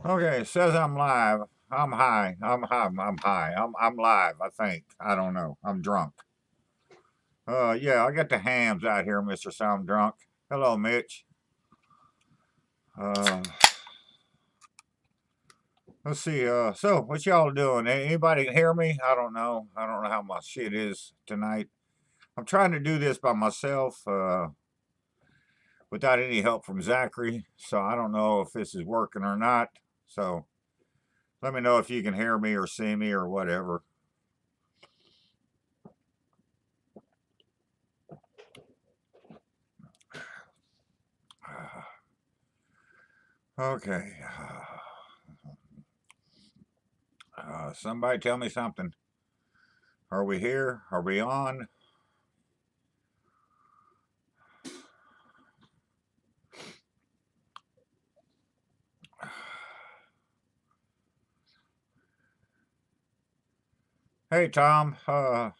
Okay, it says I'm live. I'm high. I'm high. I'm high. I'm live, I think. I don't know. I'm drunk. Yeah, I got the hams out here, Mr. Sound Drunk. Hello, Mitch. Uh, let's see. So what y'all doing? Anybody can hear me? I don't know. I don't know how my shit is tonight. I'm trying to do this by myself, without any help from Zachary. So I don't know if this is working or not. So let me know if you can hear me or see me or whatever. Okay. Somebody tell me something. Are we here? Are we on? Hey, Tom. Can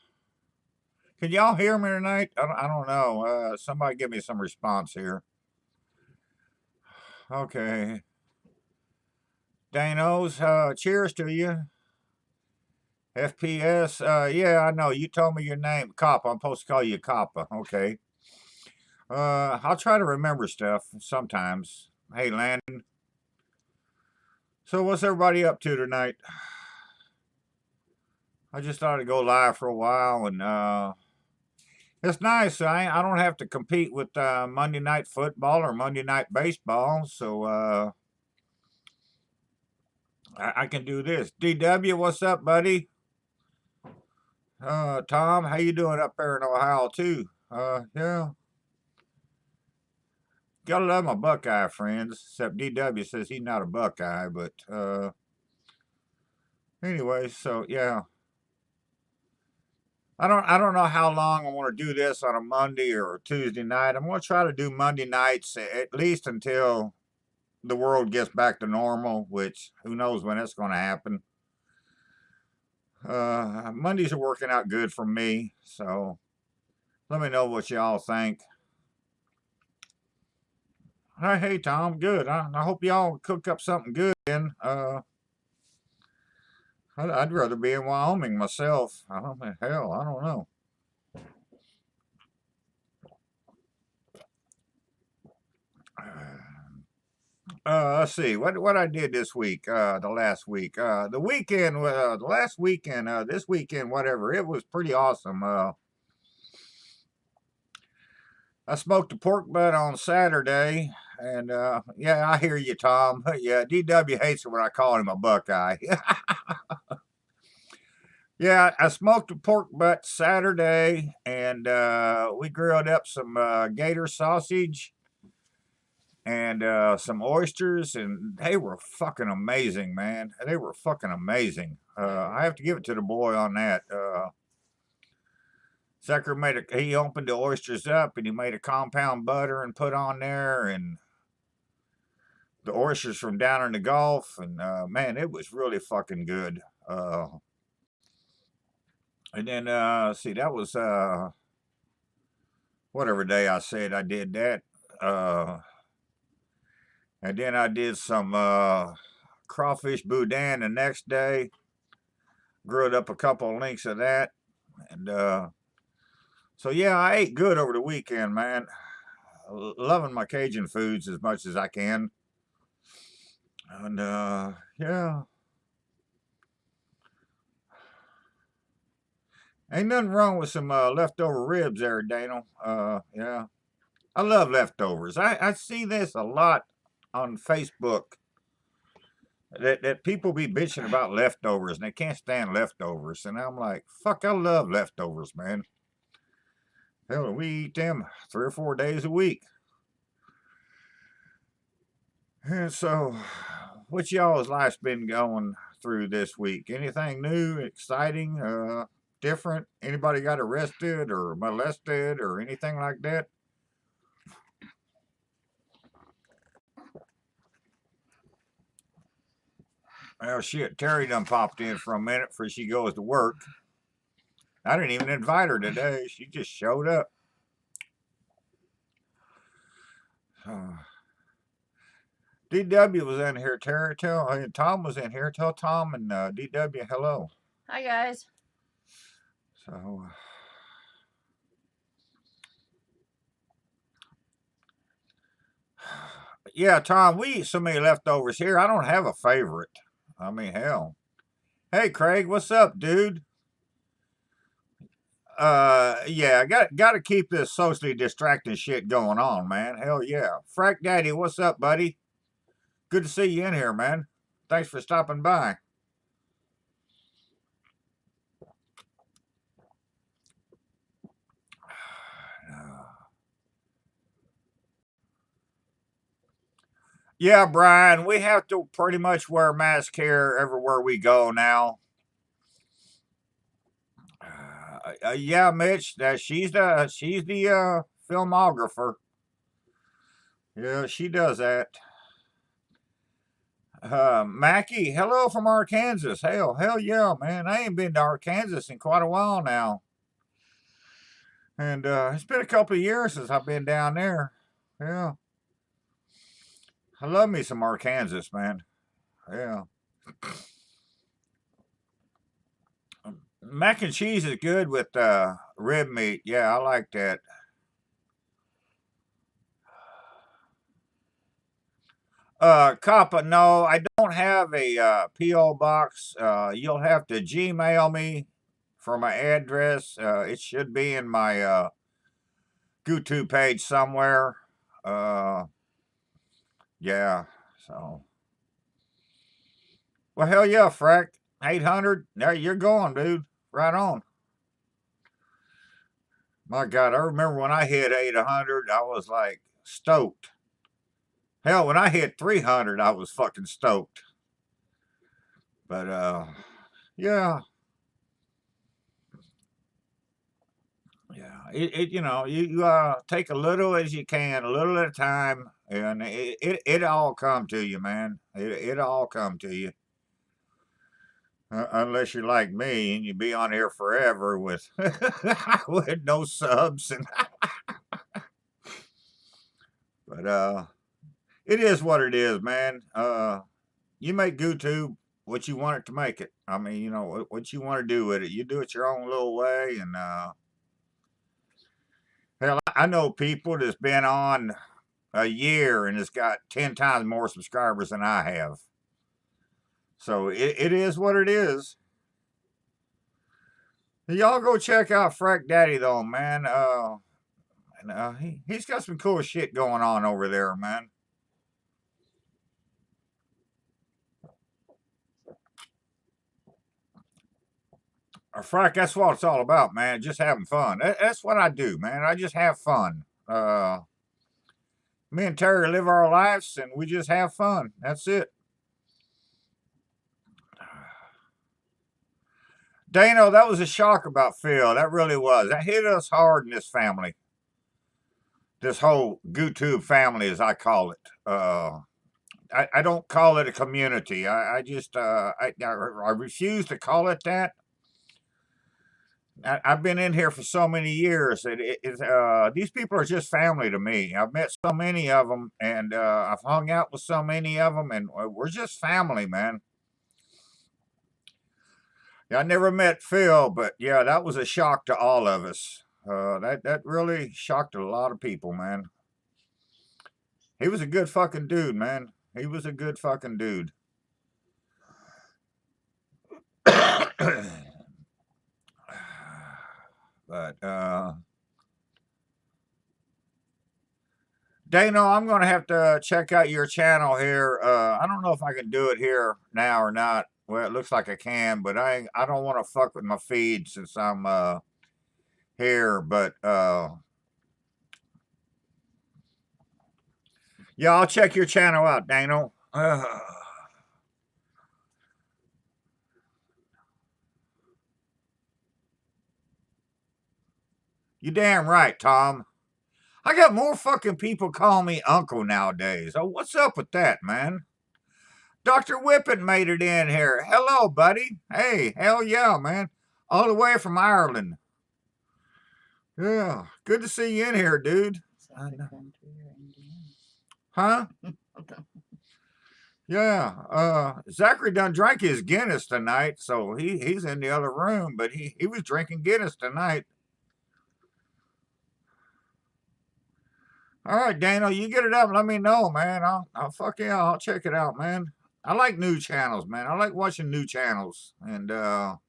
y'all hear me tonight? I don't know. Somebody give me some response here. Okay. Danos, cheers to you. FPS, yeah, I know. You told me your name. Coppa. I'm supposed to call you Coppa. Okay. I'll try to remember stuff sometimes. Hey, Landon. So what's everybody up to tonight? I just thought I'd go live for a while, and it's nice. I don't have to compete with Monday Night Football or Monday Night Baseball, so I can do this. DW, what's up, buddy? Tom, how you doing up there in Ohio too? Yeah, gotta love my Buckeye friends. Except DW says he's not a Buckeye, but anyway, so yeah. I don't know how long I want to do this on a Monday or a Tuesday night. I'm gonna try to do Monday nights at least until the world gets back to normal, which who knows when that's gonna happen. Mondays are working out good for me, so let me know what y'all think. Hey Tom, good. I hope y'all cook up something good. And I'd rather be in Wyoming myself. I don't mean, hell, I don't know. Let's see what I did this week. The last week, the weekend, the last weekend, this weekend, whatever. It was pretty awesome. I smoked a pork butt on Saturday, and yeah, I hear you, Tom. Yeah, DW hates it when I call him a Buckeye. Yeah, I smoked a pork butt Saturday, and we grilled up some gator sausage and some oysters, and they were fucking amazing, man. They were fucking amazing. I have to give it to the boy on that. Sucker he opened the oysters up and he made a compound butter and put on there, and the oysters from down in the Gulf, and man, it was really fucking good. And then see, that was whatever day I said I did that. Uh, and then I did some crawfish boudin the next day. Grilled up a couple of links of that, and so yeah, I ate good over the weekend, man. Loving my Cajun foods as much as I can, and yeah, ain't nothing wrong with some leftover ribs there, Daniel. Yeah, I love leftovers. I see this a lot on Facebook that people be bitching about leftovers and they can't stand leftovers, and I'm like, fuck, I love leftovers, man. Hell, we eat them 3 or 4 days a week. And so, what y'all's life's been going through this week? Anything new, exciting, different? Anybody got arrested or molested or anything like that? Well, shit, Terry done popped in for a minute before she goes to work. I didn't even invite her today. She just showed up. DW was in here. Tom was in here. Tell Tom and DW hello. Hi, guys. So, yeah, Tom, we eat so many leftovers here. I don't have a favorite. I mean, hell. Hey, Craig, what's up, dude? Yeah, got to keep this socially distracting shit going on, man. Hell yeah. Frack Daddy, what's up, buddy? Good to see you in here, man. Thanks for stopping by. Yeah, Brian, we have to pretty much wear masks here everywhere we go now. Yeah, Mitch, she's the filmographer. Yeah, she does that. Mackie, hello from Arkansas. Hell yeah, man. I ain't been to Arkansas in quite a while now. And it's been a couple of years since I've been down there. Yeah. I love me some Arkansas, man. Yeah. Mac and cheese is good with rib meat. Yeah, I like that. Coppa, no, I don't have a P.O. box. You'll have to Gmail me for my address. It should be in my YouTube page somewhere. Uh, yeah, so. Well, hell yeah, Frack. 800. There you're going, dude. Right on. My God, I remember when I hit 800, I was like stoked. Hell, when I hit 300, I was fucking stoked. But yeah, you know, you take a little as you can, a little at a time, and it all come to you, man. It all come to you. Unless you're like me and you be on here forever with with no subs and but it is what it is, man. You make YouTube what you want it to make it. I mean, you know what you want to do with it. You do it your own little way, and hell, I know people that's been on a year and has got 10 times more subscribers than I have. So it is what it is. Y'all go check out Frack Daddy though, man. He's got some cool shit going on over there, man. Frack, that's what it's all about, man. Just having fun. That's what I do, man. I just have fun. Me and Terry live our lives and we just have fun. That's it. Dano, that was a shock about Phil. That really was. That hit us hard in this family. This whole YouTube family, as I call it. I don't call it a community. I just I refuse to call it that. I've been in here for so many years. These people are just family to me. I've met so many of them, and I've hung out with so many of them, and we're just family, man. Yeah, I never met Phil, but yeah, that was a shock to all of us. That really shocked a lot of people, man. He was a good fucking dude, man. He was a good fucking dude. But Dano, I'm gonna have to check out your channel here. I don't know if I can do it here now or not. Well, it looks like I can, but I don't want to fuck with my feed since I'm here. But yeah, I'll check your channel out, Dano. You damn right, Tom. I got more fucking people calling me uncle nowadays. Oh, what's up with that, man? Dr. Whippet made it in here. Hello, buddy. Hey, hell yeah, man. All the way from Ireland. Yeah, good to see you in here, dude. Huh? Yeah, Zachary done drank his Guinness tonight, so he's in the other room, but he was drinking Guinness tonight. All right, Daniel, you get it up. Let me know, man. I'll fuck yeah, I'll check it out, man. I like new channels, man. I like watching new channels, and that's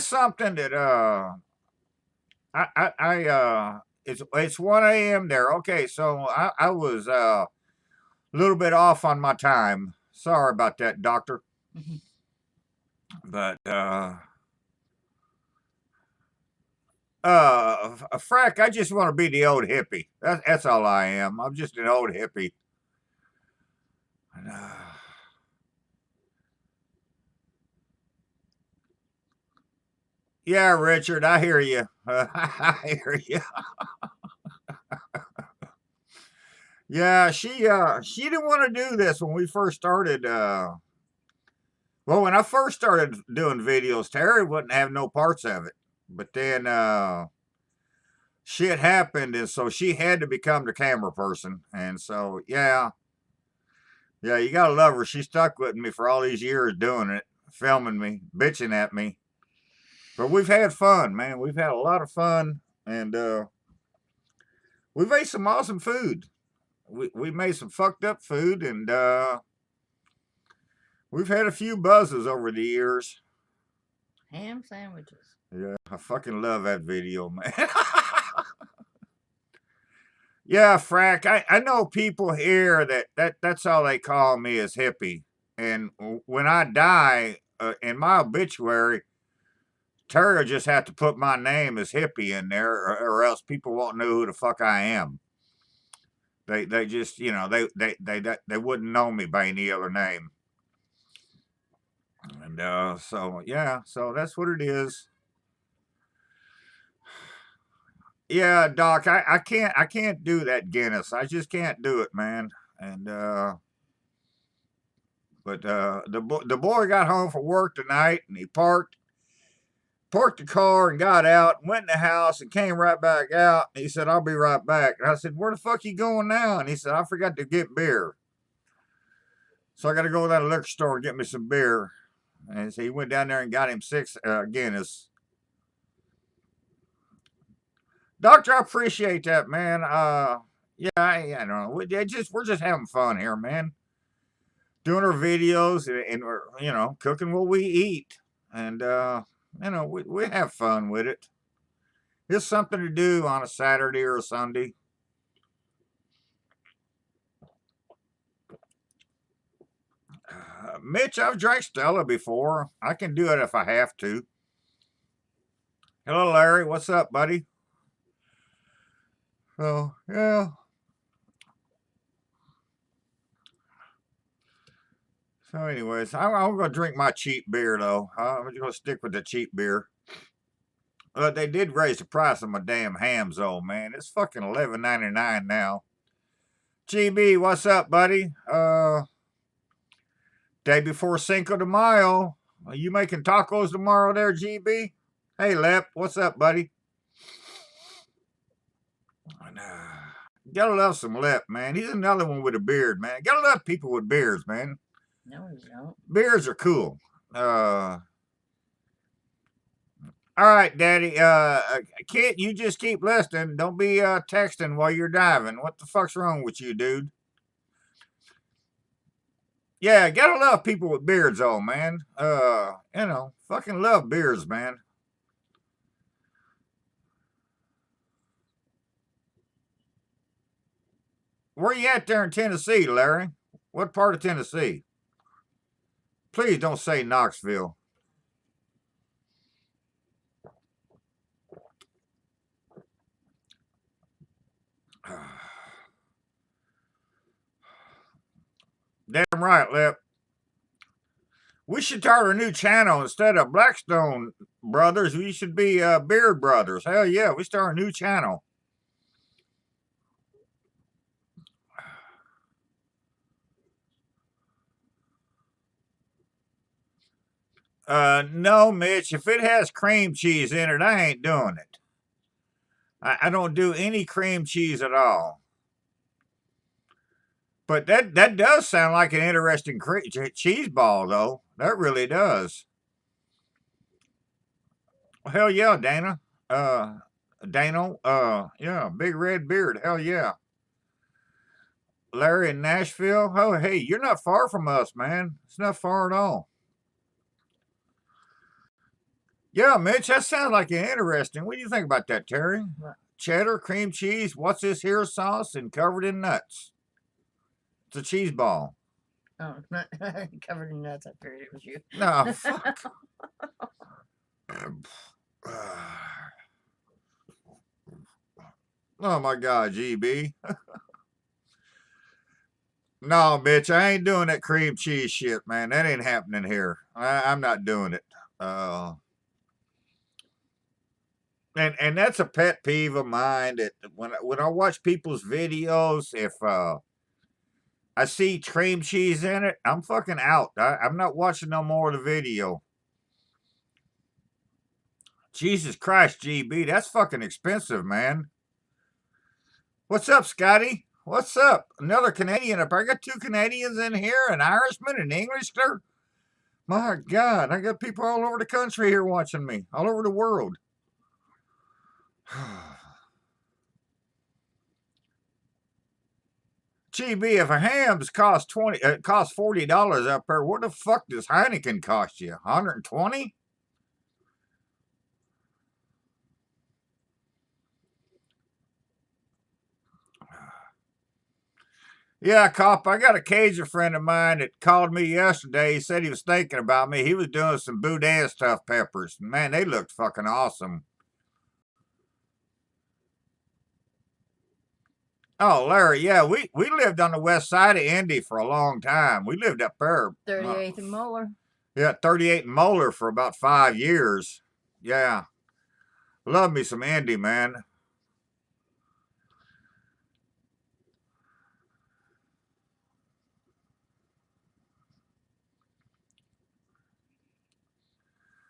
something that it's 1 a.m. there. Okay, so I was a little bit off on my time. Sorry about that, doctor. But frack, I just want to be the old hippie. That's all I am. I'm just an old hippie. Yeah, Richard, I hear you. I hear you. Yeah, she didn't want to do this when we first started. Well, when I first started doing videos, Terry wouldn't have no parts of it. But then shit happened, and so she had to become the camera person. And so yeah, you gotta love her. She stuck with me for all these years doing it, filming me, bitching at me. But we've had fun, man. We've had a lot of fun, and we've ate some awesome food. We made some fucked up food, and we've had a few buzzes over the years. Ham sandwiches. Yeah, I fucking love that video, man. Yeah, Frank, I know people here that's all they call me is hippie. And when I die, in my obituary, Terry will just have to put my name as hippie in there, or else people won't know who the fuck I am. They just they wouldn't know me by any other name. And so yeah, so that's what it is. Yeah, Doc, I can't do that Guinness. I just can't do it, man. And but the boy got home from work tonight, and he parked the car and got out and went in the house and came right back out. And he said, "I'll be right back." And I said, "Where the fuck you going now?" And he said, "I forgot to get beer, so I got to go to that liquor store and get me some beer." And so he went down there and got him 6 Guinness. Doctor, I appreciate that, man. Yeah, I don't know. We're just having fun here, man. Doing our videos, and we're cooking what we eat, and we have fun with it. It's something to do on a Saturday or a Sunday. Mitch, I've drank Stella before. I can do it if I have to. Hello, Larry. What's up, buddy? Oh, yeah. So, anyways, I'm going to drink my cheap beer, though. I'm just going to stick with the cheap beer. They did raise the price of my damn hams, though, man. It's fucking $11.99 now. GB, what's up, buddy? Day before Cinco de Mayo. Are you making tacos tomorrow there, GB? Hey, Lep, what's up, buddy? Gotta love some Lep, man. He's another one with a beard, man. Gotta love people with beards, man. No, you don't. Beards are cool. All right, Daddy. Kid, you just keep listening. Don't be texting while you're diving. What the fuck's wrong with you, dude? Yeah, gotta love people with beards, though, man. Fucking love beards, man. Where you at there in Tennessee, Larry? What part of Tennessee? Please don't say Knoxville. Damn right, Lip. We should start a new channel instead of Blackstone Brothers. We should be Beard Brothers. Hell yeah, we start a new channel. No, Mitch. If it has cream cheese in it, I ain't doing it. I don't do any cream cheese at all. But that does sound like an interesting cheese ball, though. That really does. Hell yeah, Dana. Dano. Yeah, big red beard. Hell yeah. Larry in Nashville. Oh, hey, you're not far from us, man. It's not far at all. Yeah, Mitch, that sounds like an interesting. What do you think about that, Terry? What? Cheddar, cream cheese, what's this here sauce, and covered in nuts. It's a cheese ball. Oh, not covered in nuts. I figured it was you. No, fuck. Oh my God, GB. No, bitch, I ain't doing that cream cheese shit, man. That ain't happening here. I'm not doing it. And that's a pet peeve of mine. That when I watch people's videos, if I see cream cheese in it, I'm fucking out. I'm not watching no more of the video. Jesus Christ, GB, that's fucking expensive, man. What's up, Scotty? What's up? Another Canadian up. I got two Canadians in here, an Irishman, an Englishman. My God, I got people all over the country here watching me, all over the world. GB, if a Hamm's cost $40 up there, what the fuck does Heineken cost you? 120? Yeah, cop, I got a Cajun friend of mine that called me yesterday. He said he was thinking about me. He was doing some boudin stuffed peppers. Man, they looked fucking awesome. Oh, Larry, yeah, we lived on the west side of Indy for a long time. We lived up there. 38th and Moeller. Yeah, 38 and Moeller for about 5 years. Yeah. Love me some Indy, man.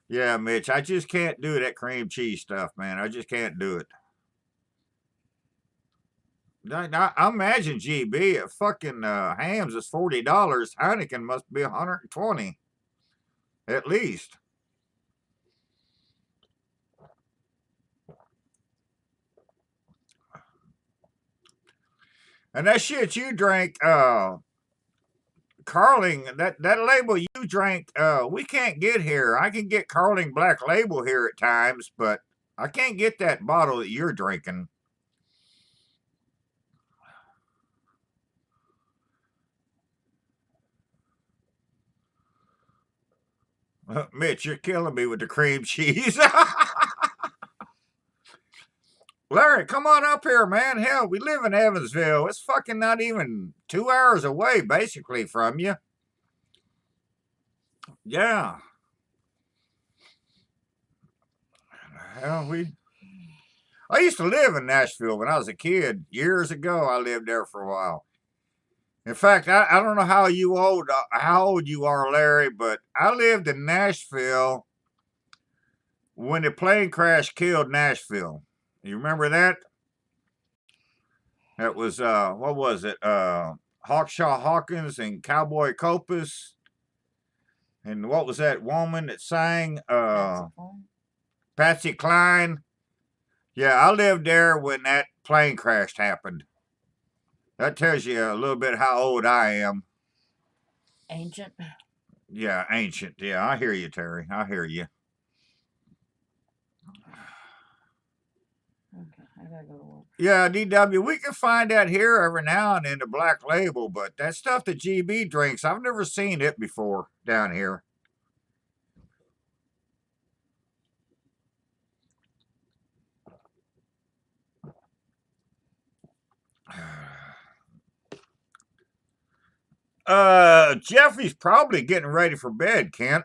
Yeah, Mitch, I just can't do that cream cheese stuff, man. I just can't do it. I imagine GB at fucking Hamm's is $40. Heineken must be 120 at least. And that shit you drank, Carling, that label you drank, we can't get here. I can get Carling Black Label here at times, but I can't get that bottle that you're drinking. Mitch, you're killing me with the cream cheese. Larry, come on up here, man. Hell, we live in Evansville. It's fucking not even 2 hours away, basically, from you. Yeah. Hell, I used to live in Nashville when I was a kid. Years ago, I lived there for a while. In fact, I don't know how old you are, Larry, but I lived in Nashville when the plane crash killed Nashville. You remember that? That was what was it? Hawkshaw Hawkins and Cowboy Copas. And what was that woman that sang? Patsy Cline. Yeah, I lived there when that plane crash happened. That tells you a little bit how old I am. Ancient. Yeah, ancient. Yeah, I hear you, Terry. I hear you. Okay, I gotta go to work. Yeah, DW, we can find that here every now and then, the Black Label, but that stuff that GB drinks, I've never seen it before down here. Jeffy's probably getting ready for bed, Kent.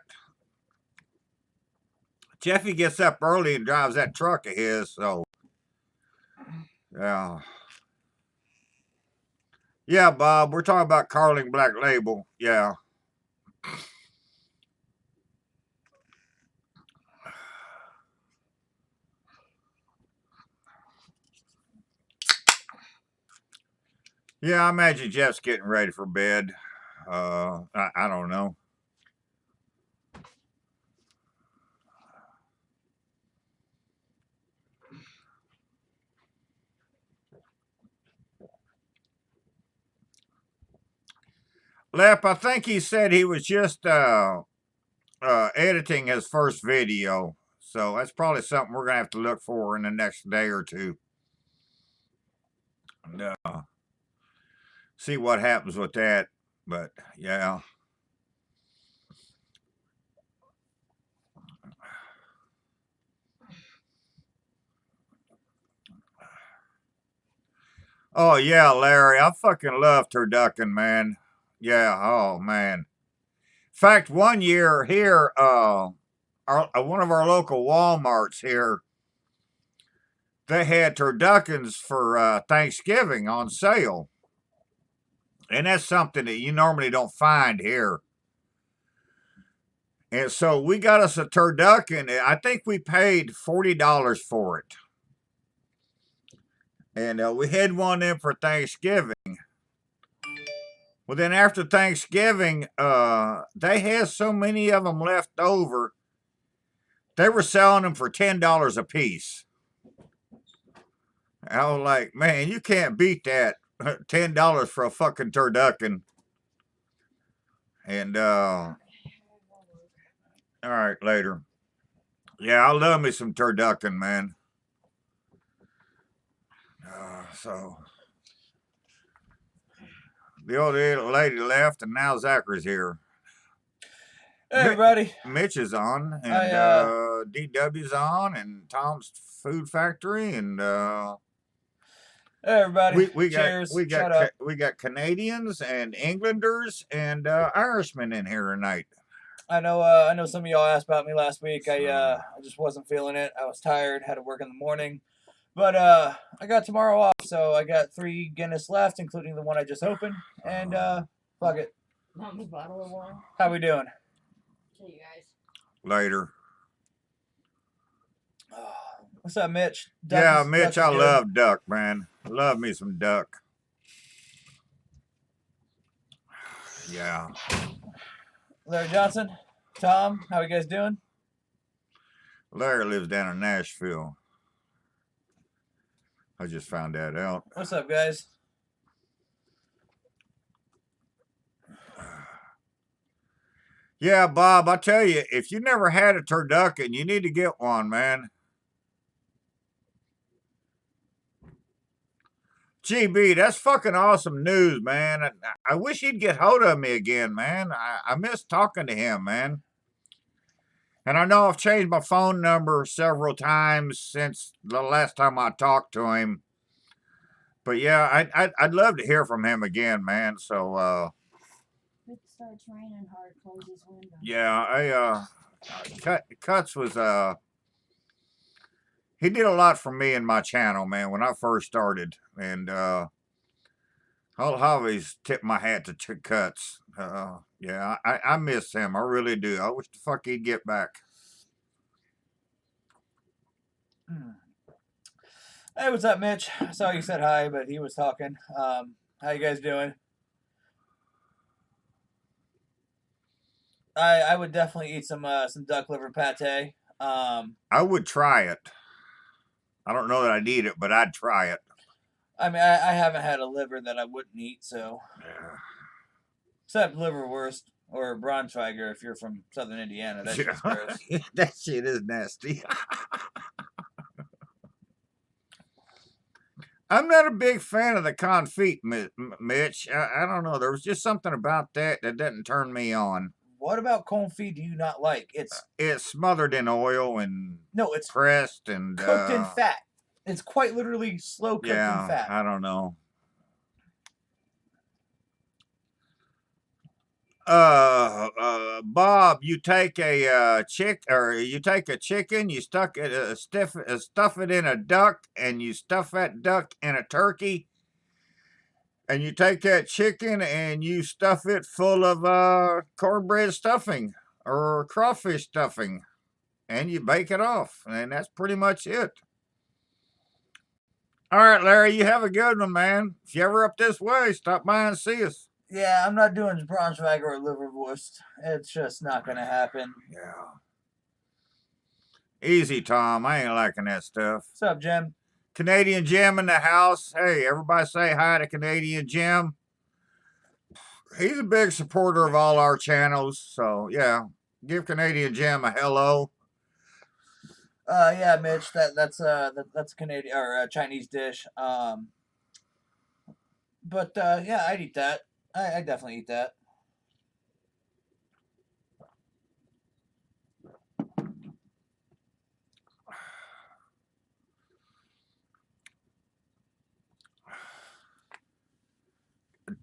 Jeffy gets up early and drives that truck of his, so yeah. Yeah, Bob, we're talking about Carling Black Label. Yeah. Yeah, I imagine Jeff's getting ready for bed. I don't know. Lep, I think he said he was just editing his first video. So that's probably something we're gonna have to look for in the next day or two. And, see what happens with that. But yeah. Oh yeah, Larry, I fucking love turducken, man. Yeah, oh man. In fact, one year here, one of our local WalMarts here, they had turduckens for Thanksgiving on sale, and that's something that you normally don't find here. And so we got us a turducken. I think we paid $40 for it, and we had one in for Thanksgiving. Well, then after Thanksgiving, they had so many of them left over. They were selling them for $10 a piece. I was like, man, you can't beat that. $10 for a fucking turducken. And all right, later. Yeah, I love me some turducken, man. So the old lady left, and now Zachary's here. Hey, everybody. Mitch is on, and DW's on, and Tom's Food Factory, and hey, everybody. we Cheers. we got Canadians and Englanders and Irishmen in here tonight. I know some of y'all asked about me last week. I just wasn't feeling it. I was tired, had to work in the morning. But I got tomorrow off, so I got 3 Guinness left, including the one I just opened. And fuck it. Mom's bottle of wine. How we doing? See you guys. Later. What's up, Mitch? Yeah, Mitch, I love duck, man. Love me some duck. Yeah. Larry Johnson, Tom, how you guys doing? Larry lives down in Nashville. I just found that out. What's up, guys? Yeah, Bob, I tell you, if you never had a turducken, you need to get one, man. GB, that's fucking awesome news, man. I wish he'd get hold of me again, man. I miss talking to him, man. And I know I've changed my phone number several times since the last time I talked to him. But yeah, I'd love to hear from him again, man. So If it starts raining hard, close this window. yeah, Cuts was he did a lot for me and my channel, man, when I first started. And I'll always tip my hat to Cuts. Yeah, I miss him. I really do. I wish the fuck he'd get back. Hey, what's up, Mitch? I saw you said hi, but he was talking. How you guys doing? I would definitely eat some duck liver pate. I would try it. I don't know that I'd eat it, but I'd try it. I mean, I haven't had a liver that I wouldn't eat, so. Yeah. Except liverwurst or Braunschweiger if you're from southern Indiana. That's just gross. That shit is nasty. I'm not a big fan of the confit, Mitch. I don't know. There was just something about that didn't turn me on. What about confit do you not like? It's smothered in oil and no, it's pressed and cooked in fat. It's quite literally slow cooked in fat. I don't know. Bob, you take a chicken, you stuff it in a duck, and you stuff that duck in a turkey, and you take that chicken and you stuff it full of cornbread stuffing or crawfish stuffing, and you bake it off, and that's pretty much it. All right, Larry, you have a good one, man. If you ever up this way, stop by and see us. Yeah, I'm not doing Braunschweiger or Liverwurst. It's just not gonna happen. Yeah. Easy, Tom. I ain't liking that stuff. What's up, Jim? Canadian Jim in the house. Hey, everybody say hi to Canadian Jim. He's a big supporter of all our channels. So, yeah, give Canadian Jim a hello. Yeah, Mitch. That's a Canadian or a Chinese dish. But yeah, I'd eat that. I definitely eat that.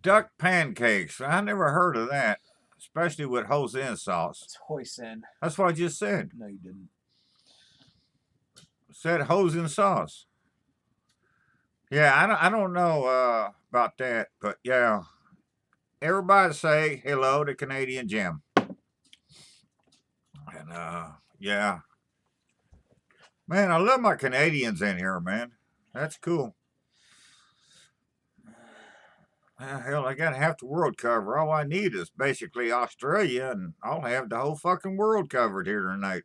Duck pancakes. I never heard of that, especially with hoisin sauce. It's hoisin. That's what I just said. No, you didn't. Said hoisin sauce. Yeah, I don't know about that, but yeah. Everybody say hello to Canadian Jim. And yeah. Man, I love my Canadians in here, man. That's cool. Hell, I got half the world covered. All I need is basically Australia, and I'll have the whole fucking world covered here tonight.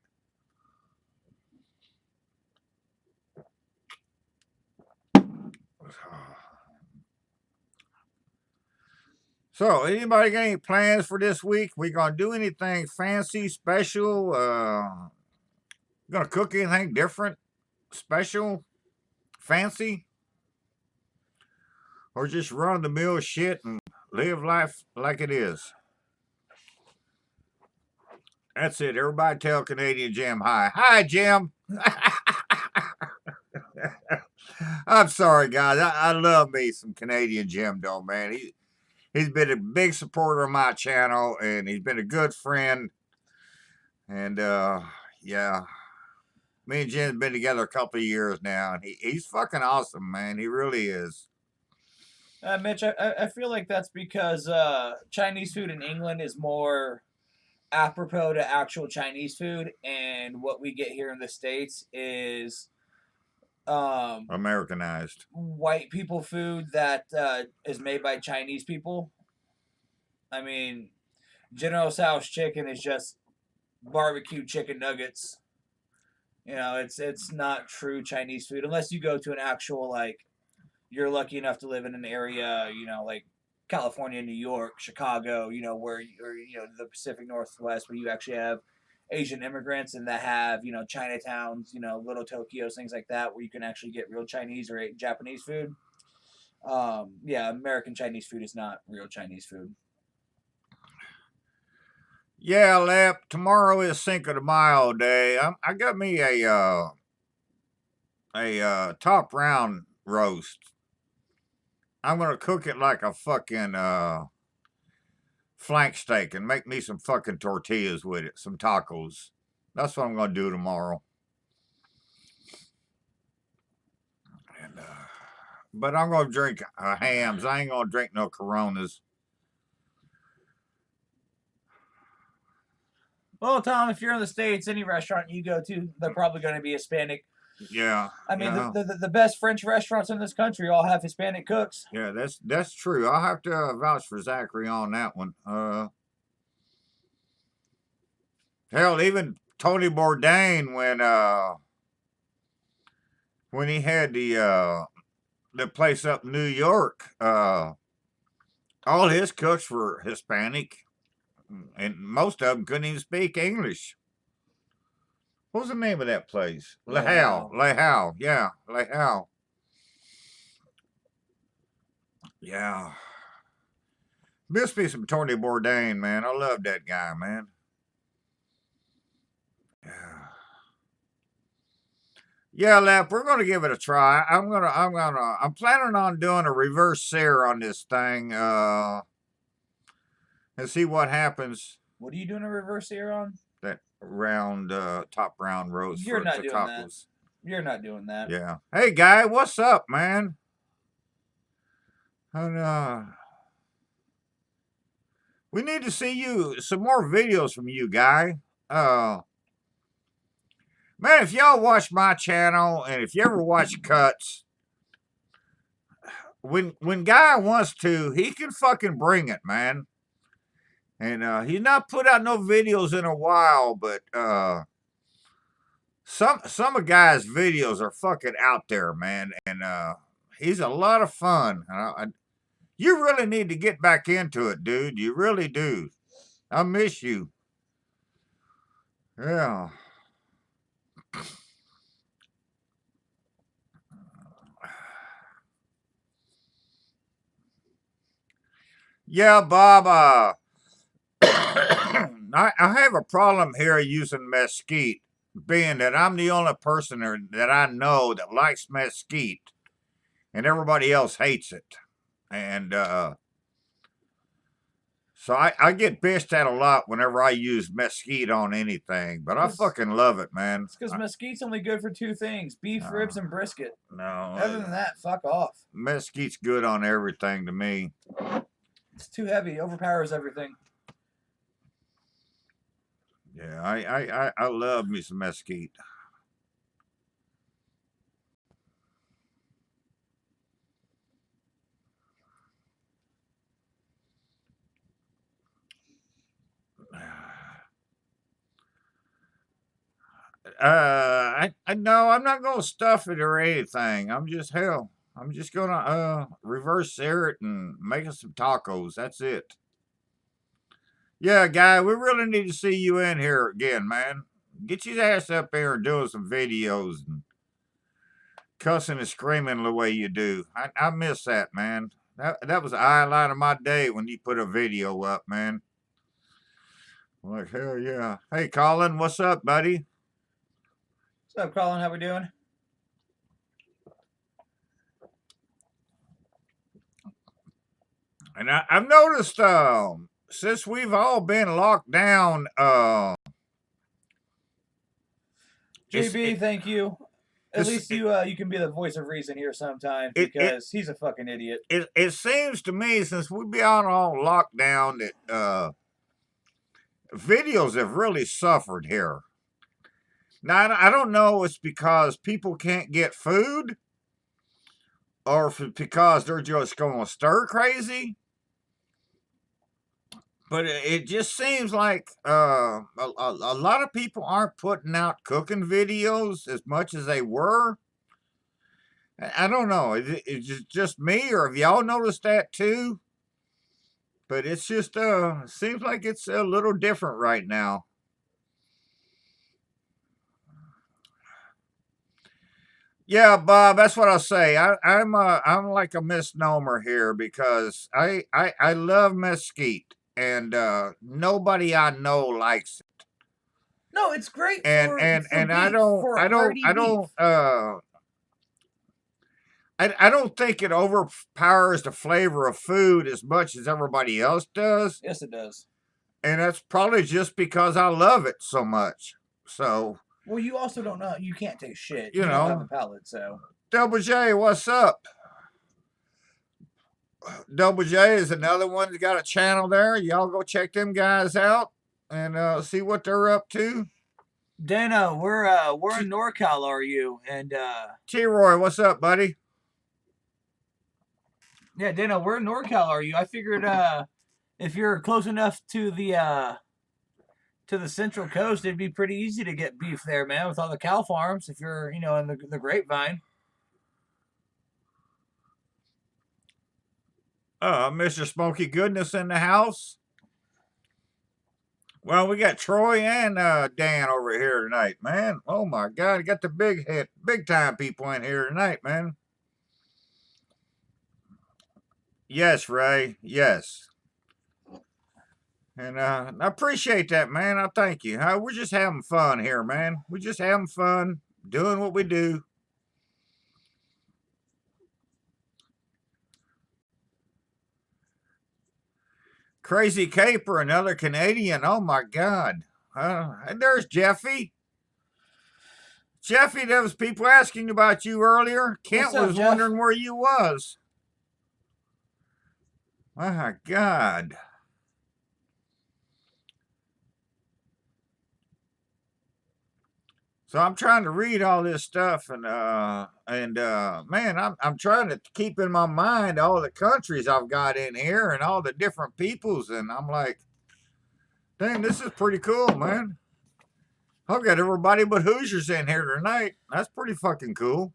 So, anybody got any plans for this week? We gonna do anything fancy, special? Gonna cook anything different, special, fancy, or just run the mill shit and live life like it is? That's it. Everybody tell Canadian Jim hi. Hi, Jim. I'm sorry, guys. I love me some Canadian Jim, though, man. He's been a big supporter of my channel, and he's been a good friend. And yeah, me and Jim's been together a couple of years now, and he's fucking awesome, man. He really is. Mitch, I feel like that's because Chinese food in England is more apropos to actual Chinese food, and what we get here in the States is Americanized. white people food that is made by Chinese people. I mean, General Tso's chicken is just barbecue chicken nuggets. You know, it's not true Chinese food unless you go to an actual like you're lucky enough to live in an area, you know, like California, New York, Chicago, you know, where or you know the Pacific Northwest, where you actually have Asian immigrants and that have you know Chinatowns, you know, little Tokyos, things like that, where you can actually get real Chinese or Japanese food. Yeah, American Chinese food is not real Chinese food. Yeah, Lap. Tomorrow is Cinco de Mayo day. I got me a top round roast. I'm gonna cook it like a fucking flank steak and make me some fucking tortillas with it, some tacos. That's what I'm gonna do tomorrow. And but I'm gonna drink Hamms. I ain't gonna drink no Coronas. Well, Tom, if you're in the States, any restaurant you go to, they're probably going to be Hispanic. Yeah. I mean, yeah. the best French restaurants in this country all have Hispanic cooks. Yeah, that's true. I'll have to vouch for Zachary on that one. Hell, even Tony Bourdain when he had the place up in New York, all his cooks were Hispanic, and most of them couldn't even speak English. What was the name of that place? Lehal. Yeah, Lehal. Yeah. Miss me some Tony Bourdain, man. I love that guy, man. Yeah. Yeah, Lap, we're gonna give it a try. I'm planning on doing a reverse sear on this thing, and see what happens. What are you doing a reverse sear on? That round, top round roast You're for not the doing tacos. that. You're not doing that. Yeah. Hey, guy, what's up, man? And we need to see you some more videos from you, guy. Man, if y'all watch my channel and if you ever watch cuts, when guy wants to, he can fucking bring it, man. And he's not put out no videos in a while, but some of guys' videos are fucking out there, man. And he's a lot of fun. You really need to get back into it, dude. You really do. I miss you. Yeah. Yeah, Bob. I have a problem here using mesquite, being that I'm the only person that I know that likes mesquite, and everybody else hates it. And so I get bitched at a lot whenever I use mesquite on anything, but I fucking love it, man. It's because mesquite's only good for two things: beef ribs and brisket. No, Other than that, fuck off. mesquite's good on everything to me. It's too heavy. Overpowers everything. Yeah, I love me some mesquite. I no, I'm not gonna stuff it or anything. I'm just hell. I'm just gonna reverse sear it and make us some tacos. That's it. Yeah, guy, we really need to see you in here again, man. Get your ass up here and doing some videos and cussing and screaming the way you do. I miss that, man. That was the highlight of my day when you put a video up, man. Like hell yeah. Hey Colin, what's up, buddy? What's up, Colin? How we doing? And I've noticed since we've all been locked down, JB, thank you. At it's- least you can be the voice of reason here sometimes because he's a fucking idiot. it seems to me since we've been all locked down that videos have really suffered here. Now I don't know it's because people can't get food or if it's because they're just going stir crazy. But it just seems like a lot of people aren't putting out cooking videos as much as they were. I don't know. It's just me, or have y'all noticed that too? But it's just seems like it's a little different right now. Yeah, Bob, that's what I'll say. I'm like a misnomer here because I love mesquite and nobody I know likes it. No, it's great And for and for and beef, I don't for I don't hearty I don't beef. I don't think it overpowers the flavor of food as much as everybody else does. Yes, it does. And that's probably just because I love it so much. So, Well, you also don't know. You can't taste shit. you You don't have know, a palate, so. Double J, what's up? Double J is another one that's got a channel there. Y'all go check them guys out and see what they're up to. Dana, we're in NorCal, are you? And T Roy, what's up, buddy? yeah, Dana, we're in NorCal, are you? I figured if you're close enough to the Central Coast, it'd be pretty easy to get beef there, man, with all the cow farms. If you're, in the Grapevine. Mr. Smoky Goodness in the house. Well, we got Troy and Dan over here tonight, man. Oh my God, got the big time people in here tonight, man. Yes, Ray. Yes. And I appreciate that, man. I thank you. We're just having fun here, man. We're just having fun, doing what we do. Crazy Caper, another Canadian. Oh my God. And there's Jeffy. Jeffy, there was people asking about you earlier. Kent What's up, was Jeff? wondering where you was. My God. So I'm trying to read all this stuff, and man, I'm trying to keep in my mind all the countries I've got in here and all the different peoples, and I'm like, dang, this is pretty cool, man. I've got everybody but Hoosiers in here tonight. That's pretty fucking cool.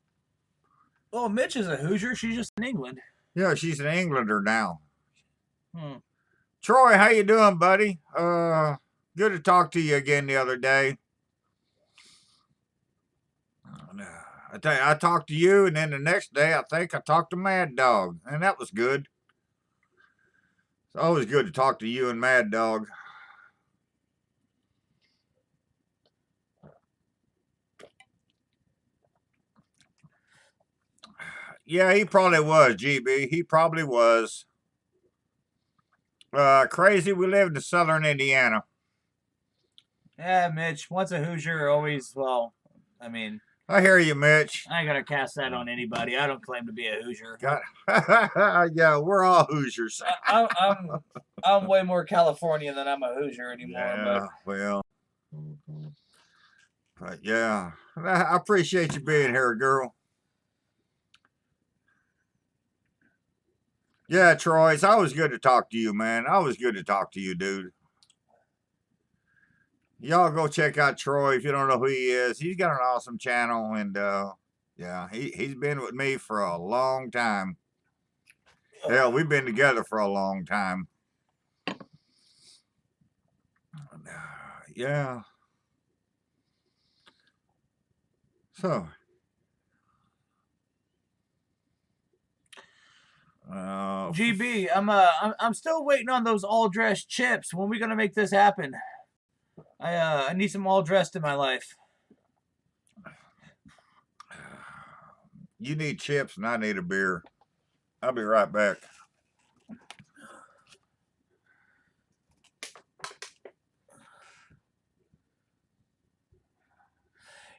Well, Mitch is a Hoosier. She's just in England. Yeah, she's an Englander now. Hmm. Troy, how you doing, buddy? Good to talk to you again the other day. I talked to you, and then the next day, I think I talked to Mad Dog, and that was good. It's always good to talk to you and Mad Dog. Yeah, he probably was, GB. He probably was. Crazy, we live in southern Indiana. Yeah, Mitch. Once a Hoosier, always. Well, I mean, I hear you, Mitch. I ain't gonna cast that on anybody. I don't claim to be a Hoosier. God. Yeah, we're all Hoosiers. I'm way more Californian than I'm a Hoosier anymore. Yeah, well. But yeah, I appreciate you being here, girl. Yeah, Troy, it's always good to talk to you, man. Always good to talk to you, dude. Y'all go check out Troy if you don't know who he is. He's got an awesome channel, and yeah, he's been with me for a long time. Hell, we've been together for a long time. Yeah. So. GB, I'm still waiting on those all dressed chips. When we gonna make this happen? I need some all dressed in my life. You need chips, and I need a beer. I'll be right back.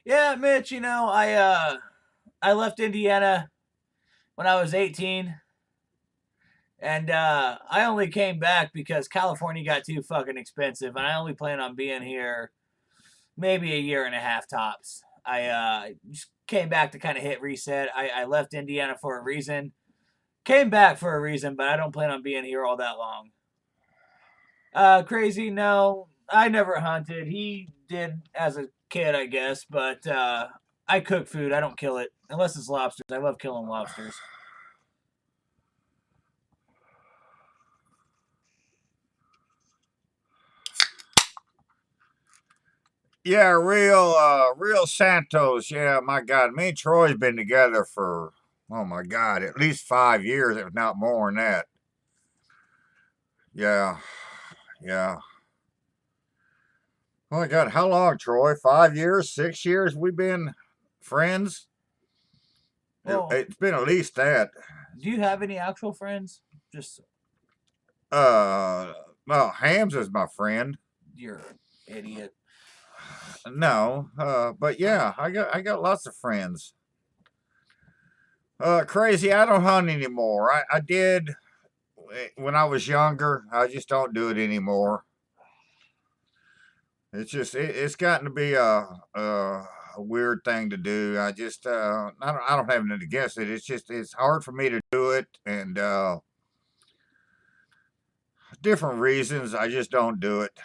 Yeah, Mitch. You know, I left Indiana when I was 18. And I only came back because California got too fucking expensive, and I only plan on being here maybe a year and a half tops. I just came back to kind of hit reset. I left Indiana for a reason, came back for a reason, but I don't plan on being here all that long. Crazy? No, I never hunted. He did as a kid, I guess, but I cook food. I don't kill it unless it's lobsters. I love killing lobsters. Yeah, real Santos. Yeah, my God, me and Troy's been together for, oh my God, at least 5 years, if not more than that. Yeah, yeah. Oh my God, how long, Troy? 5 years, 6 years? We've been friends. Well, It's been at least that. do you have any actual friends? Just Well, Hamm's is my friend. you're an idiot. No, but yeah, I got lots of friends. Crazy, I don't hunt anymore. I did when I was younger. I just don't do it anymore. It's just it's gotten to be a weird thing to do. I don't have anything against it. It's just it's hard for me to do it, and different reasons. I just don't do it.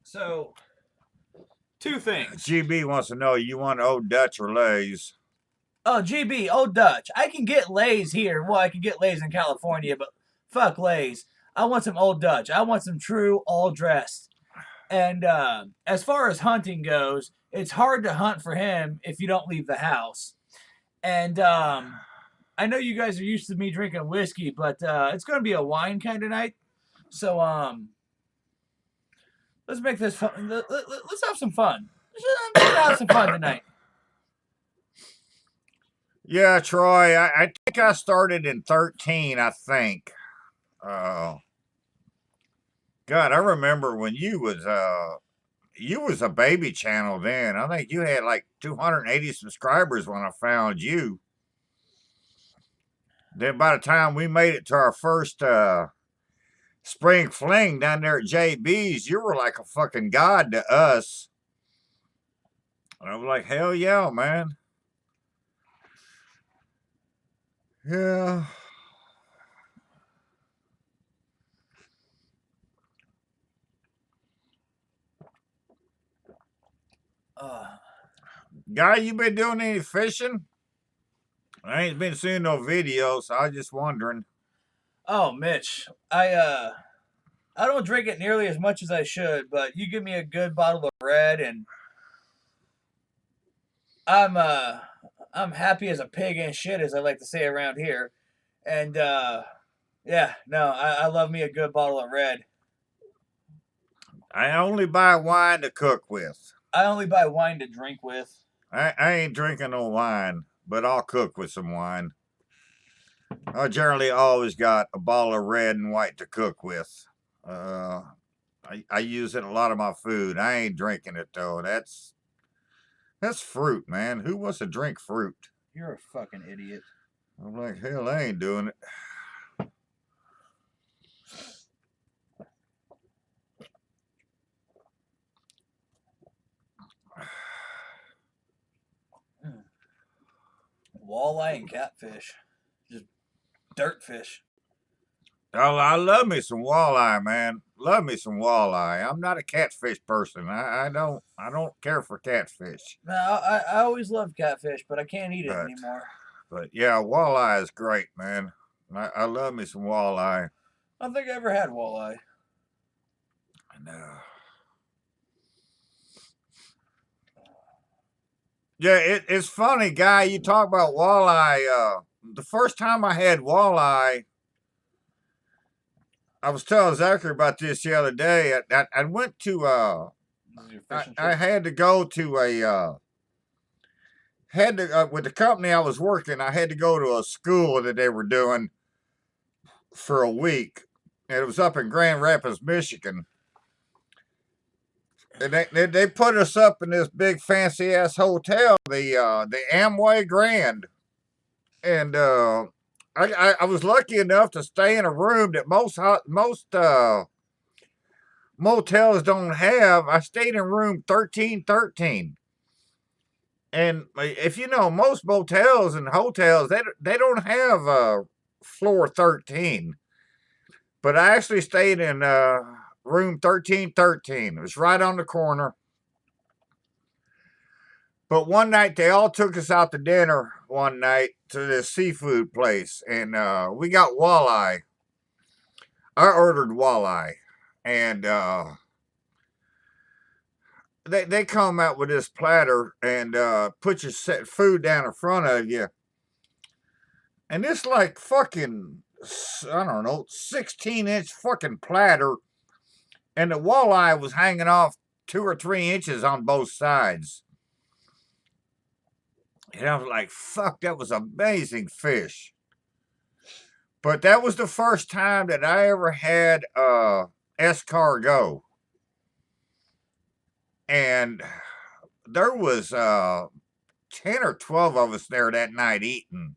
So, two things. GB wants to know, you want Old Dutch or Lay's? Oh, GB, Old Dutch. I can get Lay's here. Well, I can get Lay's in California, but fuck Lay's. I want some Old Dutch. I want some true all dressed. And as far as hunting goes, it's hard to hunt for him if you don't leave the house. And I know you guys are used to me drinking whiskey, but it's going to be a wine kind of night. So let's make this fun. Let's have some fun. Let's have some fun tonight. Yeah, Troy. I think I started in 13. I think. God, I remember when you was a baby channel then. I think you had like 280 subscribers when I found you. Then by the time we made it to our first spring fling down there at JB's, you were like a fucking god to us. And I was like, hell yeah, man. Yeah. Guy, you been doing any fishing? I ain't been seeing no videos, so I was just wondering. Oh, Mitch, I don't drink it nearly as much as I should, but you give me a good bottle of red, and I'm happy as a pig in shit, as I like to say around here. And yeah, no, I love me a good bottle of red. I only buy wine to cook with. I only buy wine to drink with. I ain't drinking no wine, but I'll cook with some wine. I generally always got a bottle of red and white to cook with. I use it in a lot of my food. I ain't drinking it though. That's fruit, man. Who wants to drink fruit? You're a fucking idiot. I'm like, hell, I ain't doing it. Walleye and catfish. Just dirt fish. Oh, I love me some walleye, man. Love me some walleye. I'm not a catfish person. I don't care for catfish. No, I always loved catfish, but I can't eat it But- anymore. But yeah, walleye is great, man. I love me some walleye. I don't think I ever had walleye. No. Yeah, it's funny, guy. You talk about walleye. The first time I had walleye, I was telling Zachary about this the other day. I went to This is your fishing I trip? had to go to a with the company I was working. I had to go to a school that they were doing for a week. And it was up in Grand Rapids, Michigan. And they put us up in this big fancy ass hotel, the Amway Grand, and I was lucky enough to stay in a room that most motels don't have. I stayed in room 1313. And if you know, most motels and hotels, they don't have floor 13. But I actually stayed in room 1313. It was right on the corner. But one night they all took us out to dinner one night to this seafood place, and we got walleye. I ordered walleye, and they come out with this platter and put your set food down in front of you, and it's like fucking, I don't know, 16-inch fucking platter, and the walleye was hanging off 2 or 3 inches on both sides. And I was like, fuck, that was amazing fish. But that was the first time that I ever had escargot. And there was 10 or 12 of us there that night eating.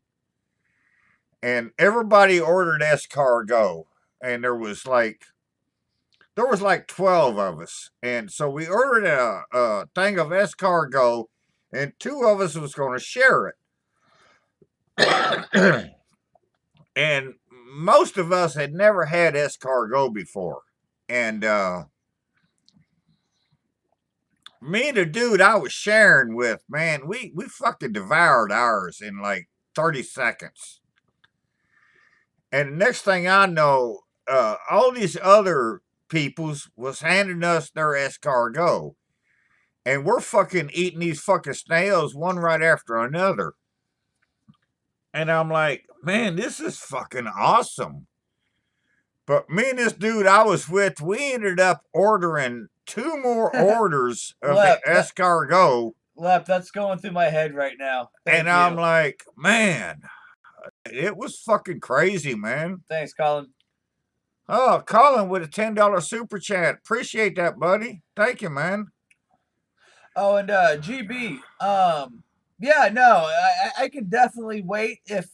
And everybody ordered escargot. And there was like 12 of us. And so we ordered a thing of escargot, and 2 of us was going to share it. And most of us had never had escargot before. And me and the dude I was sharing with, man, we fucking devoured ours in like 30 seconds. And the next thing I know, all these other peoples was handing us their escargot. And we're fucking eating these fucking snails one right after another. And I'm like, man, this is fucking awesome. But me and this dude I was with, we ended up ordering 2 more orders of the escargot. Lep, that's going through my head right now. And I'm like, man, it was fucking crazy, man. Thanks, Colin. Oh, Colin with a $10 super chat. Appreciate that, buddy. Thank you, man. Oh, and GB, yeah, no, I can definitely wait if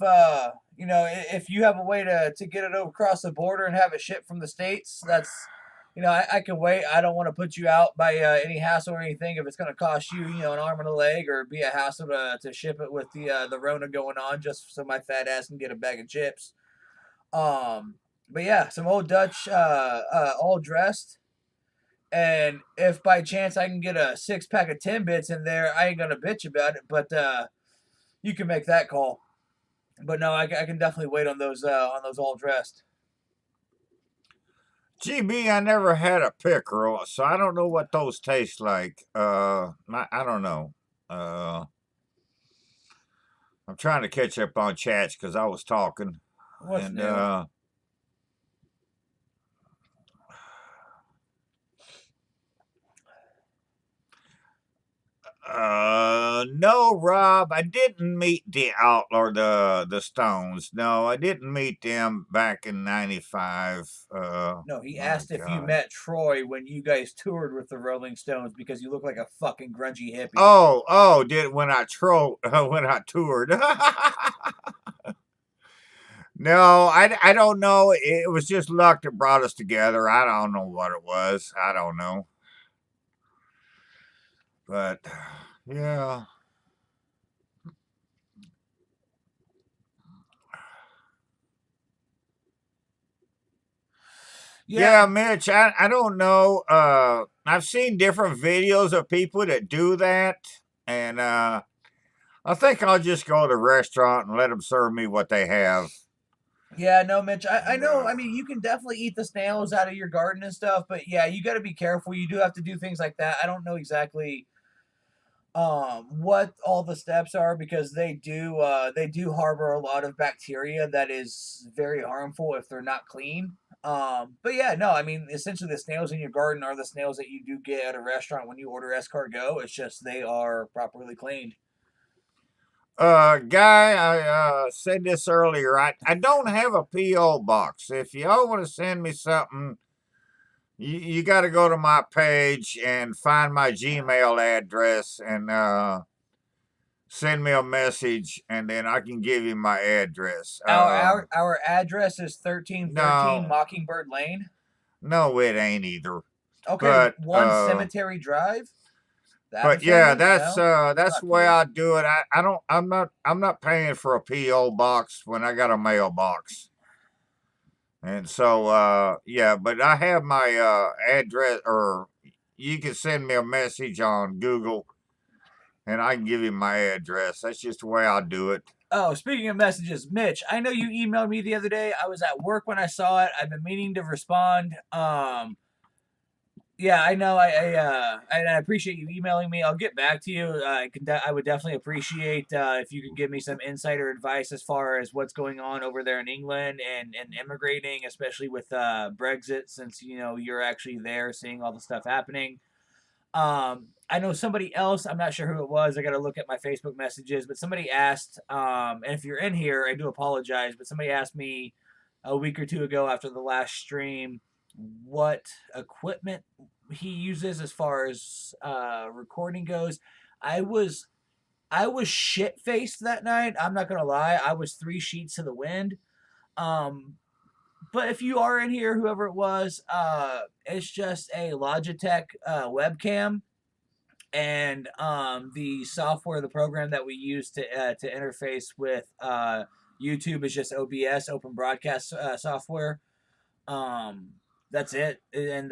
you know, if you have a way to get it across the border and have it shipped from the States, that's, you know, I can wait. I don't want to put you out by any hassle or anything. If it's going to cost you, you know, an arm and a leg, or be a hassle to ship it with the Rona going on, just so my fat ass can get a bag of chips. But yeah, some old Dutch, all dressed. And if by chance I can get a 6 pack of Timbits in there, I ain't gonna bitch about it. But you can make that call. But no, I can definitely wait on those all dressed. GB, I never had a pickerel, so I don't know what those taste like. I don't know. I'm trying to catch up on chats because I was talking. What's And new? No, Rob, I didn't meet the Outlaw or the Stones. No, I didn't meet them back in '95. No, he My asked if you God. met Troy when you guys toured with the Rolling Stones because you look like a fucking grungy hippie. Oh, did when I when I toured. No, I don't know. It was just luck that brought us together. I don't know what it was. I don't know. But yeah. Yeah, Yeah, Mitch, I don't know. I've seen different videos of people that do that. And I think I'll just go to the restaurant and let them serve me what they have. yeah, no, Mitch. I And, know. I mean, you can definitely eat the snails out of your garden and stuff, but yeah, you got to be careful. You do have to do things like that. I don't know exactly what all the steps are, because they do harbor a lot of bacteria that is very harmful if they're not clean. But yeah, no, I mean, essentially the snails in your garden are the snails that you do get at a restaurant when you order escargot. It's just they are properly cleaned. Guy, I said this earlier. I don't have a P.O. box. If y'all want to send me something, you got to go to my page and find my Gmail address and send me a message, and then I can give you my address. Our address is 1313 No, Mockingbird Lane. no, it ain't either. Okay, But One Cemetery Drive. That but yeah, facility? No, that's fuck the way you. I do it. I don't I'm not paying for a PO box when I got a mailbox. And so yeah, but I have my address, or you can send me a message on Google and I can give you my address. That's just the way I do it. Oh, speaking of messages, Mitch, I know you emailed me the other day. I was at work when I saw it. I've been meaning to respond. Yeah, I know. I appreciate you emailing me. I'll get back to you. I would definitely appreciate if you could give me some insider advice as far as what's going on over there in England and immigrating, especially with Brexit, since you know you're actually there, seeing all the stuff happening. I know somebody else. I'm not sure who it was. I got to look at my Facebook messages, but somebody asked. And if you're in here, I do apologize, but somebody asked me a week or two ago after the last stream what equipment he uses as far as recording goes. I was I was shit faced that night. I'm not gonna lie. I was three sheets to the wind. Um, but if you are in here, whoever it was, it's just a Logitech webcam, and the software, the program that we use to interface with YouTube is just OBS, Open Broadcast Software. Um, that's it, and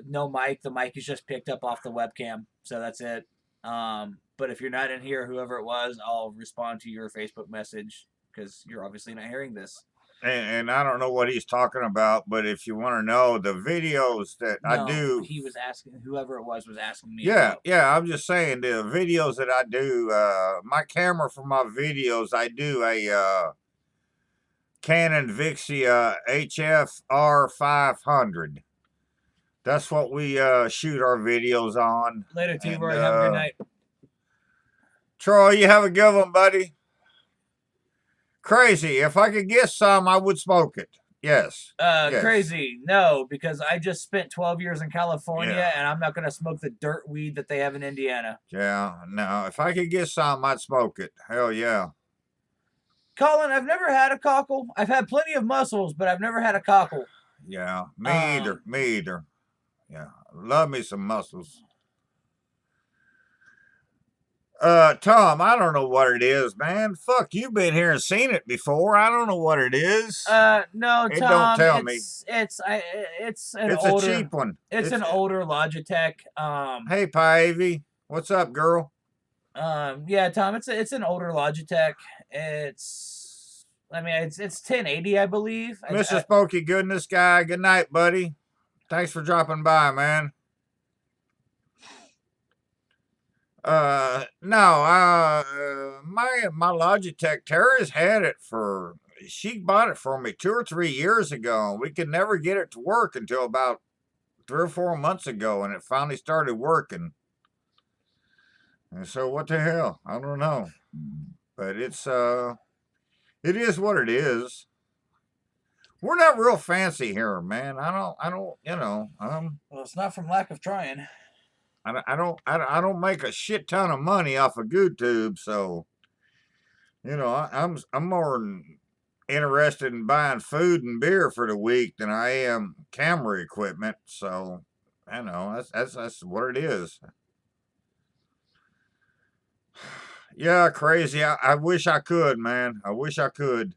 no mic. The mic is just picked up off the webcam, so that's it. But if you're not in here, whoever it was, I'll respond to your Facebook message because you're obviously not hearing this. And I don't know what he's talking about, but if you want to know the videos that I No, do, he was asking. Whoever it was asking me yeah, about. yeah, I'm just saying the videos that I do, my camera for my videos, I do a Canon Vixia HFR 500. That's what we shoot our videos on. Later, T. And Roy. Have a good night. Troy, you have a good one, buddy. Crazy. If I could get some, I would smoke it. Yes. Yes. Crazy. No, because I just spent 12 years in California Yeah. and I'm not going to smoke the dirt weed that they have in Indiana. Yeah. No, if I could get some, I'd smoke it. Hell yeah. Colin, I've never had a cockle. I've had plenty of mussels, but I've never had a cockle. Yeah, me either. Me either. Yeah, love me some mussels. Tom, I don't know what it is, man. Fuck, you've been here and seen it before. I don't know what it is. No, It don't Tom. tell me. It's an It's a older. cheap one. It's an older Logitech. Hey, Pivy, what's up, girl? Yeah, Tom. It's an older Logitech. It's 1080, I believe. Mr. Spooky Goodness Guy. Good night, buddy. Thanks for dropping by, man. My Logitech, Tara's had it for, she bought it for me 2 or 3 years ago. We could never get it to work until about 3 or 4 months ago, and it finally started working. And so what the hell? I don't know. But it is what it is. We're not real fancy here, man. I don't, Well, it's not from lack of trying. I don't make a shit ton of money off of YouTube, so I'm more interested in buying food and beer for the week than I am camera equipment. So I know that's what it is. Yeah, crazy. I wish I could, man. I wish I could.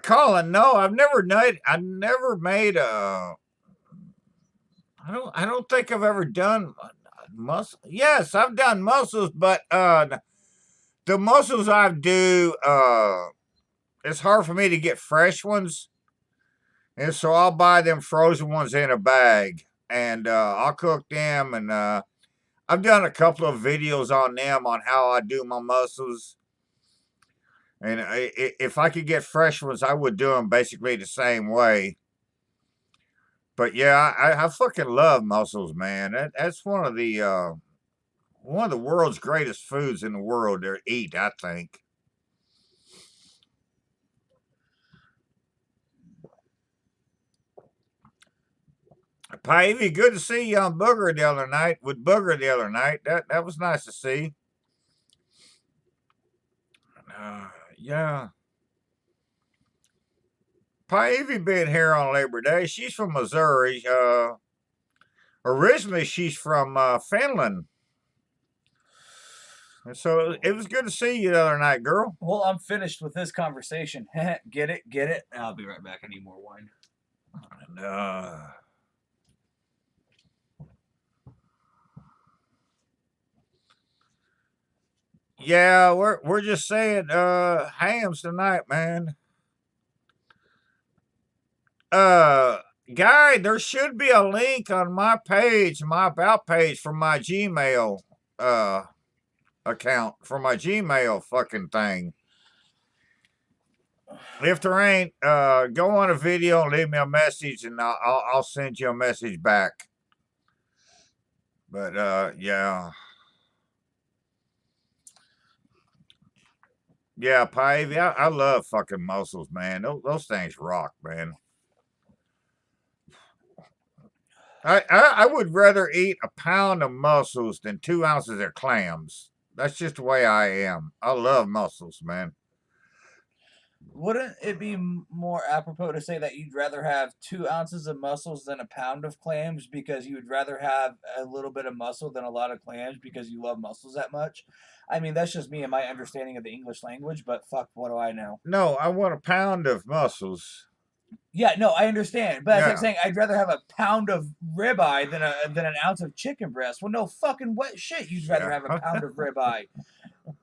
Colin, no, I've never made a. I don't think I've ever done mussels. Yes, I've done mussels, but the mussels I do, it's hard for me to get fresh ones, and so I'll buy them frozen ones in a bag, and I'll cook them. And I've done a couple of videos on them on how I do my mussels. And if I could get fresh ones, I would do them basically the same way. But yeah, I fucking love mussels, man. That's one of the world's greatest foods in the world to eat, I think. Pavey, good to see you on Booger the other night. With Booger the other night, that was nice to see. Yeah. Pavey been here on Labor Day. She's from Missouri. Originally, she's from Finland. And so it was good to see you the other night, girl. Well, I'm finished with this conversation. Get it? Get it? I'll be right back. I need more wine. And, yeah, we're just saying hams tonight, man. Guy, there should be a link on my page, my about page for my Gmail account, for my Gmail fucking thing. If there ain't, go on a video and leave me a message, and I'll send you a message back. But yeah. Yeah, Pivy, I love fucking mussels, man. Those things rock, man. I would rather eat a pound of mussels than 2 ounces of clams. That's just the way I am. I love mussels, man. Wouldn't it be more apropos to say that you'd rather have 2 ounces of mussels than a pound of clams because you would rather have a little bit of mussel than a lot of clams because you love mussels that much? I mean, that's just me and my understanding of the English language, but fuck, what do I know? No, I want a pound of mussels. Yeah, no, I understand, but as Yeah. I'm saying, I'd rather have a pound of ribeye than an ounce of chicken breast. Well, no fucking what shit. You'd rather Yeah. have a pound of ribeye.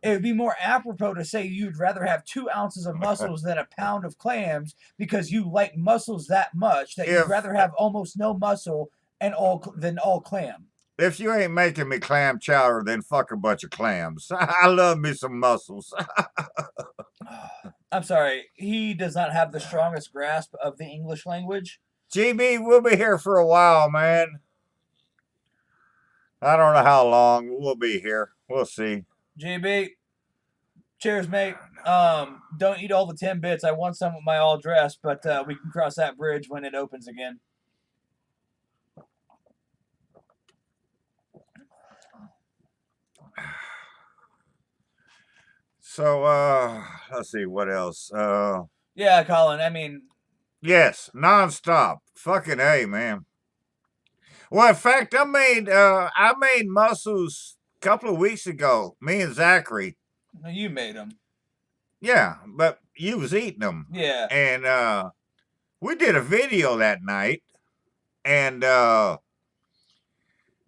It would be more apropos to say you'd rather have 2 ounces of mussels than a pound of clams because you like mussels that much that you'd rather have almost no mussel and all clam. If you ain't making me clam chowder, then fuck a bunch of clams. I love me some mussels. I'm sorry, he does not have the strongest grasp of the English language. GB, we'll be here for a while, man. I don't know how long. We'll be here. We'll see. GB, cheers, mate. Don't eat all the 10 bits. I want some of my all dressed, but we can cross that bridge when it opens again. So, let's see what else. Yeah, Colin. I mean, Yes, nonstop. Fucking A, man. Well, in fact, I made mussels a couple of weeks ago. Me and Zachary. you made them. Yeah, but you was eating them. Yeah. And we did a video that night, and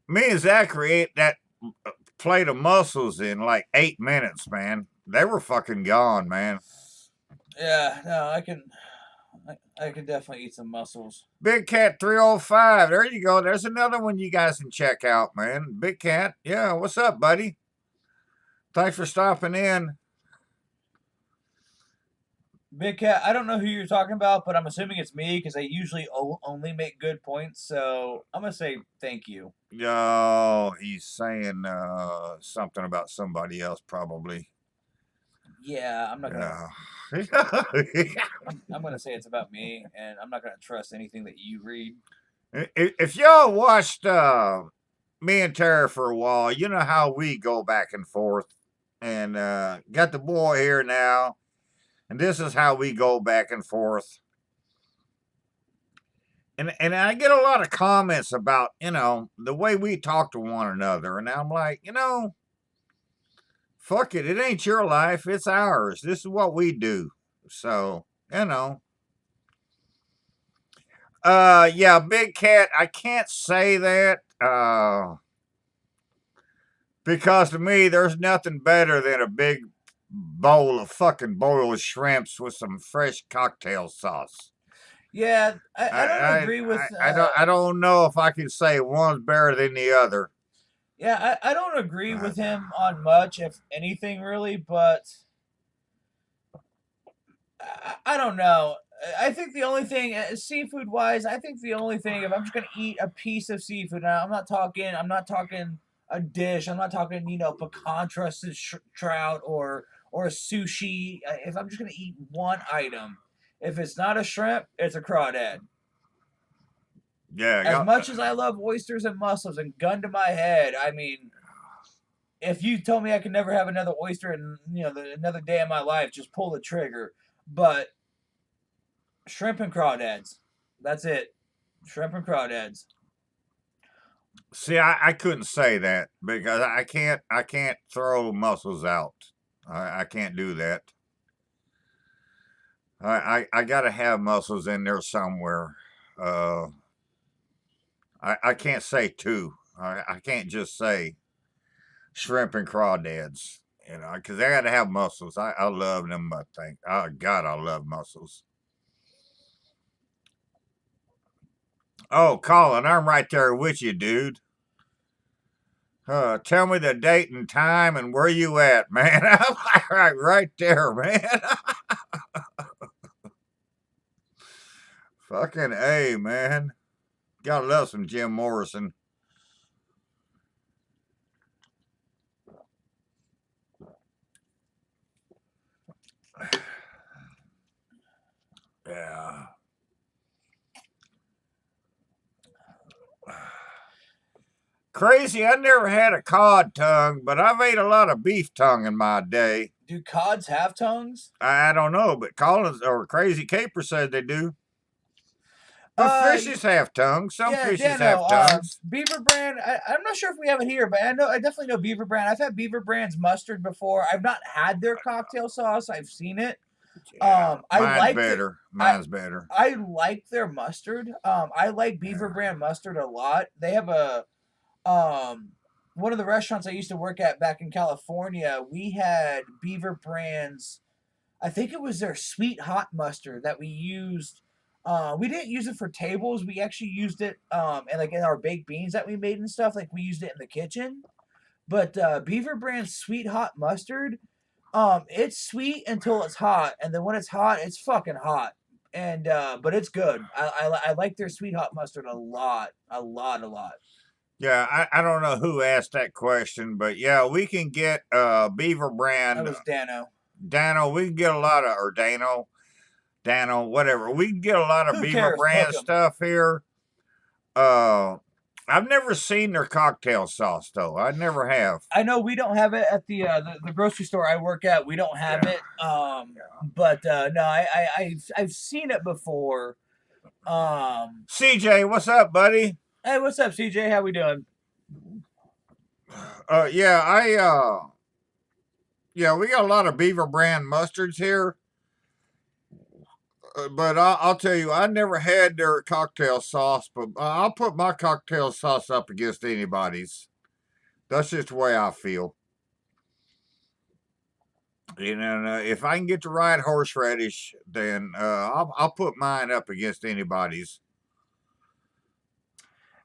me and Zachary ate that plate of mussels in like 8 minutes, man. They were fucking gone, man. Yeah. No, I can definitely eat some mussels. Big Cat 305. There you go. There's another one you guys can check out, man. Big Cat. Yeah, what's up, buddy? Thanks for stopping in. Big Cat, I don't know who you're talking about, but I'm assuming it's me because I usually only make good points. So I'm gonna say thank you. Oh, he's saying something about somebody else, probably. Yeah, I'm not gonna. Yeah. I'm gonna say it's about me, and I'm not gonna trust anything that you read. If y'all watched me and Tara for a while, you know how we go back and forth. And got the boy here now. And this is how we go back and forth. And I get a lot of comments about, the way we talk to one another. And I'm like, fuck it. It ain't your life. It's ours. This is what we do. So, yeah, Big Cat, I can't say that. Because to me, there's nothing better than a big bowl of fucking boiled shrimps with some fresh cocktail sauce. Yeah, I don't agree with. I don't know if I can say one's better than the other. Yeah, I don't agree with him on much, if anything, really. But I don't know. I think the only thing, seafood wise, I think the only thing, if I'm just gonna eat a piece of seafood, now I'm not talking a dish. I'm not talking, pecan trusted trout or sushi. If I'm just gonna eat one item, if it's not a shrimp, it's a crawdad. Yeah, As much as I love oysters and mussels, and gun to my head, I mean, if you told me I could never have another oyster in another day of my life, just pull the trigger. But shrimp and crawdads, that's it. Shrimp and crawdads. see, I couldn't say that because I can't throw mussels out. I can't do that. I gotta have mussels in there somewhere. Uh, I can't say two. I can't just say shrimp and crawdads, because I got to have mussels. I love them. I think. Oh God, I love mussels. Oh, Colin, I'm right there with you, dude. Tell me the date and time and where you at, man. I'm right there, man. Fucking A, man. Gotta love some Jim Morrison. Yeah. Crazy, I never had a cod tongue, but I've ate a lot of beef tongue in my day. Do cods have tongues? I don't know, but Collins or Crazy Caper said they do. But fishes have tongues. Some Yeah, fishes Dano, have tongues. Beaver Brand. I'm not sure if we have it here, but I definitely know Beaver Brand. I've had Beaver Brand's mustard before. I've not had their cocktail sauce. I've seen it. Yeah, I mine's liked better. it. Mine's better. I like their mustard. I like Beaver Brand mustard a lot. They have a one of the restaurants I used to work at back in California. We had Beaver Brand's. I think it was their sweet hot mustard that we used. We didn't use it for tables. We actually used it and like in our baked beans that we made and stuff. Like we used it in the kitchen. But Beaver Brand's sweet hot mustard, it's sweet until it's hot, and then when it's hot, it's fucking hot. And but it's good. I like their sweet hot mustard a lot, a lot, a lot. Yeah, I don't know who asked that question, but yeah, we can get Beaver That Brand. was Dano. Dano, we can get a lot of, or Dano, whatever. We can get a lot of Who Beaver cares? Brand Hook 'em. stuff here. Uh, I've never seen their cocktail sauce though. I never have. I know we don't have it at the grocery store I work at. We don't have it. But no, I've seen it before. CJ, what's up, buddy? Hey, what's up, CJ? How we doing? Yeah, we got a lot of Beaver brand mustards here. But I'll tell you, I never had their cocktail sauce, but I'll put my cocktail sauce up against anybody's. That's just the way I feel. And if I can get the right horseradish, then I'll put mine up against anybody's.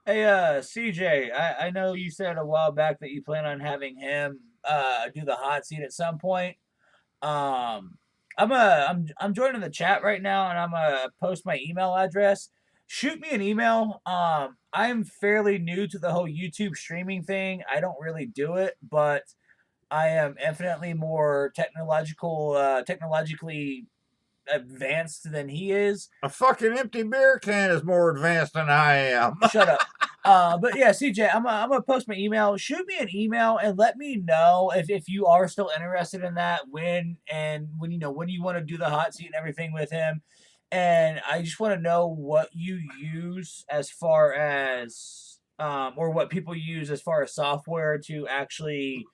Hey, CJ, I know you said a while back that you plan on having him do the hot seat at some point. Um, I'm joining the chat right now, and I'm gonna post my email address. Shoot me an email. I'm fairly new to the whole YouTube streaming thing. I don't really do it, but I am infinitely more technologically advanced than he is. A fucking empty beer can is more advanced than I am. Shut up. But yeah, CJ, I'm gonna post my email. Shoot me an email and let me know if you are still interested in that. When you want to do the hot seat and everything with him. And I just want to know what you use as far as or what people use as far as software to actually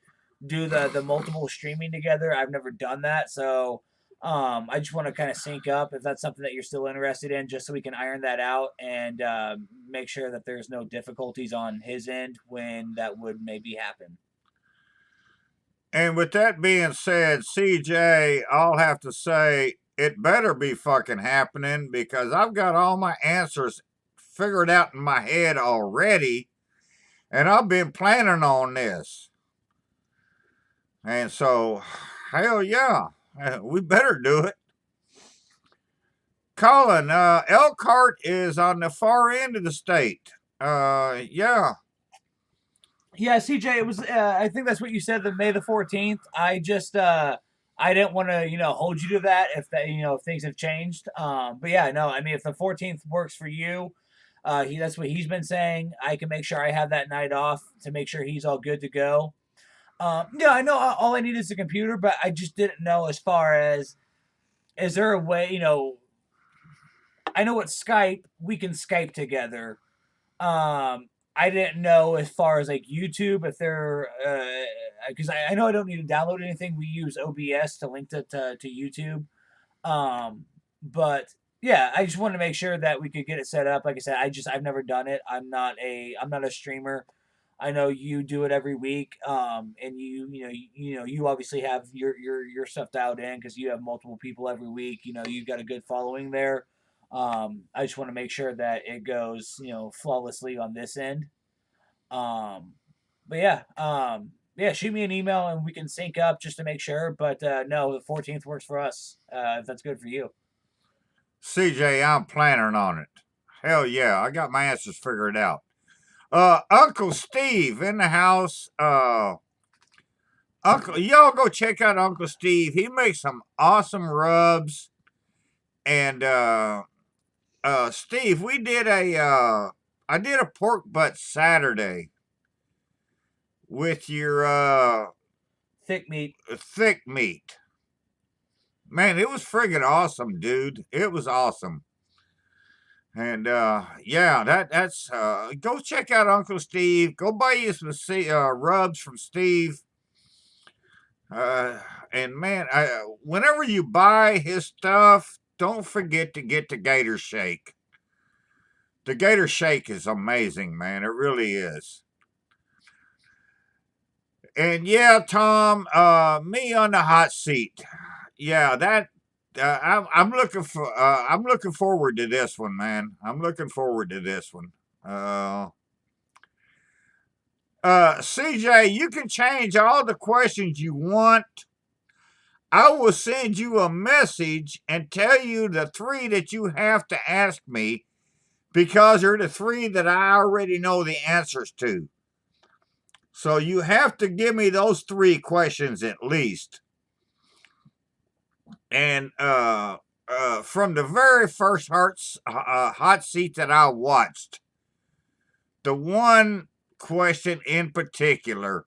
do the multiple streaming together. I've never done that, so I just want to kind of sync up if that's something that you're still interested in, just so we can iron that out and make sure that there's no difficulties on his end when that would maybe happen. And with that being said, CJ, I'll have to say it better be fucking happening because I've got all my answers figured out in my head already, and I've been planning on this. And so, hell yeah, we better do it. Colin, Elkhart is on the far end of the state. Yeah. Yeah, CJ, it was. I think that's what you said. The May the 14th. I just. I didn't want to, hold you to that if if things have changed. But yeah, no. I mean, if the 14th works for you, that's what he's been saying. I can make sure I have that night off to make sure he's all good to go. Yeah, I know all I need is a computer, but I just didn't know as far as is there a way, I know it's Skype, we can Skype together. I didn't know as far as like YouTube if they're because I know I don't need to download anything. We use OBS to link to YouTube. But yeah, I just wanted to make sure that we could get it set up. Like I said, I've never done it. I'm not a streamer. I know you do it every week, and you obviously have your stuff dialed in because you have multiple people every week. You've got a good following there. I just want to make sure that it goes flawlessly on this end. But yeah, shoot me an email and we can sync up just to make sure. But no, the 14th works for us. If that's good for you. CJ, I'm planning on it. Hell yeah, I got my answers figured out. Uncle Steve in the house. Y'all go check out Uncle Steve. He makes some awesome rubs. And Steve, I did a pork butt Saturday with your thick meat. Thick meat. Man, it was friggin' awesome, dude. It was awesome. And yeah, that's go check out Uncle Steve. Go buy you some rubs from Steve. And man, whenever you buy his stuff, don't forget to get the Gator Shake. The Gator Shake is amazing, man. It really is. And yeah, Tom, me on the hot seat. Yeah, that I'm looking forward to this one, man. I'm looking forward to this one. CJ, you can change all the questions you want. I will send you a message and tell you the 3 that you have to ask me because they're the 3 that I already know the answers to. So you have to give me those 3 questions at least. And from the very first hot seat that I watched, the one question in particular,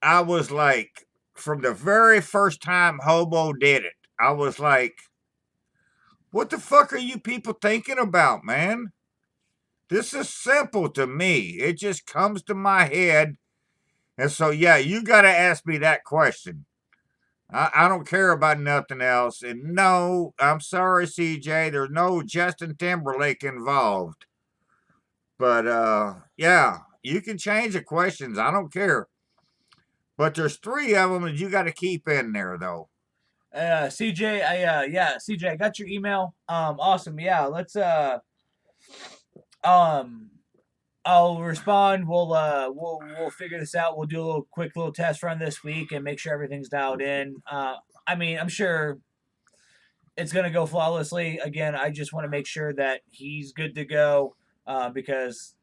I was like, from the very first time Hobo did it, I was like, what the fuck are you people thinking about, man? This is simple to me. It just comes to my head. And so, yeah, you got to ask me that question. I don't care about nothing else. And no, I'm sorry, CJ, there's no Justin Timberlake involved. But yeah, you can change the questions. I don't care. But there's 3 of them that you got to keep in there, though. CJ, CJ, I got your email. Awesome. Yeah, let's um I'll respond. We'll figure this out. We'll do a quick little test run this week and make sure everything's dialed in. I mean, I'm sure it's gonna go flawlessly. Again, I just want to make sure that he's good to go because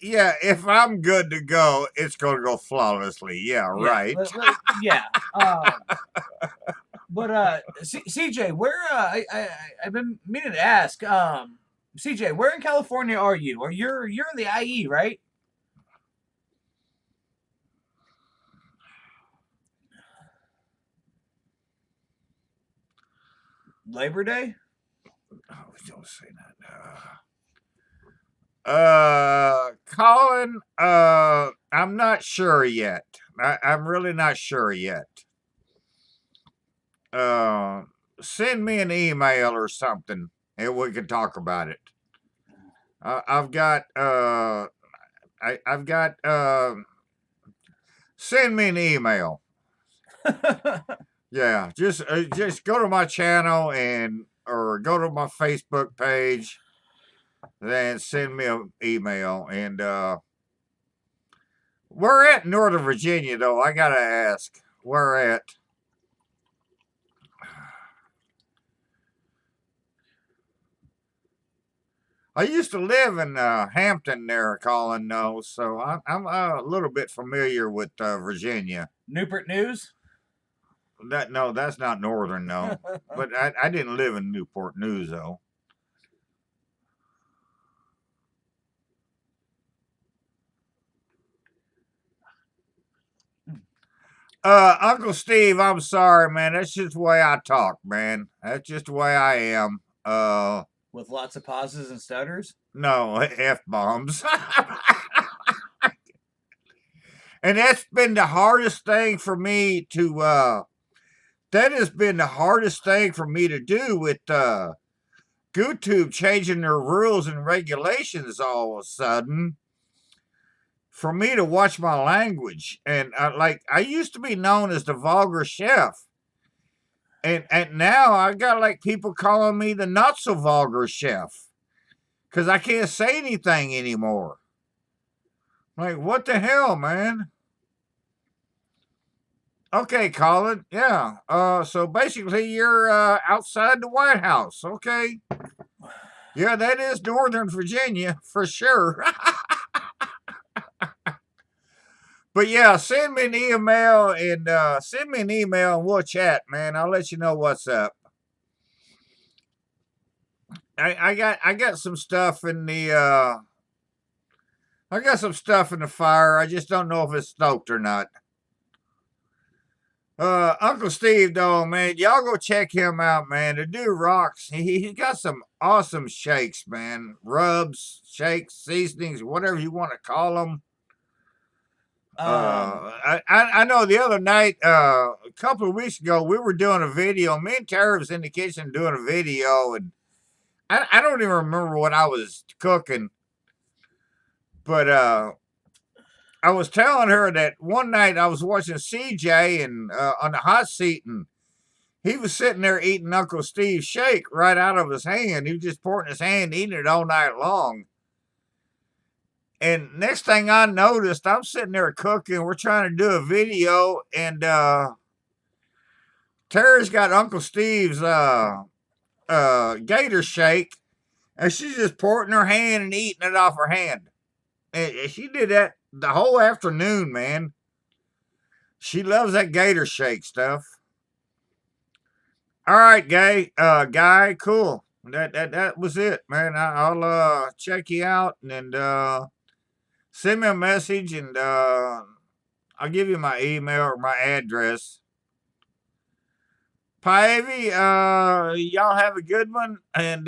Yeah, if I'm good to go, it's going to go flawlessly. Yeah, right. yeah. But CJ, where I've been meaning to ask. CJ, where in California are you? Or you're in the IE, right? Labor Day? Oh, don't say that. Colin, I'm not sure yet. I'm really not sure yet. Send me an email or something, and we can talk about it. I've got I've got send me an email. Yeah, just go to my channel or go to my Facebook page, then send me an email. And we're at Northern Virginia, though. I gotta ask, where at? I used to live in Hampton there, Colin knows, so I'm a little bit familiar with Virginia. Newport News? No, that's not Northern, no. But I didn't live in Newport News, though. Uncle Steve, I'm sorry, man. That's just the way I talk, man. That's just the way I am. With lots of pauses and stutters? No, F bombs. And that's been the hardest thing for me to that has been the hardest thing for me to do with YouTube changing their rules and regulations all of a sudden. For me to watch my language, and I used to be known as the vulgar chef, and now I got like people calling me the not so vulgar chef because I can't say anything anymore. Like, what the hell, man? Okay, Colin. Yeah. So basically, you're outside the White House. Okay. Yeah, that is Northern Virginia for sure. But yeah, send me an email and we'll chat, man. I'll let you know what's up. I got some stuff in the I got some stuff in the fire. I just don't know if it's stoked or not. Uncle Steve, though, man, y'all go check him out, man. The dude rocks. He got some awesome shakes, man. Rubs, shakes, seasonings, whatever you want to call them. I know the other night, a couple of weeks ago, we were doing a video. Me and Tara was in the kitchen doing a video, and I don't even remember what I was cooking, but I was telling her that one night I was watching CJ and on the hot seat, and he was sitting there eating Uncle Steve's shake right out of his hand. He was just pouring his hand, eating it all night long. And next thing I noticed, I'm sitting there cooking. We're trying to do a video, and Tara's got Uncle Steve's gator shake, and she's just pouring her hand and eating it off her hand. And she did that the whole afternoon, man. She loves that gator shake stuff. All right, guy, cool. That was it, man. I'll check you out, and Send me a message and I'll give you my email or my address. Pavy, y'all have a good one. And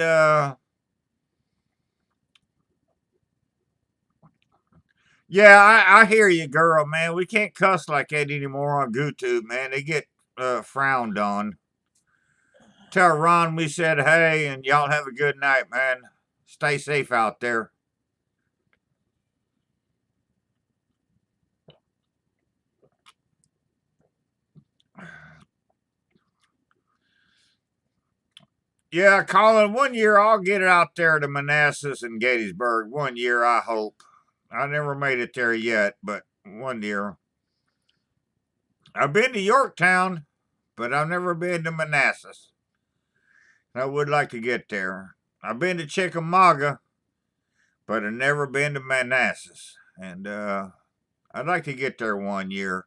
yeah, I hear you, girl, man. We can't cuss like that anymore on YouTube, man. They get frowned on. Tell Ron we said hey, and y'all have a good night, man. Stay safe out there. Yeah, Colin, one year I'll get it out there to Manassas and Gettysburg. One year, I hope. I never made it there yet, but one year. I've been to Yorktown, but I've never been to Manassas. I would like to get there. I've been to Chickamauga, but I've never been to Manassas. And I'd like to get there one year.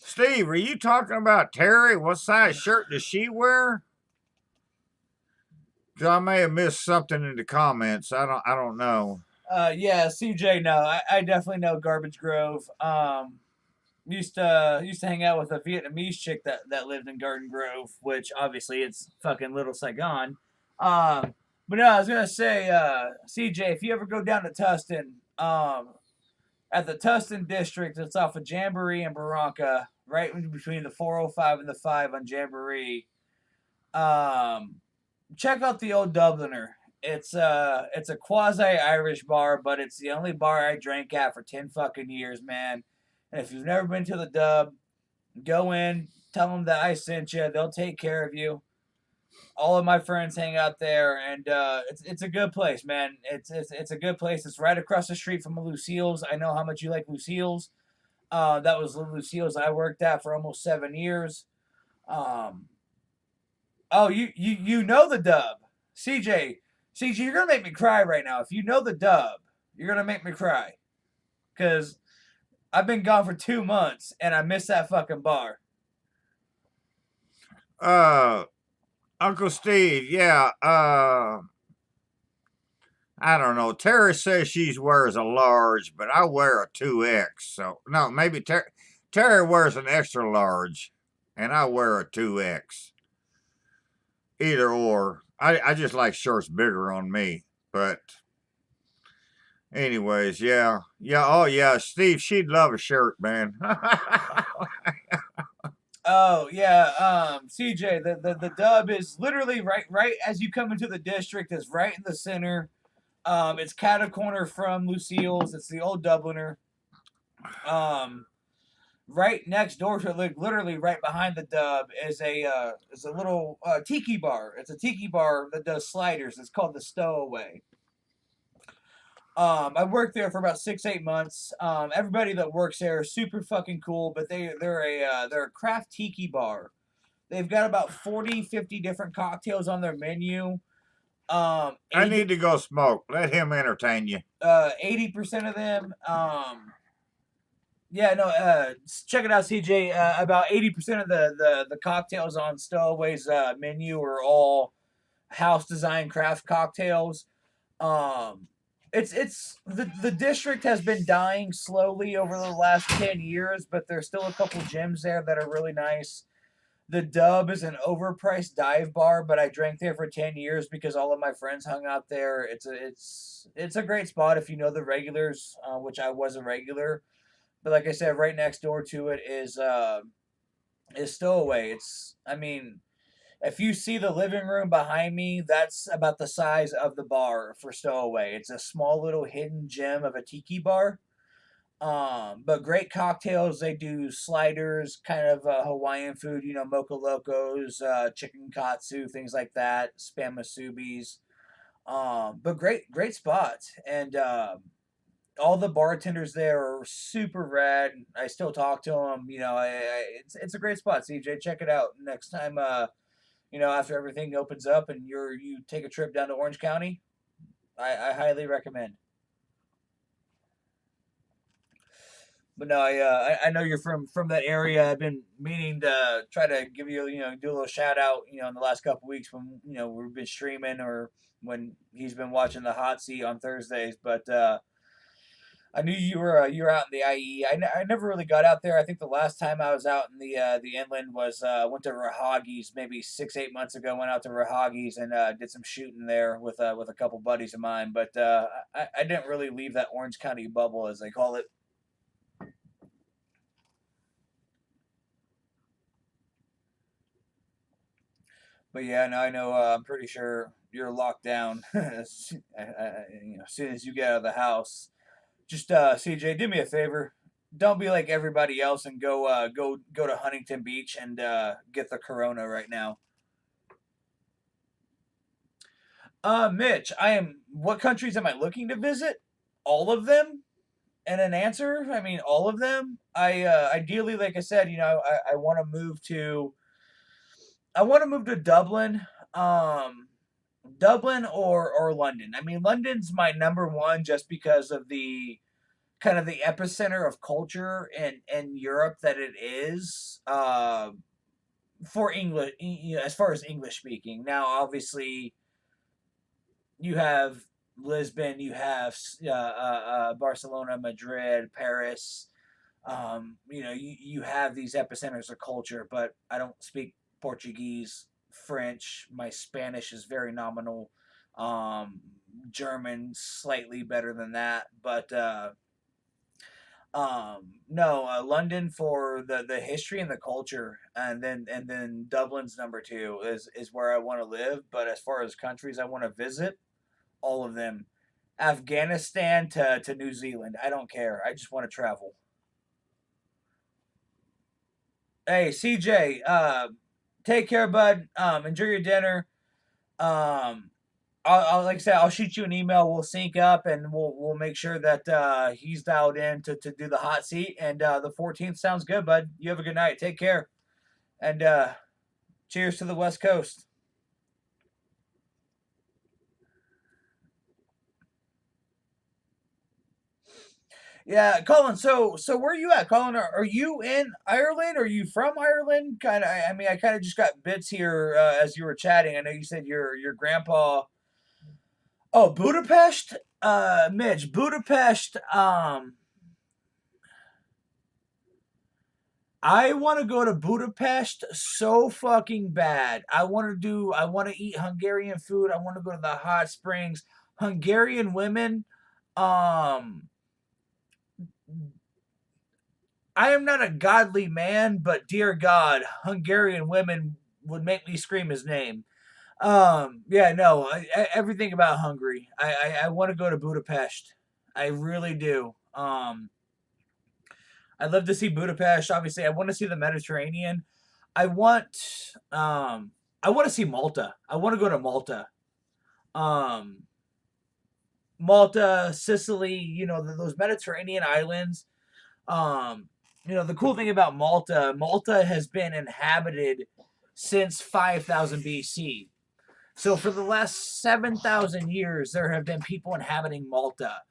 Steve, are you talking about Terry? What size shirt does she wear? Cause I may have missed something in the comments. I don't know. Yeah, CJ. No, I definitely know Garbage Grove. Used to hang out with a Vietnamese chick that lived in Garden Grove, which obviously it's fucking Little Saigon. But no, I was gonna say, CJ, if you ever go down to Tustin, at the Tustin district, it's off of Jamboree and Barranca, right in between the 405 and the 5 on Jamboree. Um, Check out the Old Dubliner. It's a quasi Irish bar, but it's the only bar I drank at for 10 fucking years, man. And if you've never been to the Dub, go in, tell them that I sent you. They'll take care of you. All of my friends hang out there, and it's a good place, man. It's a good place. It's right across the street from Lucille's. I know how much you like Lucille's. That was Lucille's I worked at for almost 7 years. Um, oh, you know the Dub, CJ. CJ, you're gonna make me cry right now. If you know the Dub, you're gonna make me cry, cause I've been gone for 2 months and I miss that fucking bar. Uh, Uncle Steve, yeah. I don't know. Terry says she wears a large, but I wear a 2X. So, no, maybe Terry wears an extra large, and I wear a 2X. Either or. I just like shirts bigger on me. But, anyways, yeah. Yeah, oh, yeah. Steve, she'd love a shirt, man. Oh yeah, CJ, the Dub is literally right as you come into the district. Is right in the center. It's cat a corner from Lucille's. It's the Old Dubliner. Um, right next door to it, like literally right behind the Dub, is a little tiki bar. It's a tiki bar that does sliders. It's called the Stowaway. I worked there for about 6-8 months. Everybody that works there is super fucking cool, but they're a craft tiki bar. They've got about 40, 50 different cocktails on their menu. I need to go smoke. Let him entertain you. 80% of them. Yeah, no. Check it out, CJ. About 80% of the cocktails on Stowaway's menu are all house design craft cocktails. Um, it's the district has been dying slowly over the last 10 years, but there's still a couple gyms there that are really nice. The Dub is an overpriced dive bar, but I drank there for 10 years because all of my friends hung out there. It's a great spot if you know the regulars, which I was a regular. But like I said, right next door to it is Stowaway. I mean, if you see the living room behind me, that's about the size of the bar for Stowaway. It's a small little hidden gem of a tiki bar. But great cocktails. They do sliders, kind of Hawaiian food, mocha locos, chicken katsu, things like that, spam musubis. But great spots. And all the bartenders there are super rad. I still talk to them. It's a great spot. CJ, check it out next time. After everything opens up and you take a trip down to Orange County. I highly recommend. But no, I know you're from that area. I've been meaning to try to give you do a little shout out in the last couple weeks when we've been streaming or when he's been watching the hot seat on Thursdays. But I knew you were out in the IE. I never really got out there. I think the last time I was out in the inland was went to Rahagis maybe 6-8 months ago. Went out to Rahagis and did some shooting there with a couple buddies of mine. But I didn't really leave that Orange County bubble as they call it. But yeah, no, I know. I'm pretty sure you're locked down as soon as you get out of the house. Just CJ, do me a favor. Don't be like everybody else and go to Huntington Beach and get the corona right now. Mitch, I am. What countries am I looking to visit? All of them. And an answer. I mean, all of them. I ideally, like I said, I want to move to. I want to move to Dublin. Dublin or London. I mean, London's my number one just because of the kind of the epicenter of culture in Europe that it is for English, as far as English speaking. Now, obviously, you have Lisbon, you have Barcelona, Madrid, Paris. You have these epicenters of culture, but I don't speak Portuguese, French. My Spanish is very nominal. Um, German slightly better than that, but no, London for the history and the culture, and then Dublin's number two is where I want to live. But as far as countries I want to visit, all of them, Afghanistan to New Zealand. I don't care. I just want to travel. Hey, CJ, take care, bud. Enjoy your dinner. Um, like I said, I'll shoot you an email. We'll sync up and we'll make sure that he's dialed in to do the hot seat. And the 14th sounds good, bud. You have a good night. Take care. And cheers to the West Coast. Yeah, Colin. So where are you at, Colin? Are you in Ireland? Are you from Ireland? Kind of. I mean, I kind of just got bits here as you were chatting. I know you said your grandpa. Oh, Budapest. Mitch, Budapest. I want to go to Budapest so fucking bad. I want to eat Hungarian food. I want to go to the hot springs. Hungarian women. Um, I am not a godly man, but dear God, Hungarian women would make me scream his name. Yeah, no, everything about Hungary. I want to go to Budapest. I really do. I'd love to see Budapest. Obviously, I want to see the Mediterranean. I want I want to see Malta. I want to go to Malta. Um, Malta, Sicily, those Mediterranean islands. The cool thing about Malta, Malta has been inhabited since 5000 BC. So for the last 7,000 years, there have been people inhabiting Malta.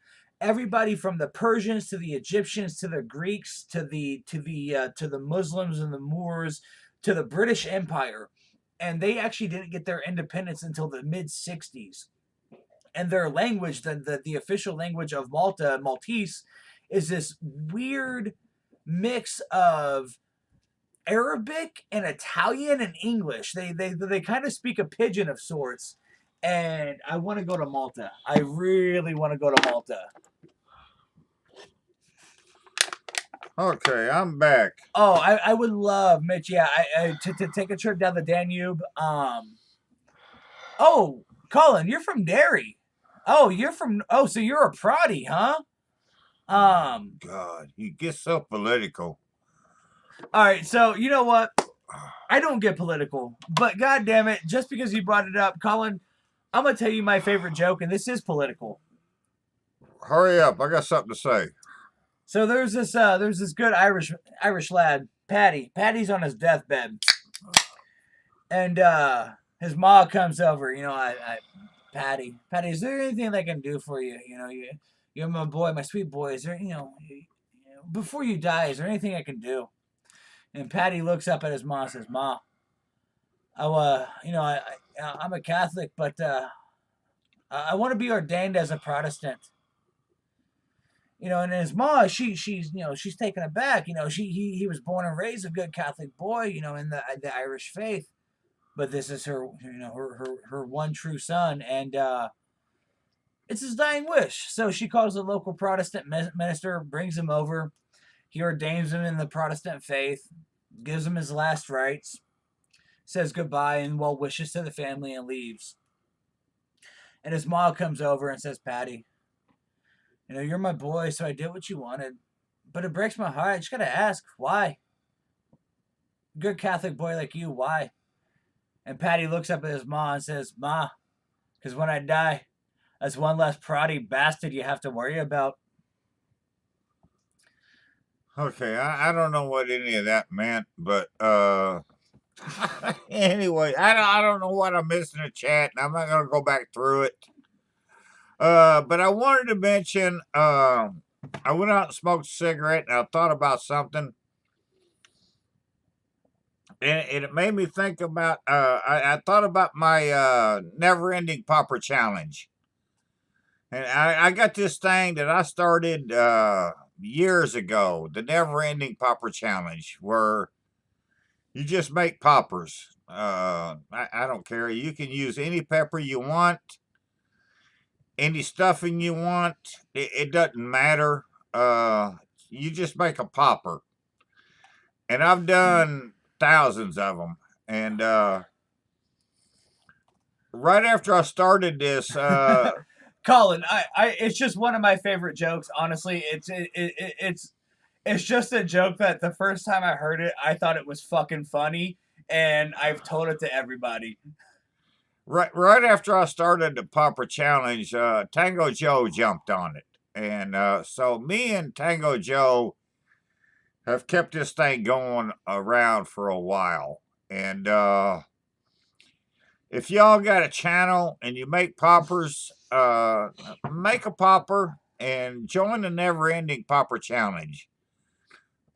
Everybody from the Persians to the Egyptians to the Greeks to the Muslims and the Moors to the British Empire, and they actually didn't get their independence until the mid 60s. And their language, the official language of Malta, Maltese, is this weird mix of Arabic and Italian and English. They kind of speak a pidgin of sorts. And I want to go to Malta. I really want to go to Malta. Okay, I'm back. Oh, I would love, Mitch. Yeah, to take a trip down the Danube. Oh, Colin, you're from Derry. Oh, so you're a proddy, huh? God, you get so political. All right, so you know what? I don't get political, but god damn it, just because you brought it up, Colin, I'm gonna tell you my favorite joke, and this is political. Hurry up, I got something to say. So there's this good Irish lad, Paddy. Paddy's on his deathbed, and his ma comes over. Patty. Patty, is there anything that I can do for you? You're my boy, my sweet boy. Is there, before you die, is there anything I can do? And Patty looks up at his mom and says, "Ma, I'm a Catholic, but I want to be ordained as a Protestant." And his mom, she's taken aback. He was born and raised a good Catholic boy, in the Irish faith, but this is her one true son, and it's his dying wish. So she calls the local Protestant minister, brings him over. He ordains him in the Protestant faith, gives him his last rites, says goodbye and well wishes to the family, and leaves. And his mom comes over and says, "Patty, you're my boy, so I did what you wanted. But it breaks my heart. I just gotta ask, why? Good Catholic boy like you, why?" And Patty looks up at his mom and says, "Ma, because when I die, that's one less proddy bastard you have to worry about." Okay, I don't know what any of that meant, but anyway, I don't know what I missed in the chat, and I'm not gonna go back through it. But I wanted to mention, I went out and smoked a cigarette, and I thought about something, and it made me think about. I thought about my never-ending popper challenge, and I got this thing that I started years ago, the never-ending popper challenge, where you just make poppers. I don't care. You can use any pepper you want, any stuffing you want. It doesn't matter. You just make a popper. And I've done thousands of them. And right after I started this, Colin, it's just one of my favorite jokes. Honestly, it's just a joke that the first time I heard it, I thought it was fucking funny, and I've told it to everybody. right after I started the popper challenge, Tango Joe jumped on it. And so me and Tango Joe have kept this thing going around for a while. And if y'all got a channel and you make poppers, make a popper and join the Never Ending Popper Challenge.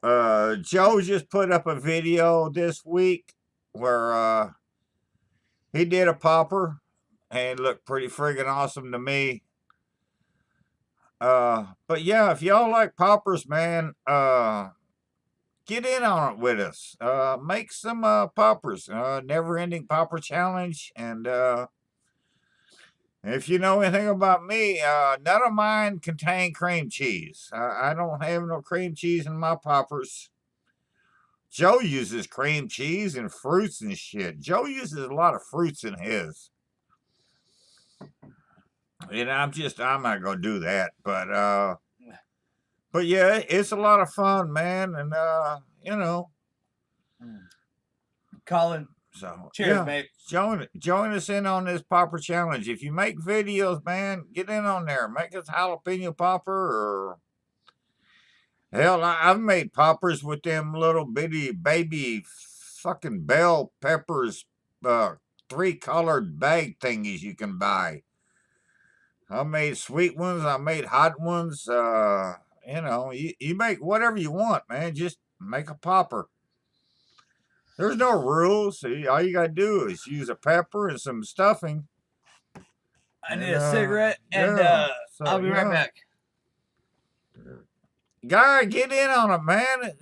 Joe just put up a video this week where he did a popper and it looked pretty friggin' awesome to me. But yeah, if y'all like poppers, man, get in on it with us. Make some poppers. Never Ending Popper Challenge. And if you know anything about me, none of mine contain cream cheese. I don't have no cream cheese in my poppers. Joe uses cream cheese and fruits and shit. Joe uses a lot of fruits in his. And I'm not gonna do that. But yeah, it's a lot of fun, man. And Colin, so cheers, yeah, mate. Join us in on this popper challenge. If you make videos, man, get in on there. Make us jalapeno popper, or hell, I've made poppers with them little bitty baby fucking bell peppers, 3-colored bag thingies you can buy. I made sweet ones. I made hot ones. You make whatever you want, man. Just make a popper. There's no rules. All you gotta do is use a pepper and some stuffing. I need a cigarette, and I'll be right back. Guy, get in on it, man.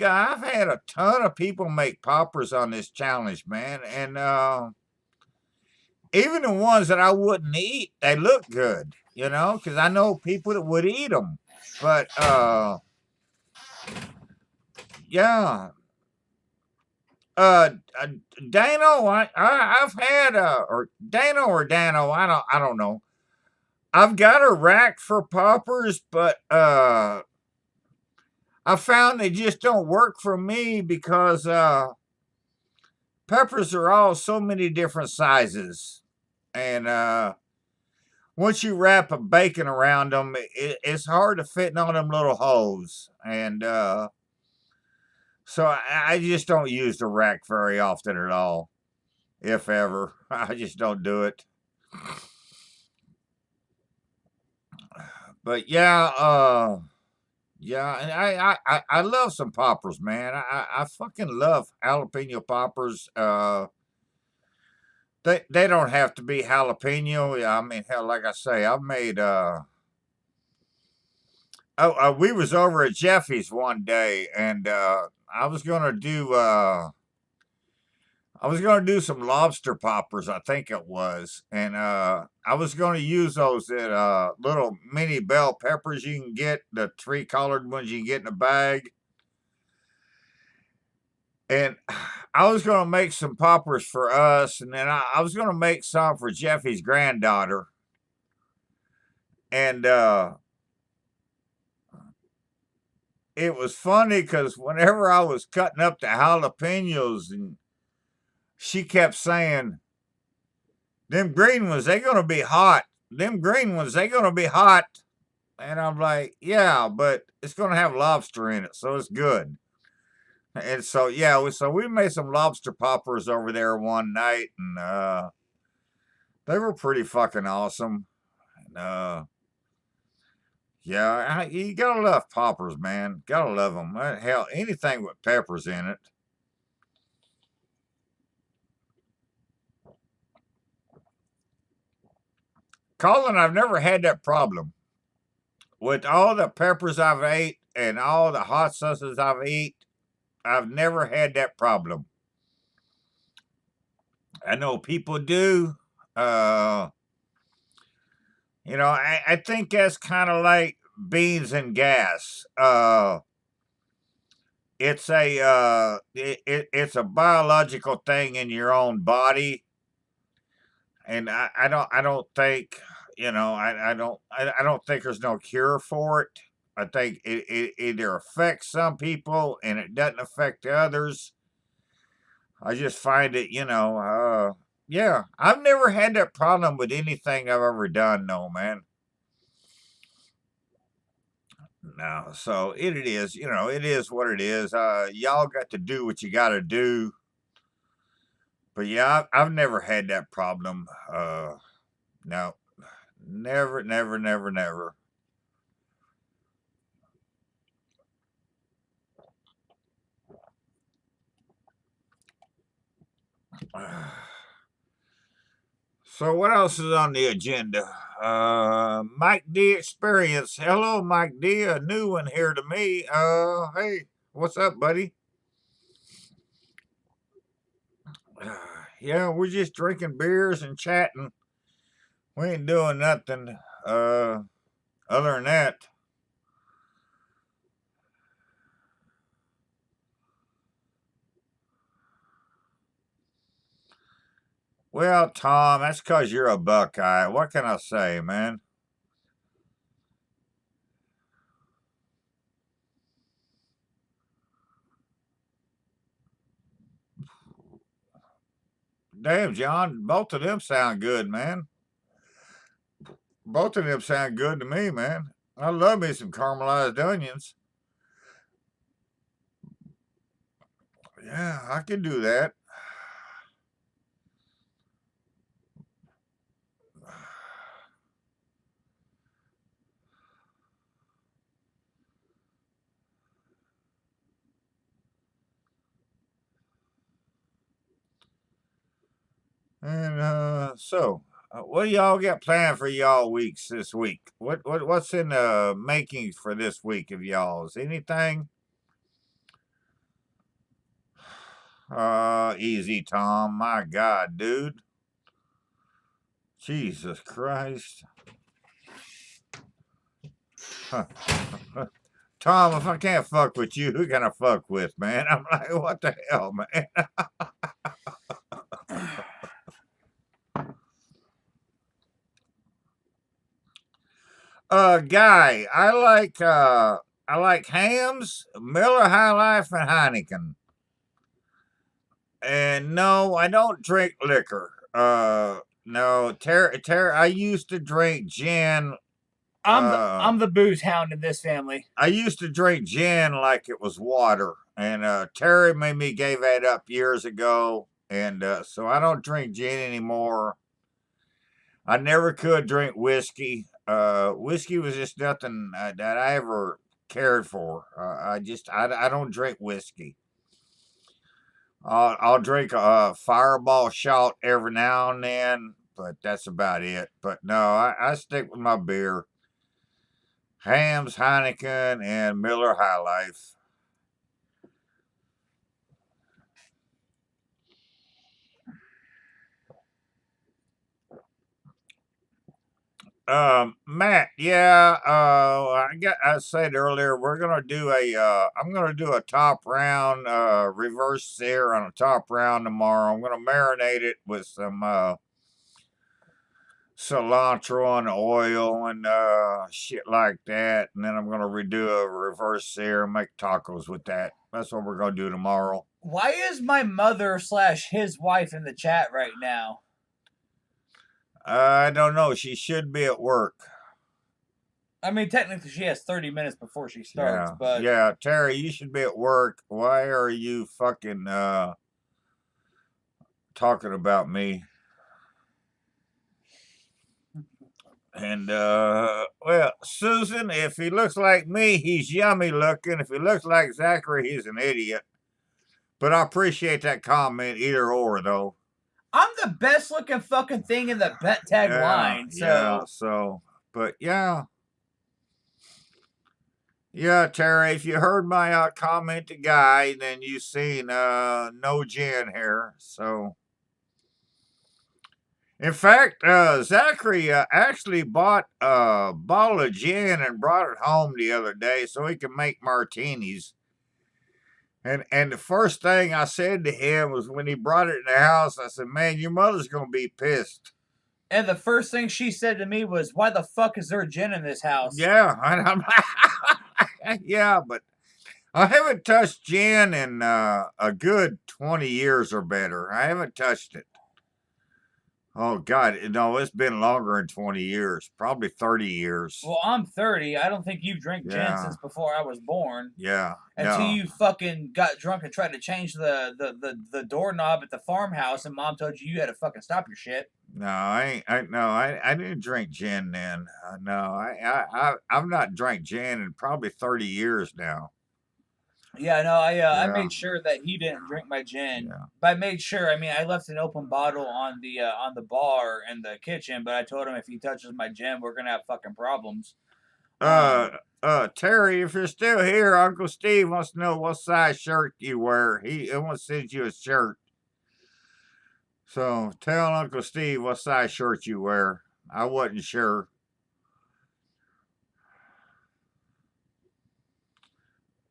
I've had a ton of people make poppers on this challenge, man, and even the ones that I wouldn't eat, they look good, because I know people that would eat them. But yeah. Dano, I've had or Dano or Dano, I don't know. I've got a rack for poppers, but I found they just don't work for me because peppers are all so many different sizes, and once you wrap a bacon around them, it's hard to fit in on them little holes, and so I just don't use the rack very often at all, if ever. I just don't do it. But yeah, and I love some poppers, man. I fucking love jalapeno poppers. They don't have to be jalapeno. I mean, hell, like I say, I've made we was over at Jeffy's one day, and I was gonna do some lobster poppers, I think it was, and I was gonna use those little mini bell peppers you can get, the three colored ones you can get in a bag, and I was gonna make some poppers for us, and then I was gonna make some for Jeffy's granddaughter, and it was funny because whenever I was cutting up the jalapenos, and she kept saying, "Them green ones, they gonna be hot. Them green ones, they gonna be hot." And I'm like, "Yeah, but it's gonna have lobster in it, so it's good." And so yeah, we made some lobster poppers over there one night, and they were pretty fucking awesome. And yeah, you gotta love poppers, man. Gotta love them. Hell, anything with peppers in it. Colin, I've never had that problem. With all the peppers I've ate and all the hot sauces I've eat, I've never had that problem. I know people do. Uh, I think that's kind of like beans and gas. It's a biological thing in your own body, and I don't think I don't think there's no cure for it. I think it either affects some people and it doesn't affect others. I just find it, yeah, I've never had that problem with anything I've ever done, no, man. No, so it is, it is what it is. Y'all got to do what you got to do. But yeah, I've never had that problem. No, never, never, never, never. So what else is on the agenda? Mike D experience. Hello, Mike D. A new one here to me. Hey, what's up, buddy? Yeah, we're just drinking beers and chatting. We ain't doing nothing. Other than that. Well, Tom, that's 'cause you're a Buckeye. What can I say, man? Damn, John, both of them sound good, man. Both of them sound good to me, man. I love me some caramelized onions. Yeah, I can do that. And what do y'all got planned for y'all weeks this week? What's in the makings for this week of y'all's? Anything? Easy, Tom. My God, dude. Jesus Christ. Huh. Tom, if I can't fuck with you, who can I fuck with, man? I'm like, what the hell, man? Guy, I like Hamm's, Miller High Life, and Heineken. And no, I don't drink liquor. No, I used to drink gin. I'm the booze hound in this family. I used to drink gin like it was water, and Terry made me gave that up years ago, and so I don't drink gin anymore. I never could drink whiskey. Whiskey was just nothing that I ever cared for. I don't drink whiskey. I'll drink a Fireball shot every now and then, but that's about it. But no, I stick with my beer. Hamm's, Heineken, and Miller High Life. Matt, yeah, I said earlier we're gonna do I'm gonna do a top round, reverse sear on a top round tomorrow. I'm gonna marinate it with some, cilantro and oil and, shit like that. And then I'm gonna redo a reverse sear and make tacos with that. That's what we're gonna do tomorrow. Why is my mother / his wife in the chat right now? I don't know. She should be at work. I mean, technically, she has 30 minutes before she starts, Yeah. but Yeah, Terry, you should be at work. Why are you fucking, talking about me? And well, Susan, if he looks like me, he's yummy looking. If he looks like Zachary, he's an idiot. But I appreciate that comment, either or though. I'm the best looking fucking thing in the bet tag line. Yeah. So, but yeah. Yeah, Terry, if you heard my comment to Guy, then you seen no gin here. So in fact, Zachary actually bought a bottle of gin and brought it home the other day so he could make martinis. And the first thing I said to him was when he brought it in the house, I said, "Man, your mother's gonna be pissed." And the first thing she said to me was, "Why the fuck is there gin in this house?" Yeah, and yeah, but I haven't touched gin in a good 20 years or better. I haven't touched it. Oh God, no, it's been longer than 20 years, probably 30 years. Well, I'm 30. I don't think you've drank gin Yeah. since before I was born. Yeah, Until no. you fucking got drunk and tried to change the doorknob at the farmhouse, and mom told you had to fucking stop your shit. No, I didn't drink gin then. No, I've not drank gin in probably 30 years now. Yeah, no, I Yeah. made sure that he didn't drink my gin. Yeah. But I made sure. I mean, I left an open bottle on the bar in the kitchen, but I told him if he touches my gin, we're gonna have fucking problems. Terry, if you're still here, Uncle Steve wants to know what size shirt you wear. He wants to send you a shirt. So tell Uncle Steve what size shirt you wear. I wasn't sure.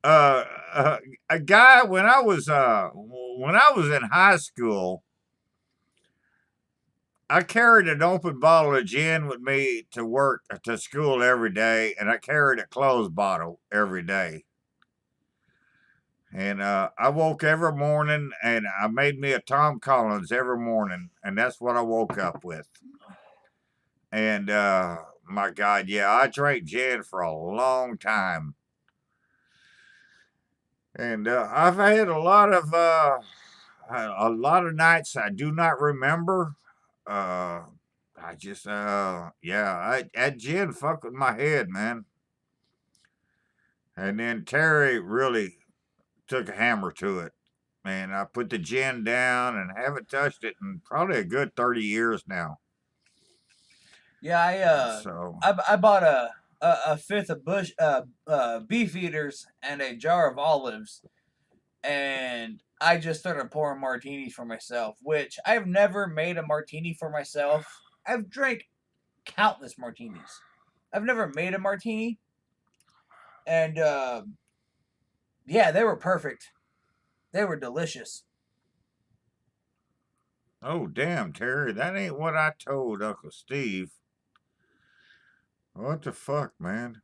A guy when I was in high school, I carried an open bottle of gin with me to work to school every day, and I carried a closed bottle every day. And I woke every morning, and I made me a Tom Collins every morning, and that's what I woke up with. And my God, yeah, I drank gin for a long time. And I've had a lot of nights I do not remember. I just yeah, that gin fucked with my head, man. And then Terry really took a hammer to it. And I put the gin down and haven't touched it in probably a good 30 years now. Yeah, So I bought a fifth of bush beef eaters and a jar of olives, and I just started pouring martinis for myself. Which I've never made a martini for myself. I've drank countless martinis. I've never made a martini, and yeah, they were perfect. They were delicious. oh damn, Terry, that ain't what I told Uncle Steve. What the fuck, man?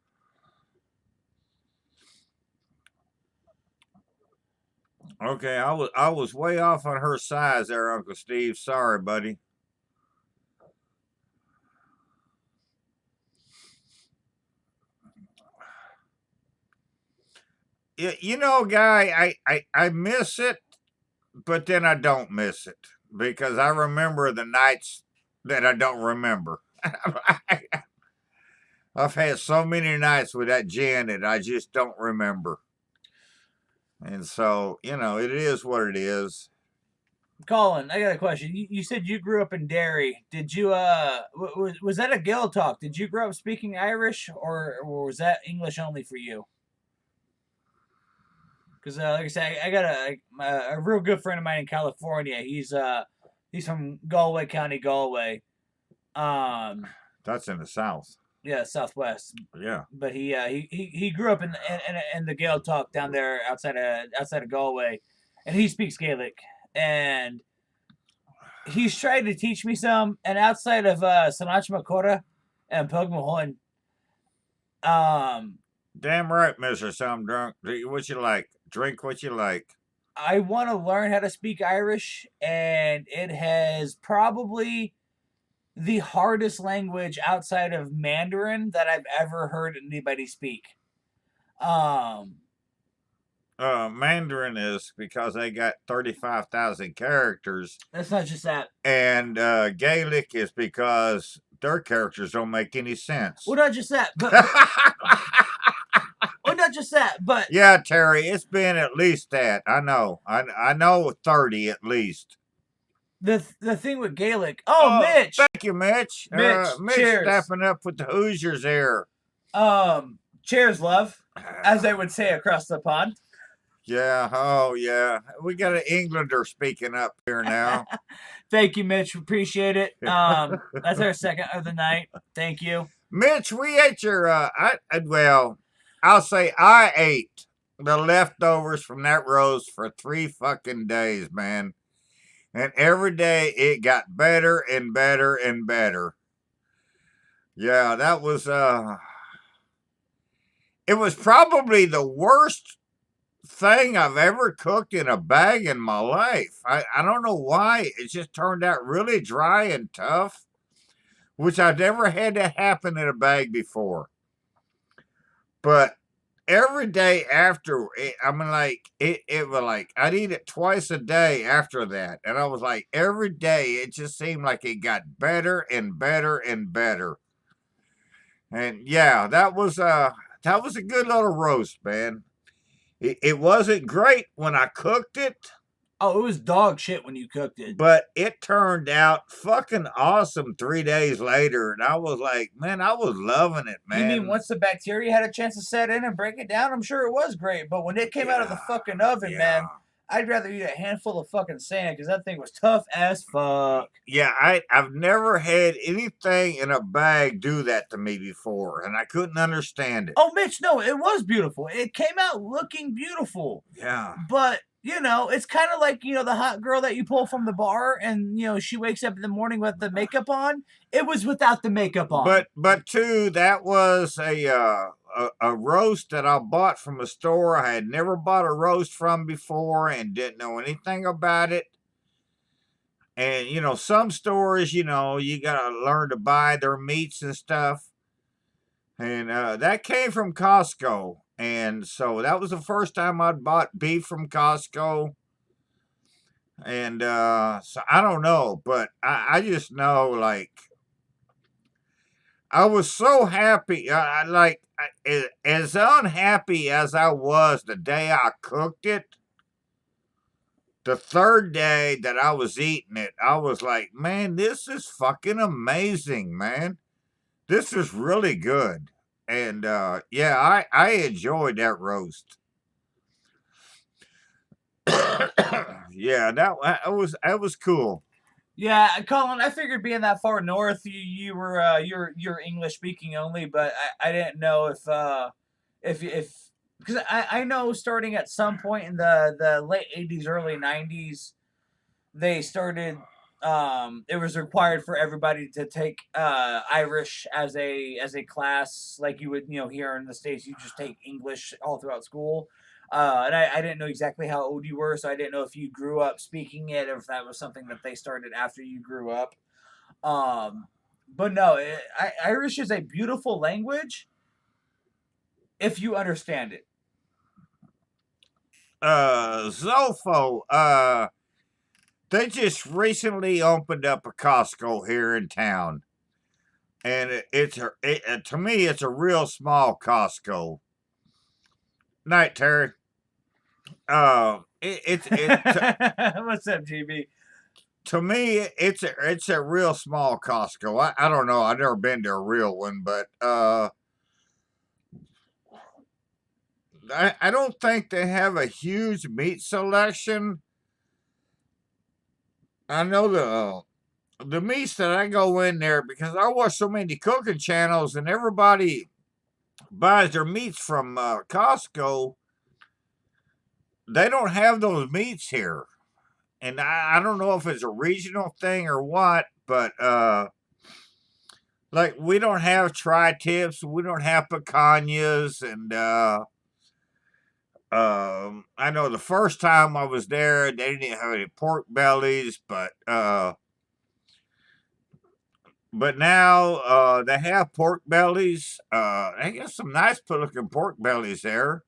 Okay, I was way off on her size there, Uncle Steve. Sorry, buddy. You know, Guy, I miss it, but then I don't miss it because I remember the nights that I don't remember. I've had so many nights with that gin that I just don't remember. And so, it is what it is. Colin, I got a question. You said you grew up in Derry. Did you was that a Gael talk? Did you grow up speaking Irish, or was that English only for you? Because like I said, I got a real good friend of mine in California. He's from Galway County, Galway. That's in the South. Yeah, Southwest. Yeah. But he grew up in the Gael talk down there outside of Galway, and he speaks Gaelic, and he's tried to teach me some. And outside of Sanach Makora and Pogmahon, Damn right, Mister. Some drunk. Do what you like. Drink what you like. I want to learn how to speak Irish, and it has probably the hardest language outside of Mandarin that I've ever heard anybody speak. Mandarin is because they got 35,000 characters. That's not just that. And Gaelic is because their characters don't make any sense. Well, not just that, but well, not just that, but yeah, Terry, it's been at least that. I know. I know 30 at least. The thing with Gaelic. Oh, Mitch. Thank you, Mitch. Mitch, cheers. Stepping up with the Hoosiers here. Cheers, love, as they would say across the pond. Yeah. Oh, yeah. We got an Englander speaking up here now. Thank you, Mitch. Appreciate it. That's our second of the night. Thank you, Mitch. We ate your. I'll say I ate the leftovers from that roast for 3 fucking days, man. And every day it got better and better and better. Yeah, that was it was probably the worst thing I've ever cooked in a bag in my life. I don't know why. It just turned out really dry and tough, which I've never had that happen in a bag before. But every day after, it was like I'd eat it twice a day after that, and I was like, every day it just seemed like it got better and better and better. And yeah, that was a good little roast, man. It wasn't great when I cooked it. Oh, it was dog shit when you cooked it. But it turned out fucking awesome 3 days later. And I was like, man, I was loving it, man. You mean once the bacteria had a chance to set in and break it down? I'm sure it was great. But when it came out of the fucking oven, man, I'd rather eat a handful of fucking sand because that thing was tough as fuck. Yeah, I've never had anything in a bag do that to me before, and I couldn't understand it. Oh, Mitch, no, it was beautiful. It came out looking beautiful. Yeah. But, it's kind of like, the hot girl that you pull from the bar and, she wakes up in the morning with the makeup on. It was without the makeup on. But too, that was a roast that I bought from a store I had never bought a roast from before and didn't know anything about it. And, some stores, you got to learn to buy their meats and stuff. And that came from Costco. And so that was the first time I'd bought beef from Costco. And so I don't know, but I just know, like, I was so happy. As unhappy as I was the day I cooked it, the third day that I was eating it, I was like, man, this is fucking amazing, man. This is really good. And yeah, I enjoyed that roast. Yeah, that was cool. Yeah, Colin, I figured being that far north, you're English speaking only, but I didn't know if because I know starting at some point in the late 80s, early 90s, they started it was required for everybody to take Irish as a class, like you would here in the States. You just take English all throughout school. And I didn't know exactly how old you were, so I didn't know if you grew up speaking it or if that was something that they started after you grew up. But no, Irish is a beautiful language if you understand it. They just recently opened up a Costco here in town, and to me it's a real small Costco. Night, Terry. What's up, GB? To me it's a real small Costco. I don't know. I've never been to a real one, but I don't think they have a huge meat selection. I know the meats that I go in there because I watch so many cooking channels and everybody buys their meats from Costco. They don't have those meats here, and I don't know if it's a regional thing or what, but like we don't have tri-tips, we don't have picanhas, and I know the first time I was there, they didn't have any pork bellies, but now they have pork bellies. They got some nice looking pork bellies there.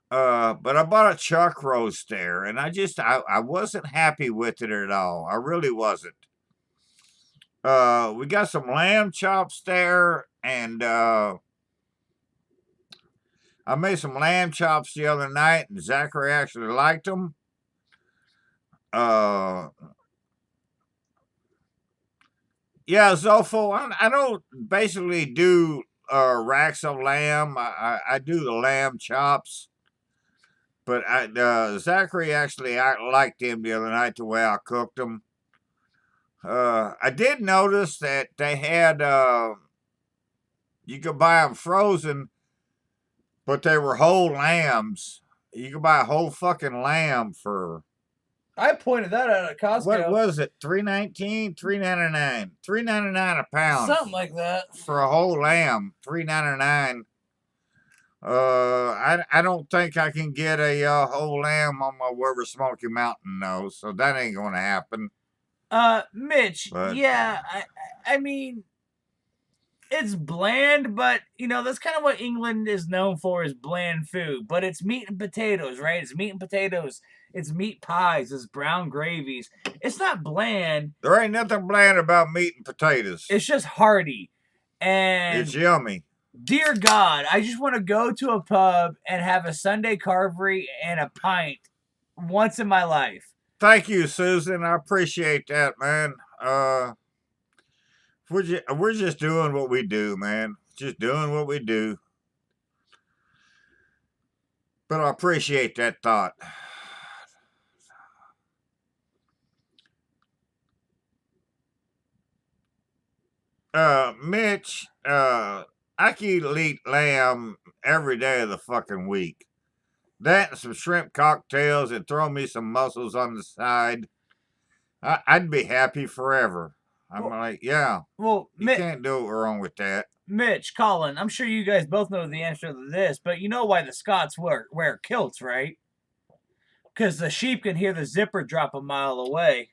But I bought a chuck roast there, and I wasn't happy with it at all. I really wasn't. We got some lamb chops there, and I made some lamb chops the other night, and Zachary actually liked them. Yeah, Zofo, I don't basically do racks of lamb. I do the lamb chops. But Zachary actually I liked him the other night the way I cooked them. I did notice that they had you could buy them frozen, but they were whole lambs. You could buy a whole fucking lamb for I pointed that out at Costco. what was it? $3.19, $3.99, $3.99 a pound. Something like that for a whole lamb. $3.99. I don't think I can get a whole lamb on my Weber Smoky Mountain, no. So that ain't gonna happen. Mitch. But, yeah, I mean, it's bland, but you know that's kind of what England is known for is bland food. But it's meat and potatoes, right? It's meat and potatoes. It's meat pies. It's brown gravies. It's not bland. There ain't nothing bland about meat and potatoes. It's just hearty, and it's yummy. Dear God, I just want to go to a pub and have a Sunday carvery and a pint once in my life. Thank you, Susan. I appreciate that, man. We're just doing what we do, man. Just doing what we do. But I appreciate that thought. Mitch, I could eat lamb every day of the fucking week. That and some shrimp cocktails and throw me some mussels on the side. I'd be happy forever. I'm like, yeah. Well, you can't do wrong with that. Mitch, Colin, I'm sure you guys both know the answer to this, but you know why the Scots wear kilts, right? Because the sheep can hear the zipper drop a mile away.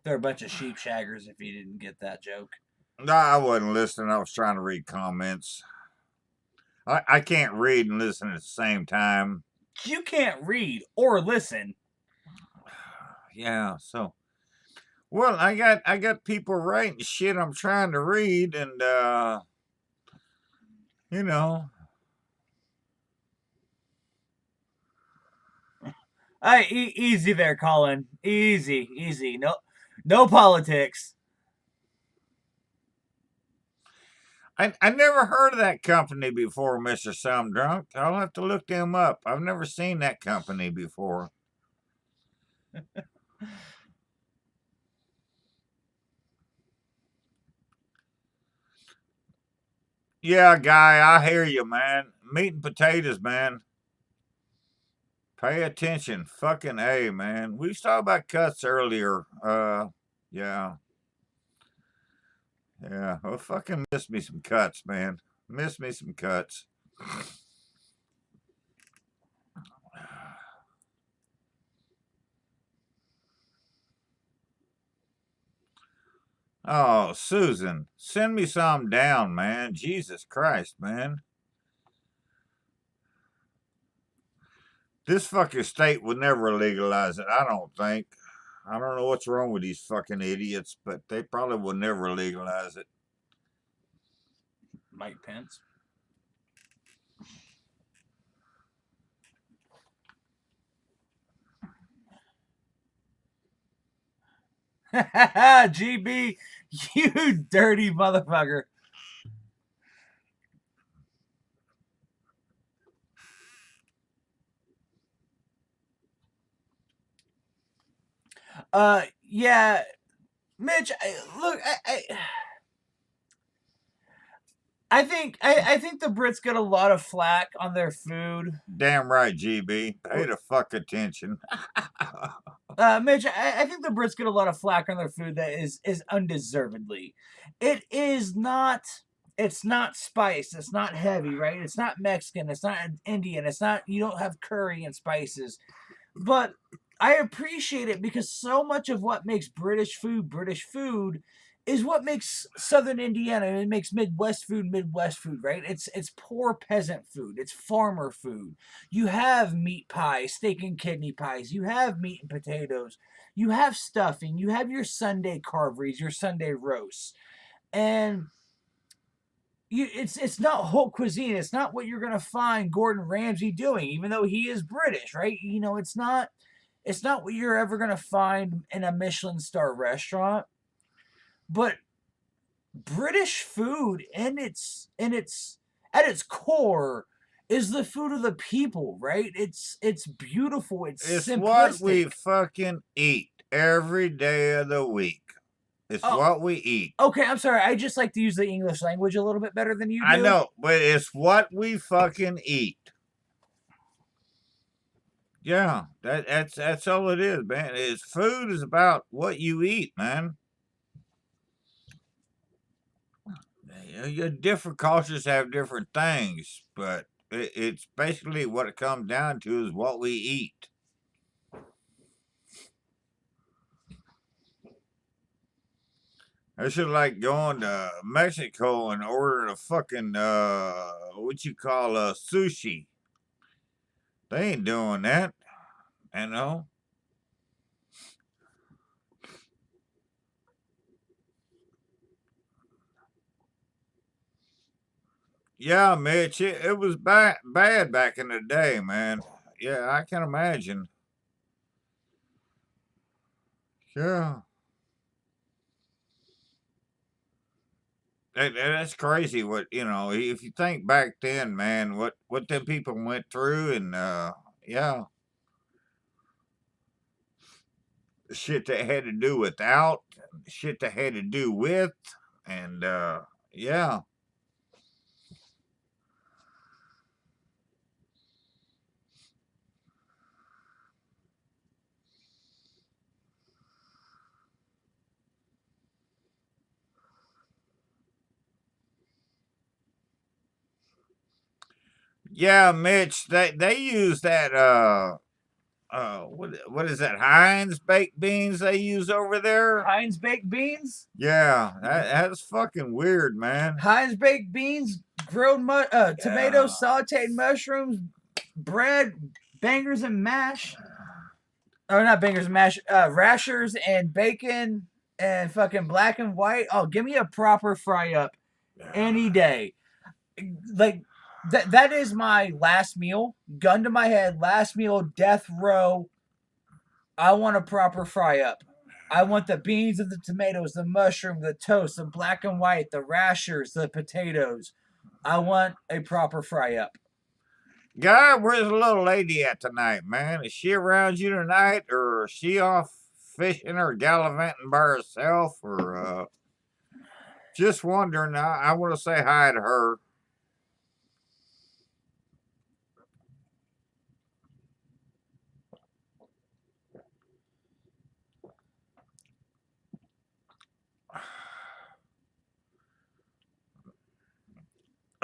They're a bunch of sheep shaggers if you didn't get that joke. No, I wasn't listening. I was trying to read comments. I can't read and listen at the same time. You can't read or listen. Yeah, so well, I got people writing shit I'm trying to read, and you know. Easy there, Colin. Easy. No politics. I never heard of that company before, Mr. Some Drunk. I'll have to look them up. I've never seen that company before. Yeah, guy, I hear you, man. Meat and potatoes, man. Pay attention. Fucking A, man. We talked about cuts earlier. Yeah. Yeah. Well, fucking miss me some cuts, man. Miss me some cuts. Oh, Susan, send me some down, man. Jesus Christ, man. This fucking state would never legalize it, I don't think. I don't know what's wrong with these fucking idiots, but they probably will never legalize it. Mike Pence. GB, you dirty motherfucker. Yeah, Mitch. I think the Brits get a lot of flack on their food. Damn right, GB. Pay the fuck attention. Mitch, I think the Brits get a lot of flack on their food that is undeservedly. It is not. It's not spice. It's not heavy, right? It's not Mexican. It's not Indian. It's not. You don't have curry and spices, but I appreciate it because so much of what makes British food is what makes Southern Indiana. It makes Midwest food, right? It's poor peasant food. It's farmer food. You have meat pies, steak and kidney pies. You have meat and potatoes. You have stuffing. You have your Sunday carveries, your Sunday roasts, and it's not haute cuisine. It's not what you're gonna find Gordon Ramsay doing, even though he is British, right? It's not what you're ever gonna find in a Michelin star restaurant. But British food at its core is the food of the people, right? It's beautiful. It's simplistic. What we fucking eat every day of the week. It's what we eat. Okay, I'm sorry. I just like to use the English language a little bit better than you do. I know, but it's what we fucking eat. Yeah, that's all it is, man. Food is about what you eat, man. Your different cultures have different things, but it's basically what it comes down to is what we eat. I should like going to Mexico and ordering a fucking what you call sushi. They ain't doing that, you know. Yeah, Mitch, it was bad back in the day, man. Yeah, I can imagine. Yeah. That's crazy. What if you think back then, man, what them people went through, and yeah, the shit they had to do without, the shit they had to do with, and yeah, yeah, Mitch, they use that what is that, Heinz baked beans they use over there? Heinz baked beans. Yeah, that's fucking weird, man. Heinz baked beans, grilled tomatoes, sauteed mushrooms, bread, bangers and mash. Or not bangers and mash, rashers and bacon and fucking black and white. Oh, give me a proper fry up any day. Like that is my last meal. Gun to my head, last meal, death row. I want a proper fry up. I want the beans and the tomatoes, the mushroom, the toast, the black and white, the rashers, the potatoes. I want a proper fry up. Guy, where's the little lady at tonight, man? Is she around you tonight, or is she off fishing or gallivanting by herself, or just wondering? I want to say hi to her.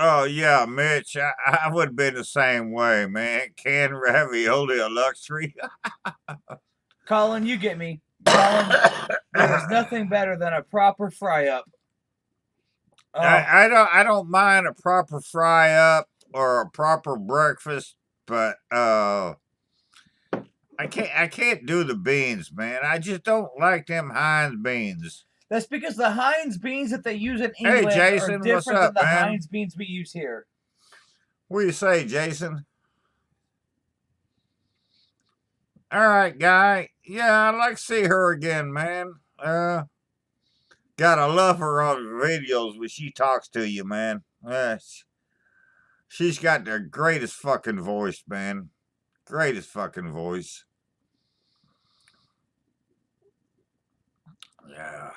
Oh yeah, Mitch, I would have been the same way, man. Canned ravioli a luxury. Colin, you get me. Colin, there's nothing better than a proper fry up. Oh. I don't mind a proper fry up or a proper breakfast, but I can't do the beans, man. I just don't like them Heinz beans. That's because the Heinz beans that they use in Hey, England are Jason, what's different than up, the man? Heinz beans we use here. What do you say, Jason? All right, guy. Yeah, I'd like to see her again, man. Gotta love her on videos when she talks to you, man. She's got the greatest fucking voice, man. Greatest fucking voice. Yeah.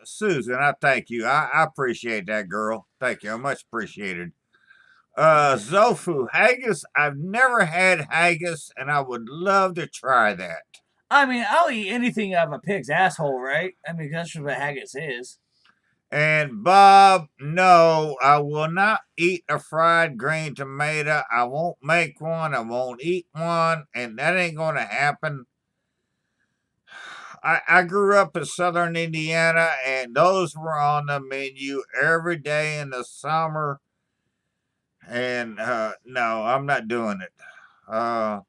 Susan, I thank you. I appreciate that, girl. Thank you. I much appreciated. Zofu haggis. I've never had haggis, and I would love to try that. I mean, I'll eat anything out of a pig's asshole, right? I mean, that's just what haggis is. And Bob, no, I will not eat a fried green tomato. I won't make one. I won't eat one, and that ain't gonna happen. I grew up in southern Indiana, and those were on the menu every day in the summer. And no, I'm not doing it. All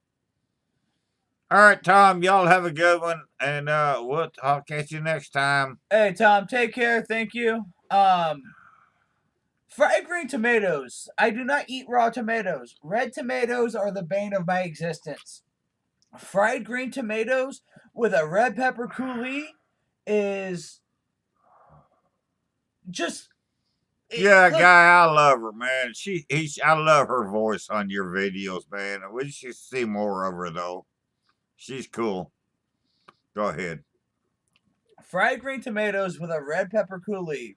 right, Tom, y'all have a good one, and I'll catch you next time. Hey, Tom, take care. Thank you. Fried green tomatoes. I do not eat raw tomatoes. Red tomatoes are the bane of my existence. Fried green tomatoes with a red pepper coulis is just. Yeah, look, guy, I love her, man. I love her voice on your videos, man. We should see more of her though. She's cool. Go ahead. fried green tomatoes with a red pepper coulis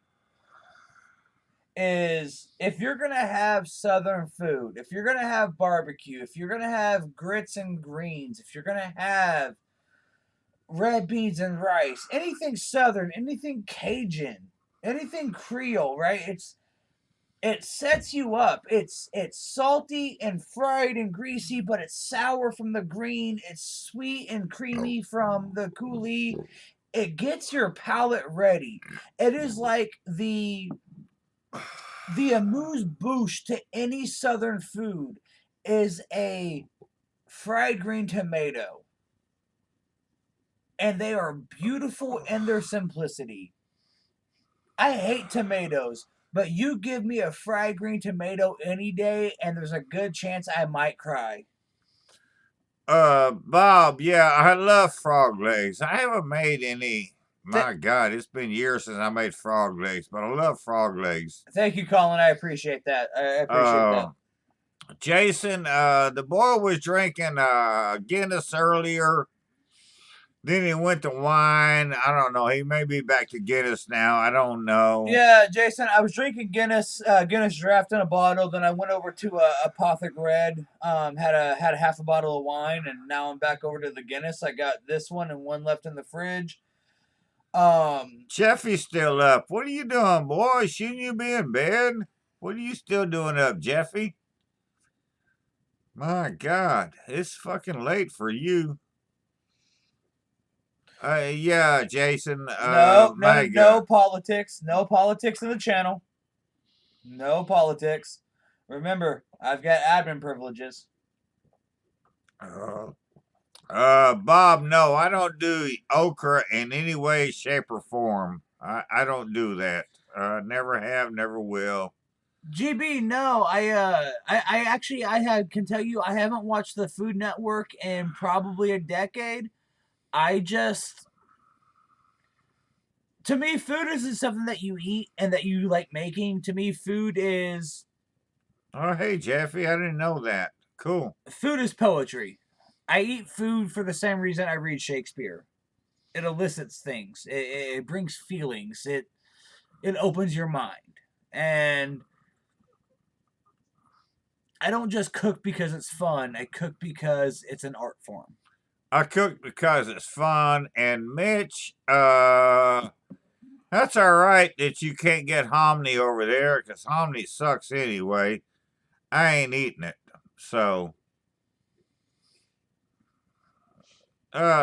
is, if you're gonna have southern food, if you're gonna have barbecue, if you're gonna have grits and greens, if you're gonna have red beans and rice, anything southern, anything Cajun, anything Creole, right? It sets you up. It's salty and fried and greasy, but it's sour from the green. It's sweet and creamy from the coulis. It gets your palate ready. It is like the amuse bouche to any southern food is a fried green tomato. And they are beautiful in their simplicity. I hate tomatoes, but you give me a fried green tomato any day, and there's a good chance I might cry. Bob, yeah, I love frog legs. I haven't made any. My God, it's been years since I made frog legs, but I love frog legs. Thank you, Colin. I appreciate that. I appreciate that. Jason, the boy was drinking Guinness earlier. Then he went to wine. I don't know. He may be back to Guinness now. I don't know. Yeah, Jason, I was drinking Guinness draft in a bottle. Then I went over to Apothic Red, had a half a bottle of wine, and now I'm back over to the Guinness. I got this one and one left in the fridge. Jeffy's still up. What are you doing, boy? Shouldn't you be in bed? What are you still doing up, Jeffy? My God, it's fucking late for you. Yeah, Jason. No politics. No politics in the channel. No politics. Remember, I've got admin privileges. Bob, no, I don't do okra in any way, shape, or form. I don't do that. Never have, never will. GB, no, I actually can tell you I haven't watched the Food Network in probably a decade. To me, food isn't something that you eat and that you like making. To me, food is. Oh, hey, Jeffy, I didn't know that. Cool. Food is poetry. I eat food for the same reason I read Shakespeare. It elicits things. It brings feelings. It opens your mind. And I don't just cook because it's fun. I cook because it's an art form. I cook because it's fun. And Mitch, that's all right that you can't get hominy over there because hominy sucks anyway. I ain't eating it. So,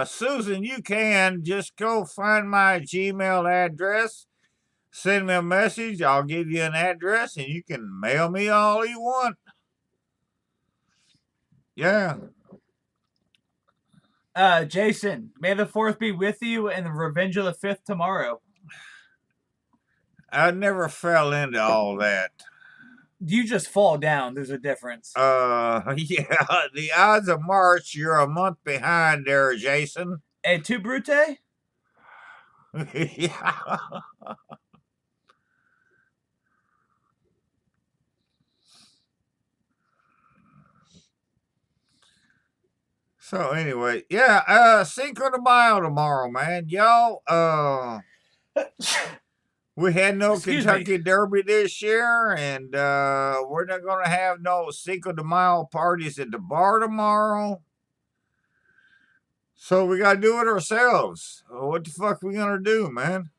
Susan, you can just go find my Gmail address, send me a message. I'll give you an address and you can mail me all you want. Yeah. Jason, may the 4th be with you and the Revenge of the 5th tomorrow. I never fell into all that. You just fall down. There's a difference. Yeah, the odds of March, you're a month behind there, Jason. Et tu, Brute? Yeah. So anyway, yeah, Cinco de Mayo tomorrow, man. Y'all, we had no Excuse me. Kentucky Derby this year, and we're not gonna have no Cinco de Mayo parties at the bar tomorrow. So we gotta do it ourselves. What the fuck we gonna do, man?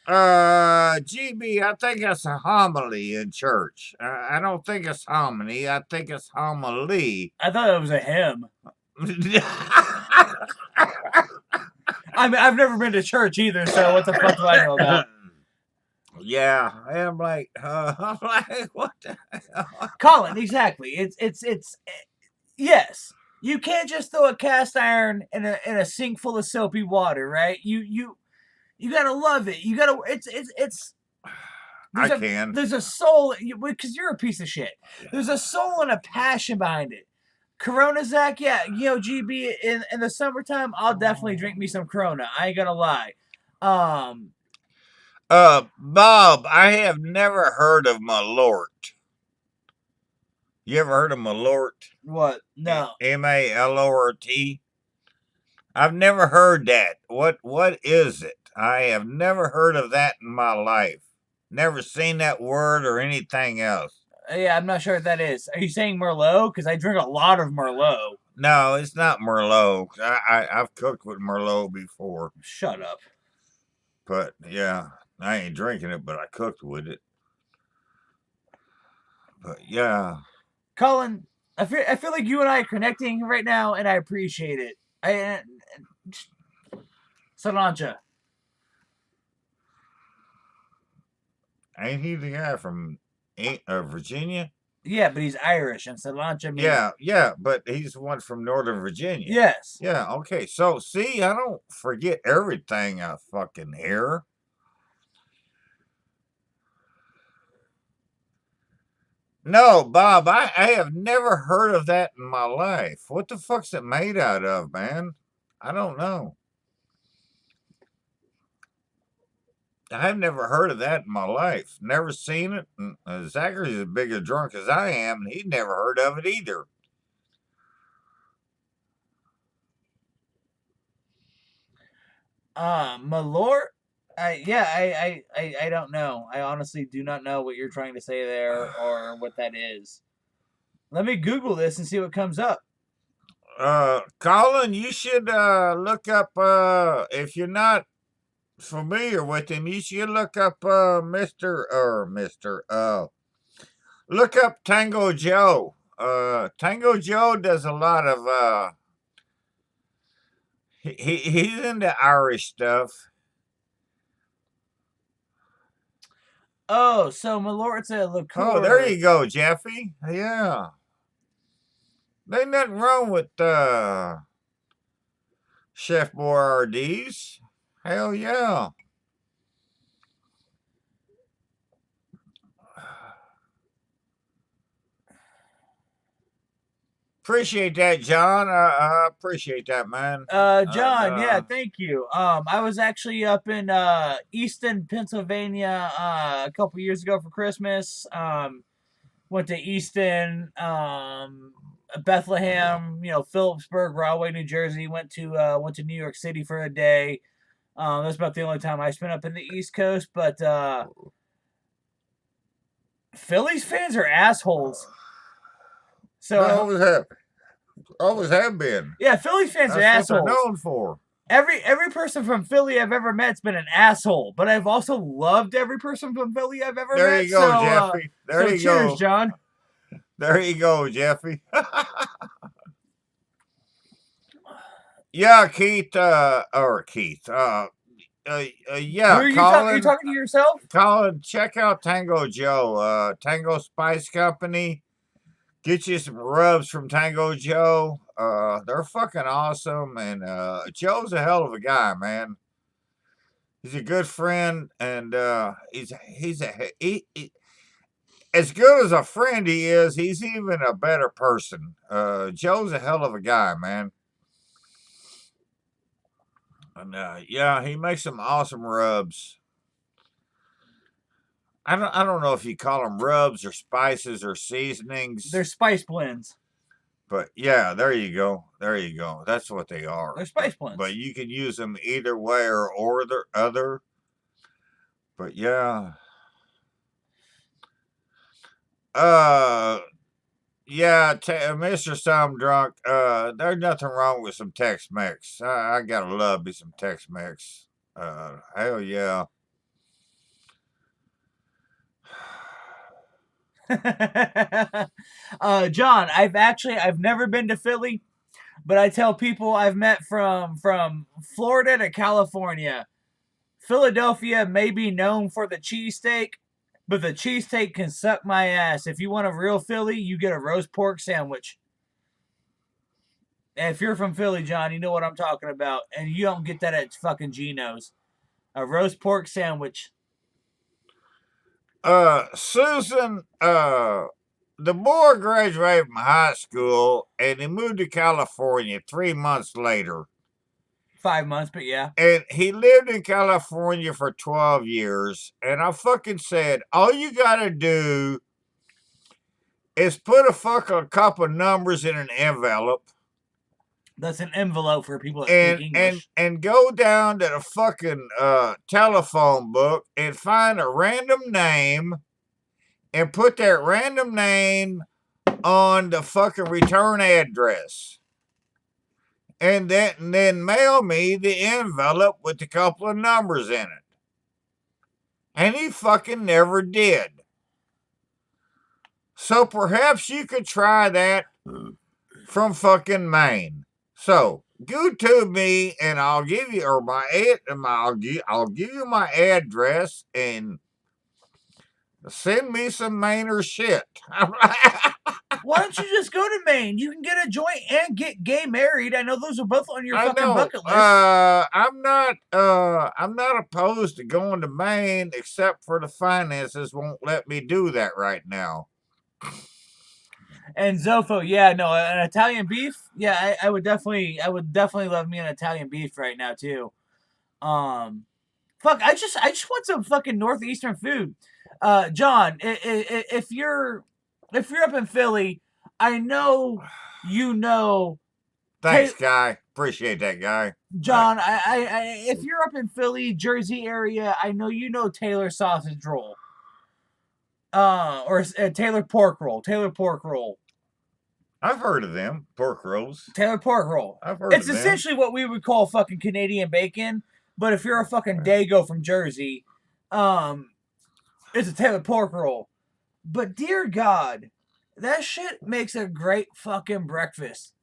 GB, I think it's a homily in church. I don't think it's hominy. I think it's homily. I thought it was a hymn. I mean, I've never been to church either, so what the fuck do I know about? Yeah, I'm like, what the hell? Colin, exactly. It's yes. You can't just throw a cast iron in a sink full of soapy water, right? You gotta love it. You gotta. It's. Can. There's a soul because you're a piece of shit. There's a soul and a passion behind it. Corona, Zach, yeah, GB in the summertime, I'll definitely drink me some Corona. I ain't gonna lie. Bob, I have never heard of Malort. You ever heard of Malort? What? No. Malort? I've never heard that. What is it? I have never heard of that in my life. Never seen that word or anything else. Yeah, I'm not sure what that is. Are you saying Merlot? Because I drink a lot of Merlot. No, it's not Merlot. I've cooked with Merlot before. Shut up. But yeah, I ain't drinking it, but I cooked with it. But yeah. Colin, I feel like you and I are connecting right now, and I appreciate it. Solancha. Ain't he the guy from Virginia? Yeah, but he's Irish, and Solancha means... Yeah, but he's the one from Northern Virginia. Yes. Yeah, okay. So, see, I don't forget everything I fucking hear. No, Bob, I have never heard of that in my life. What the fuck's it made out of, man? I don't know. I've never heard of that in my life. Never seen it. Zachary's as big a drunk as I am, and he'd never heard of it either. Malort? I don't know. I honestly do not know what you're trying to say there or what that is. Let me Google this and see what comes up. Colin, you should look up, if you're not familiar with him, you should look up look up Tango Joe. Tango Joe does a lot of he's into Irish stuff. Oh, so Malort's a liqueur. Oh, there you go, Jeffy. Yeah. There ain't nothing wrong with Chef Boyardee's. Hell yeah. Appreciate that, John. I appreciate that, man. John, yeah, thank you. I was actually up in Easton, Pennsylvania, a couple years ago for Christmas. Went to Easton, Bethlehem, Phillipsburg, Rahway, New Jersey. Went to New York City for a day. That's about the only time I spent up in the East Coast. But Phillies fans are assholes. So always have been. Yeah, Phillies fans are assholes. That's what they're known for. Every person from Philly I've ever met's been an asshole, but I've also loved every person from Philly I've ever met. There you go, Jeffy. There you go. Cheers, John. There you go, Jeffy. Yeah, Keith. Yeah, Are you talking to yourself? Colin, check out Tango Joe, Tango Spice Company. Get you some rubs from Tango Joe. They're fucking awesome, and Joe's a hell of a guy, man. He's a good friend, and he as good as a friend he is. He's even a better person. Joe's a hell of a guy, man. And yeah, he makes some awesome rubs. I don't know if you call them rubs or spices or seasonings. They're spice blends. But yeah, there you go. There you go. That's what they are. They're spice blends. But you can use them either way or the other. But yeah. Yeah, Mr. Some Drunk, there's nothing wrong with some Tex-Mex. I gotta love me some Tex-Mex. Hell yeah. John, I've never been to Philly, but I tell people I've met from Florida to California. Philadelphia may be known for the cheesesteak, but the cheesesteak can suck my ass. If you want a real Philly, you get a roast pork sandwich. And if you're from Philly, John, you know what I'm talking about. And you don't get that at fucking Geno's. A roast pork sandwich. Susan, the boy graduated from high school and he moved to California 3 months later. 5 months, but yeah. And he lived in California for 12 years. And I fucking said, all you gotta do is put a couple numbers in an envelope. That's an envelope for people that speak English. And go down to the fucking telephone book and find a random name and put that random name on the fucking return address. And then mail me the envelope with a couple of numbers in it. And he fucking never did. So perhaps you could try that from fucking Maine. So go to me and I'll give you I'll give you my address and send me some Mainer shit. Why don't you just go to Maine? You can get a joint and get gay married. I know those are both on your fucking bucket list. I'm not opposed to going to Maine, except for the finances won't let me do that right now. And Zofo, yeah, no, an Italian beef, yeah, I would definitely love me an Italian beef right now too. Fuck, I just want some fucking northeastern food. John, if you're up in Philly, I know you know. Thanks, guy. Appreciate that, guy. John, if you're up in Philly, Jersey area, I know you know Taylor sausage roll. Or Taylor pork roll. I've heard of them, pork rolls. Taylor pork roll. I've heard It's of them. essentially what we would call fucking Canadian bacon, but if you're a fucking Dago from Jersey, it's a Taylor pork roll. But dear God, that shit makes a great fucking breakfast.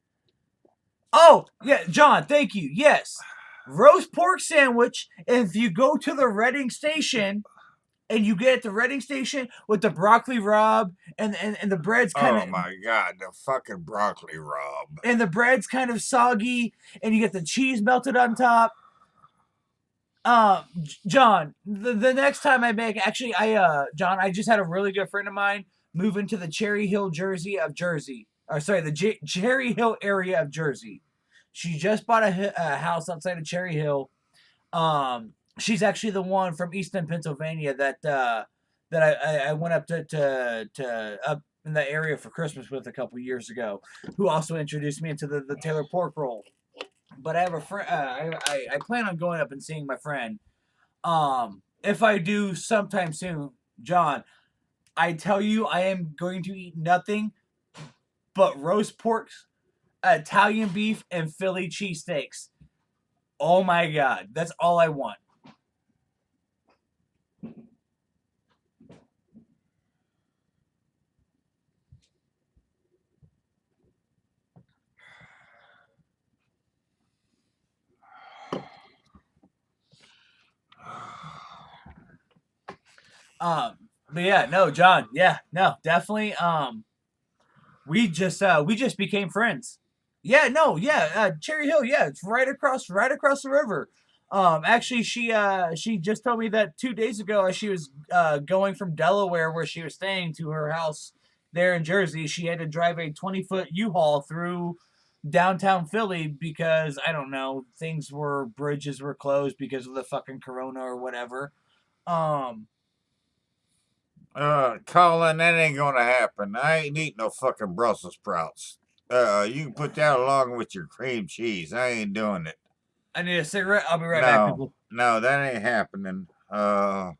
Oh, yeah, John, thank you. Yes. Roast pork sandwich, and if you go to the Reading station, and you get at the Reading station with the broccoli rabe and the bread's kind of... Oh my God, the fucking broccoli rabe. And the bread's kind of soggy, and you get the cheese melted on top. John, the next time I make... Actually, John, I just had a really good friend of mine move into the Cherry Hill Cherry Hill area of Jersey. She just bought a house outside of Cherry Hill. She's actually the one from Easton, Pennsylvania that I went up to up in the area for Christmas with a couple years ago, who also introduced me into the Taylor pork roll. But I have a friend. I plan on going up and seeing my friend. If I do sometime soon, John, I tell you, I am going to eat nothing but roast pork, Italian beef, and Philly cheesesteaks. Oh my God, that's all I want. But yeah, no, John, yeah, no, definitely. we just became friends. Yeah, no, yeah, Cherry Hill, yeah, it's right across the river. Actually, she just told me that 2 days ago, as she was going from Delaware, where she was staying, to her house there in Jersey, she had to drive a 20-foot U-Haul through downtown Philly because I don't know, bridges were closed because of the fucking corona or whatever. Um, Colin, that ain't gonna happen. I ain't eating no fucking Brussels sprouts. You can put that along with your cream cheese. I ain't doing it. I need a cigarette. I'll be right back, No, people. no, that ain't happening. But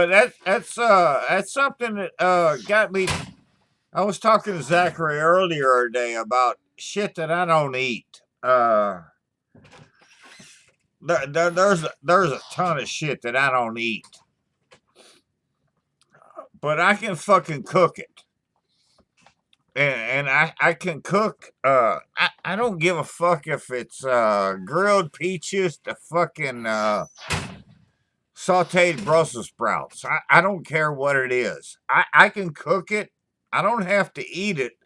that's something that got me. I was talking to Zachary earlier today about shit that I don't eat. There's a ton of shit that I don't eat, but I can fucking cook it, and I can cook. I don't give a fuck if it's grilled peaches to fucking sauteed Brussels sprouts. I don't care what it is. I can cook it. I don't have to eat it,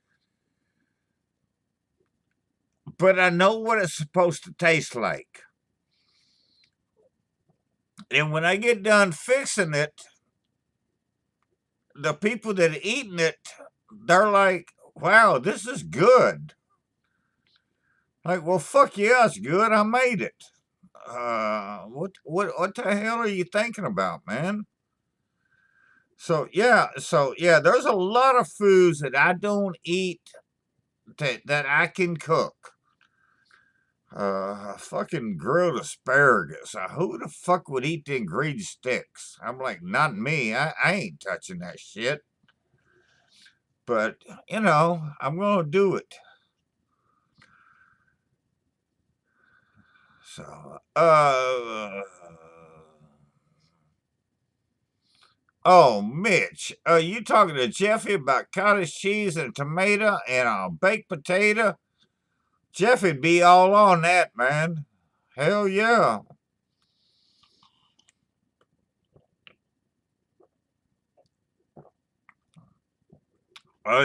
but I know what it's supposed to taste like. And when I get done fixing it, the people that are eating it, they're like, wow, this is good. Like, well, fuck yeah, it's good. I made it. What the hell are you thinking about, man? So yeah, there's a lot of foods that I don't eat that I can cook. Fucking grilled asparagus. Who the fuck would eat the green sticks? I'm like, not me. I ain't touching that shit. But I'm gonna do it. So, oh, Mitch, you talking to Jeffy about cottage cheese and tomato and a baked potato? Jeffy'd be all on that, man. Hell yeah.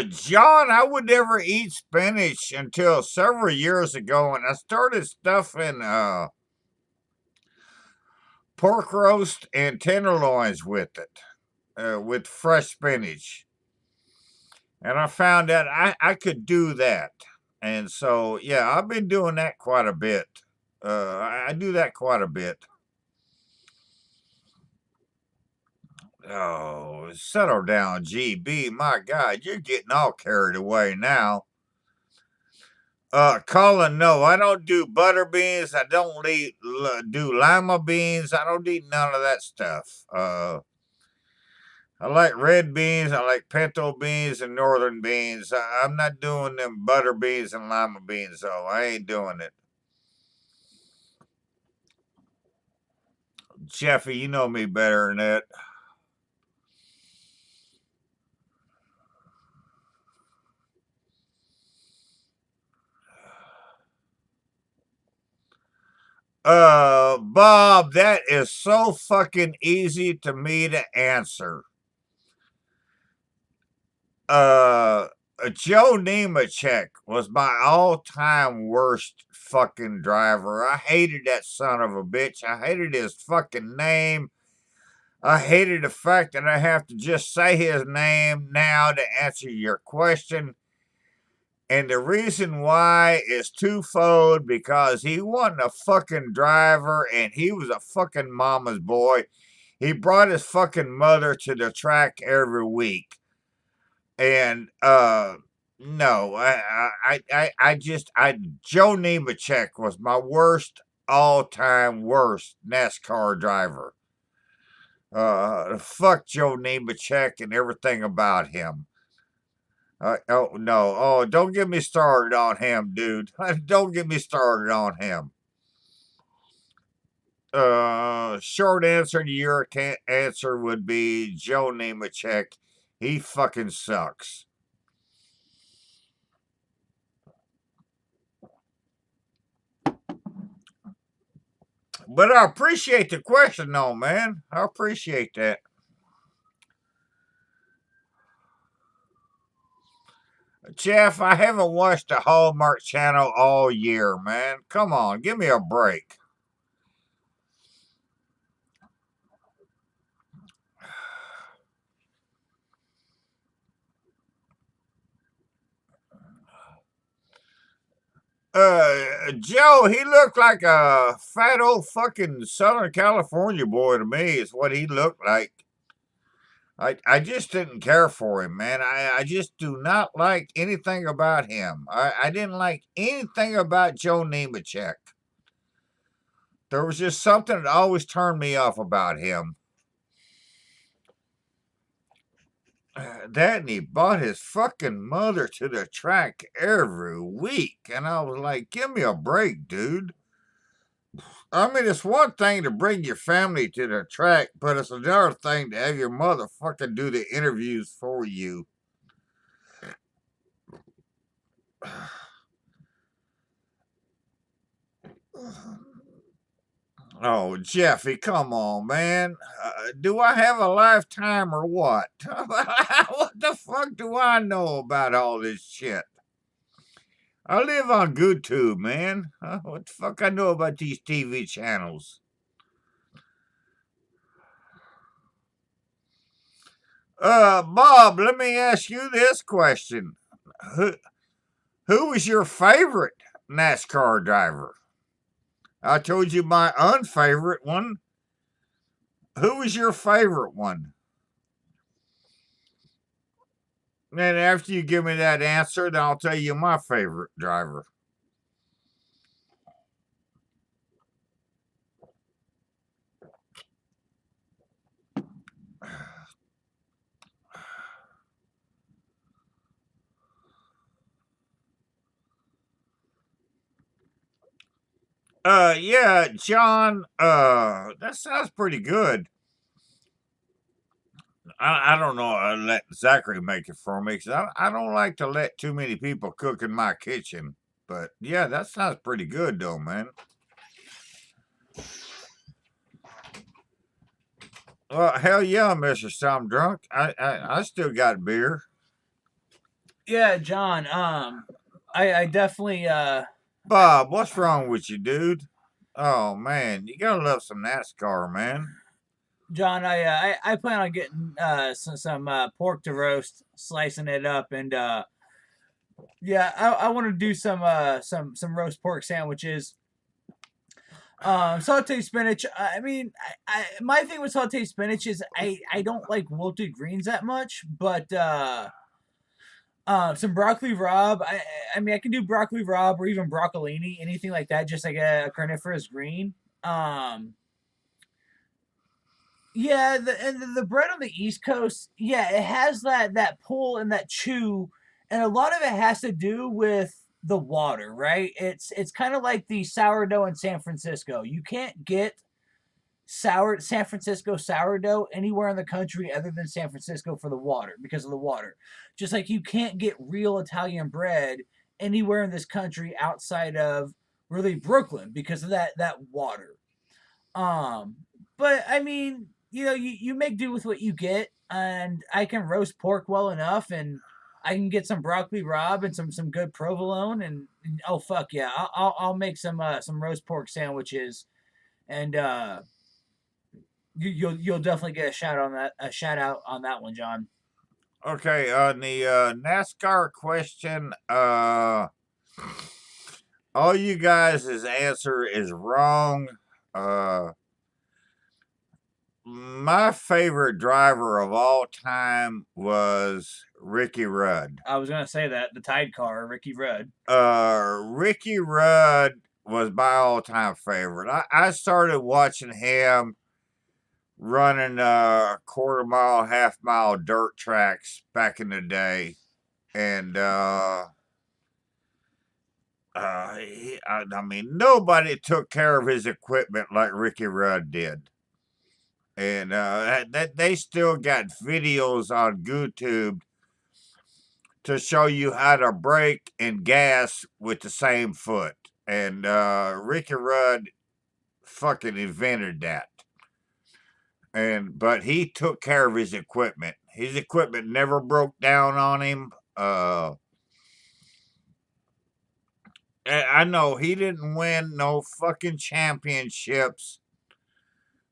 John, I would never eat spinach until several years ago, and I started stuffing pork roast and tenderloins with it, with fresh spinach. And I found out I could do that. And so, yeah, I've been doing that quite a bit. I do that quite a bit. Oh, settle down, GB. My God, you're getting all carried away now. Colin, no, I don't do butter beans. I don't do lima beans. I don't eat none of that stuff. I like red beans. I like pinto beans and northern beans. I'm not doing them butter beans and lima beans, though. I ain't doing it. Jeffy, you know me better than that. Bob, that is so fucking easy to me to answer. Uh, Joe Nemechek was my all-time worst fucking driver. I hated that son of a bitch. I hated his fucking name. I hated the fact that I have to just say his name now to answer your question. And the reason why is twofold, because he wasn't a fucking driver and he was a fucking mama's boy. He brought his fucking mother to the track every week. And no, Joe Nemechek was my worst, all-time worst NASCAR driver. Fuck Joe Nemechek and everything about him. Oh no! Oh, don't get me started on him, dude. Don't get me started on him. Short answer to your answer would be Joe Nemechek. He fucking sucks. But I appreciate the question, though, man. I appreciate that. Jeff, I haven't watched the Hallmark Channel all year, man. Come on, give me a break. Joe, he looked like a fat old fucking Southern California boy to me, is what he looked like. I just didn't care for him, man. I just do not like anything about him. I didn't like anything about Joe Nemechek. There was just something that always turned me off about him. That and he brought his fucking mother to the track every week. And I was like, give me a break, dude. I mean, it's one thing to bring your family to the track, but it's another thing to have your mother fucking do the interviews for you. Oh, Jeffy, come on, man. Do I have a lifetime or what? What the fuck do I know about all this shit? I live on GoodTube, man. What the fuck I know about these TV channels? Bob, let me ask you this question. Who, who was your favorite NASCAR driver? I told you my unfavorite one. Who was your favorite one? And after you give me that answer, then I'll tell you my favorite driver. Yeah, John, that sounds pretty good. I don't know. I'll let Zachary make it for me because I don't like to let too many people cook in my kitchen. But yeah, that sounds pretty good, though, man. Well, hell yeah, Mister Some Drunk. I still got beer. Yeah, John. I definitely Bob, what's wrong with you, dude? Oh man, you gotta love some NASCAR, man. John, I plan on getting some pork to roast, slicing it up, and yeah, I want to do some roast pork sandwiches. Sauteed spinach. I mean, my thing with sauteed spinach is I don't like wilted greens that much, but some broccoli rabe. I mean, I can do broccoli rabe or even broccolini, anything like that, just like a carnivorous green. Um, Yeah, the bread on the East Coast, yeah, it has that pull and that chew, and a lot of it has to do with the water, right? It's kind of like the sourdough in San Francisco. You can't get San Francisco sourdough anywhere in the country other than San Francisco for the water, because of the water. Just like you can't get real Italian bread anywhere in this country outside of really Brooklyn because of that water. Um, but I mean, you make do with what you get, and I can roast pork well enough, and I can get some broccoli rabe and some good provolone, and oh fuck yeah, I'll make some roast pork sandwiches, and you'll definitely get a shout out on that one, John. Okay, on the NASCAR question, all you guys' answer is wrong. Uh, my favorite driver of all time was Ricky Rudd. I was gonna say that the Tide car, Ricky Rudd. Ricky Rudd was my all-time favorite. I started watching him running quarter mile, half mile dirt tracks back in the day, and I mean, nobody took care of his equipment like Ricky Rudd did. And that they still got videos on YouTube to show you how to brake and gas with the same foot. And Ricky Rudd fucking invented that. But he took care of his equipment. His equipment never broke down on him. I know he didn't win no fucking championships,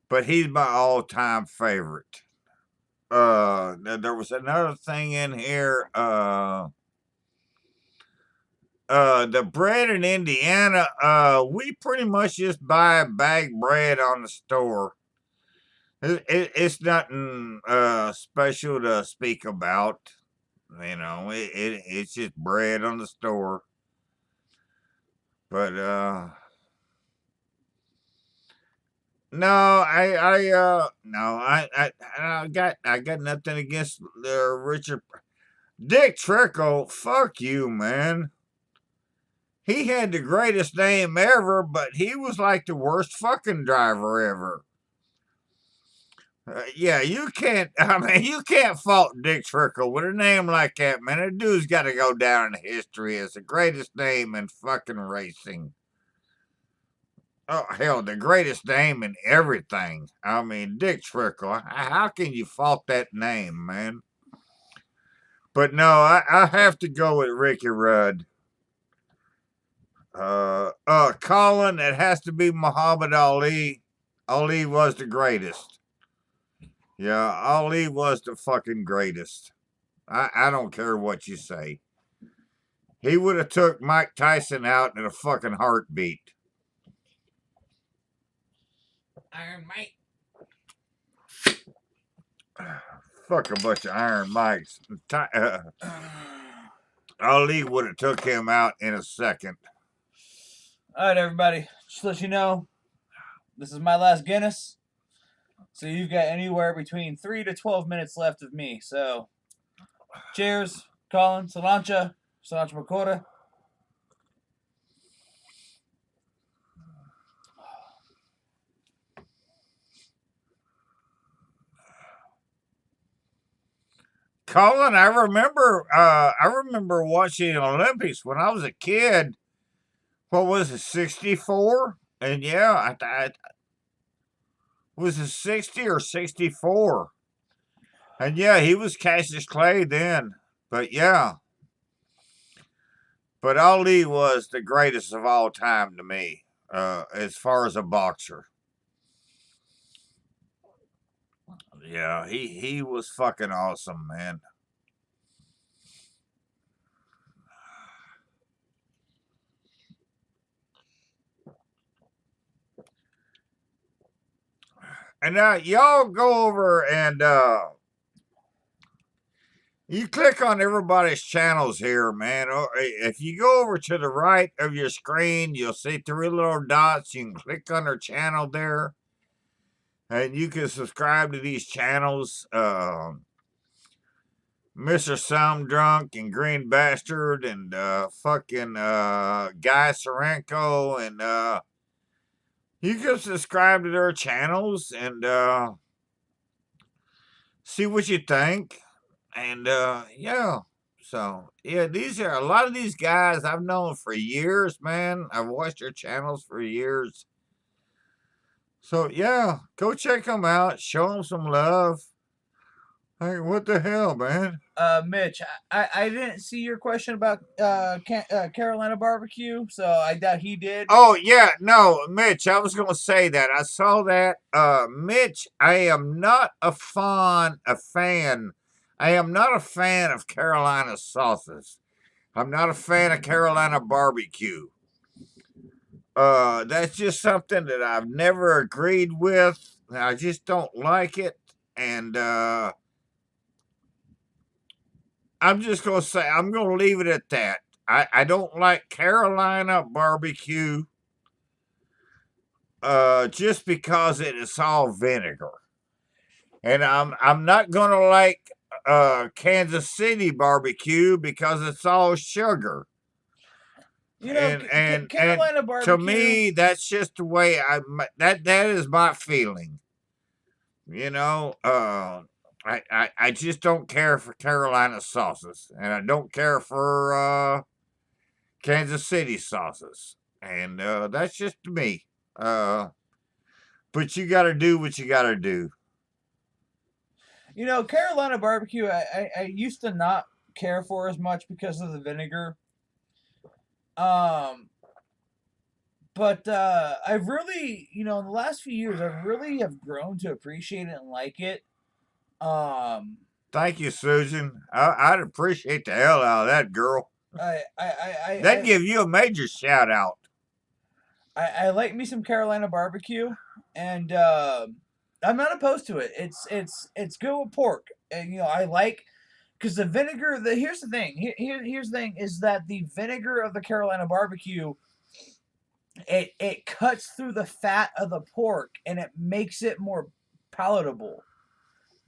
but he's my all-time favorite. There was another thing in here. The bread in Indiana, we pretty much just buy bag bread on the store. It's nothing special to speak about. You know, it's just bread on the store. But no, no, I got nothing against Richard Dick Trickle. Fuck you, man. He had the greatest name ever, but he was like the worst fucking driver ever. Yeah, you can't. I mean, you can't fault Dick Trickle with a name like that, man. That dude's got to go down in history as the greatest name in fucking racing. Oh hell, the greatest name in everything. I mean, Dick Trickle. How can you fault that name, man? But no, I have to go with Ricky Rudd. Colin, it has to be Muhammad Ali. Ali was the greatest. Yeah, Ali was the fucking greatest. I don't care what you say. He would have took Mike Tyson out in a fucking heartbeat. Iron Mike. Fuck a bunch of Iron Mikes. Ali would have took him out in a second. All right, everybody. Just to let you know, this is my last Guinness. So you've got anywhere between 3 to 12 minutes left of me. So, cheers, Colin, Salancha Makota. Colin, I remember watching the Olympics when I was a kid. What was it, 64? And yeah, I was it 60 or 64? And yeah, he was Cassius Clay then. But yeah. But Ali was the greatest of all time to me, as far as a boxer. Yeah, he was fucking awesome, man. And y'all go over and you click on everybody's channels here, man. Or if you go over to the right of your screen, you'll see three little dots. You can click on their channel there, and you can subscribe to these channels. Mr. Some Drunk and Green Bastard and fucking Guy Sarenko and you can subscribe to their channels and see what you think. And yeah. So yeah, these are a lot of these guys I've known for years, man. I've watched their channels for years. So yeah, go check them out. Show them some love. Hey, what the hell, man? Mitch, I didn't see your question about Carolina barbecue, so I doubt he did. Oh yeah, no, Mitch, I was gonna say that. I saw that. Mitch, I am not a fan. I am not a fan of Carolina sauces. I'm not a fan of Carolina barbecue. That's just something that I've never agreed with. I just don't like it. And I'm just gonna say I'm gonna leave it at that. I don't like Carolina barbecue just because it is all vinegar. And I'm not gonna like Kansas City barbecue because it's all sugar. You know, Carolina barbecue. To me, that's just the way that is my feeling. You know, I just don't care for Carolina sauces, and I don't care for Kansas City sauces, and that's just me. But you got to do what you got to do. You know, Carolina barbecue, I used to not care for as much because of the vinegar. But I've really, in the last few years, I really have grown to appreciate it and like it. Um, Thank you, Susan. I'd appreciate the hell out of that, girl. That'd give you a major shout out. I like me some Carolina barbecue, and I'm not opposed to it. It's good with pork, and I like because the vinegar. Here's the thing. Here's the thing is that the vinegar of the Carolina barbecue it cuts through the fat of the pork and it makes it more palatable,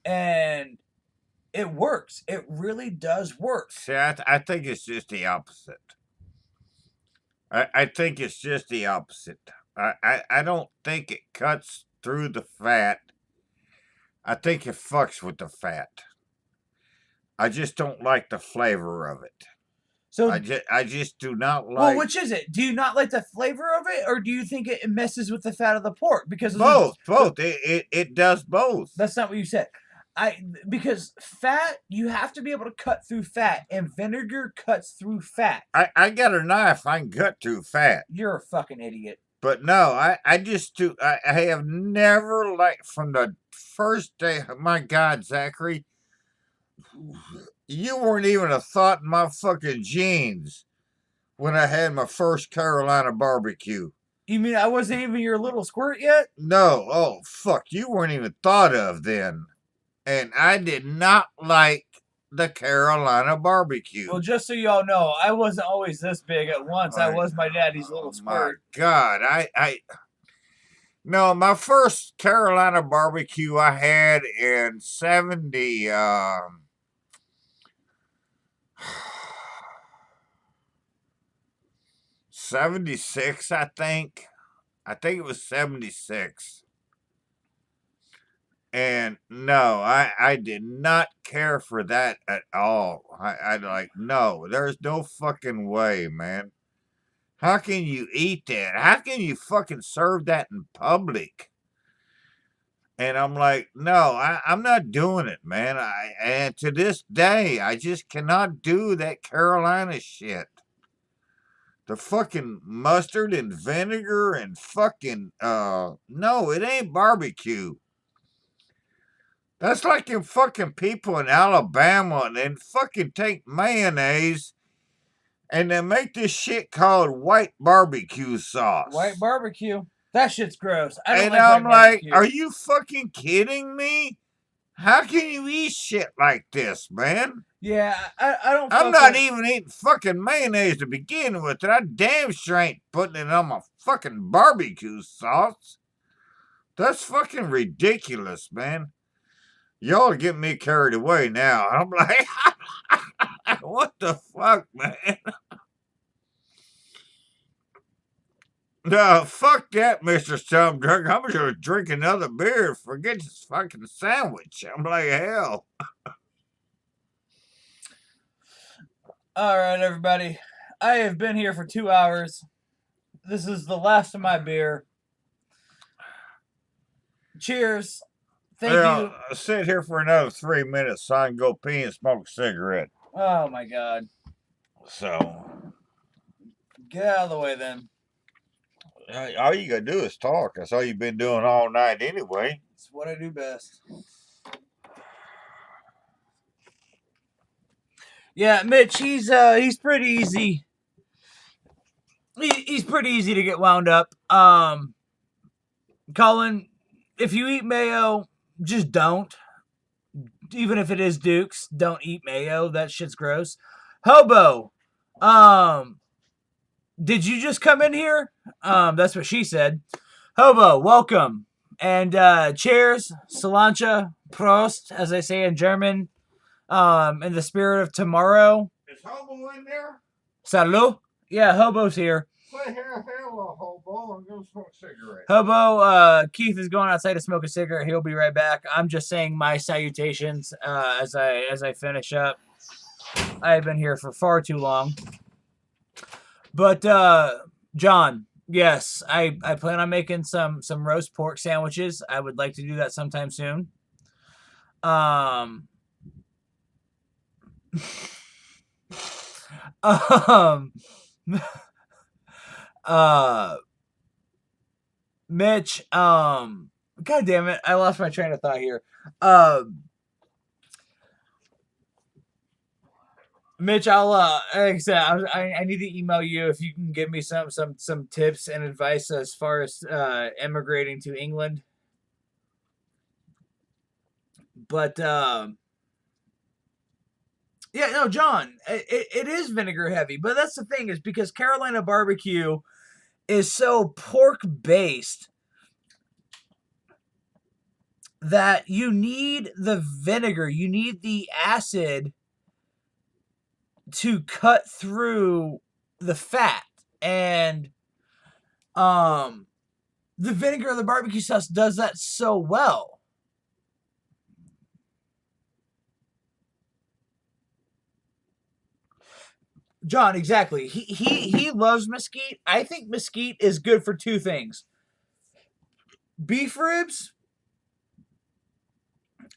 and it works. It really does work. See, I think it's just the opposite. I think it's just the opposite. I don't think it cuts through the fat. I think it fucks with the fat. I just don't like the flavor of it. So I just do not like. well, which is it? Do you not like the flavor of it, or do you think it messes with the fat of the pork? Because both. It does both. That's not what you said. Because fat, you have to be able to cut through fat, and vinegar cuts through fat. I got a knife. I can cut through fat. You're a fucking idiot. But no, I just do. I have never liked from the first day. My God, Zachary, you weren't even a thought in my fucking genes when I had my first Carolina barbecue. You mean I wasn't even your little squirt yet? No, oh fuck, you weren't even thought of then. And I did not like the Carolina barbecue. Well, just so y'all know, I wasn't always this big at once. I was my daddy's little squirt. My God, no, my first Carolina barbecue I had in 76, I think. I think it was 76. And no, I did not care for that at all. I like, no, there's no fucking way, man. How can you eat that? How can you fucking serve that in public? And I'm like, no, I'm not doing it, man. And to this day, I just cannot do that Carolina shit. The fucking mustard and vinegar and fucking, no, it ain't barbecue. That's like them fucking people in Alabama and then fucking take mayonnaise and then make this shit called white barbecue sauce. White barbecue? That shit's gross. I don't and like I'm white like, barbecue. are you fucking kidding me? How can you eat shit like this, man? Yeah, I don't. I'm not even eating fucking mayonnaise to begin with, and I damn sure ain't putting it on my fucking barbecue sauce. That's fucking ridiculous, man. Y'all are getting me carried away now. I'm like, what the fuck, man? No, fuck that, Mr. Stump Drunk. I'm gonna drink another beer and forget this fucking sandwich. I'm like, hell. All right, everybody. I have been here for 2 hours. This is the last of my beer. Cheers. Thank you. I'll sit here for another 3 minutes so I can go pee and smoke a cigarette. Oh, my God. So, get out of the way then. All you gotta do is talk. That's all you've been doing all night anyway. It's what I do best. Yeah, Mitch, he's pretty easy. He's pretty easy to get wound up. Colin, if you eat mayo, just don't. Even if it is Duke's, don't eat mayo. That shit's gross. Hobo, did you just come in here? That's what she said. Hobo, welcome. And cheers, Solancha, Prost, as they say in German. In the spirit of tomorrow. Is Hobo in there? Salut. Yeah, Hobo's here. Say hello, Hobo. I'm gonna smoke a cigarette. Hobo, Keith is going outside to smoke a cigarette. He'll be right back. I'm just saying my salutations as I finish up. I have been here for far too long. But John, yes, I plan on making some roast pork sandwiches. I would like to do that sometime soon. Mitch, God damn it, I lost my train of thought here. Mitch, I'll like I said, I need to email you if you can give me some tips and advice as far as emigrating to England. But yeah, no, John, it is vinegar heavy, but that's the thing is because Carolina barbecue is so pork based that you need the vinegar, you need the acid to cut through the fat, and um the vinegar of the barbecue sauce does that so well. John, exactly. He loves mesquite. I think mesquite is good for two things: beef ribs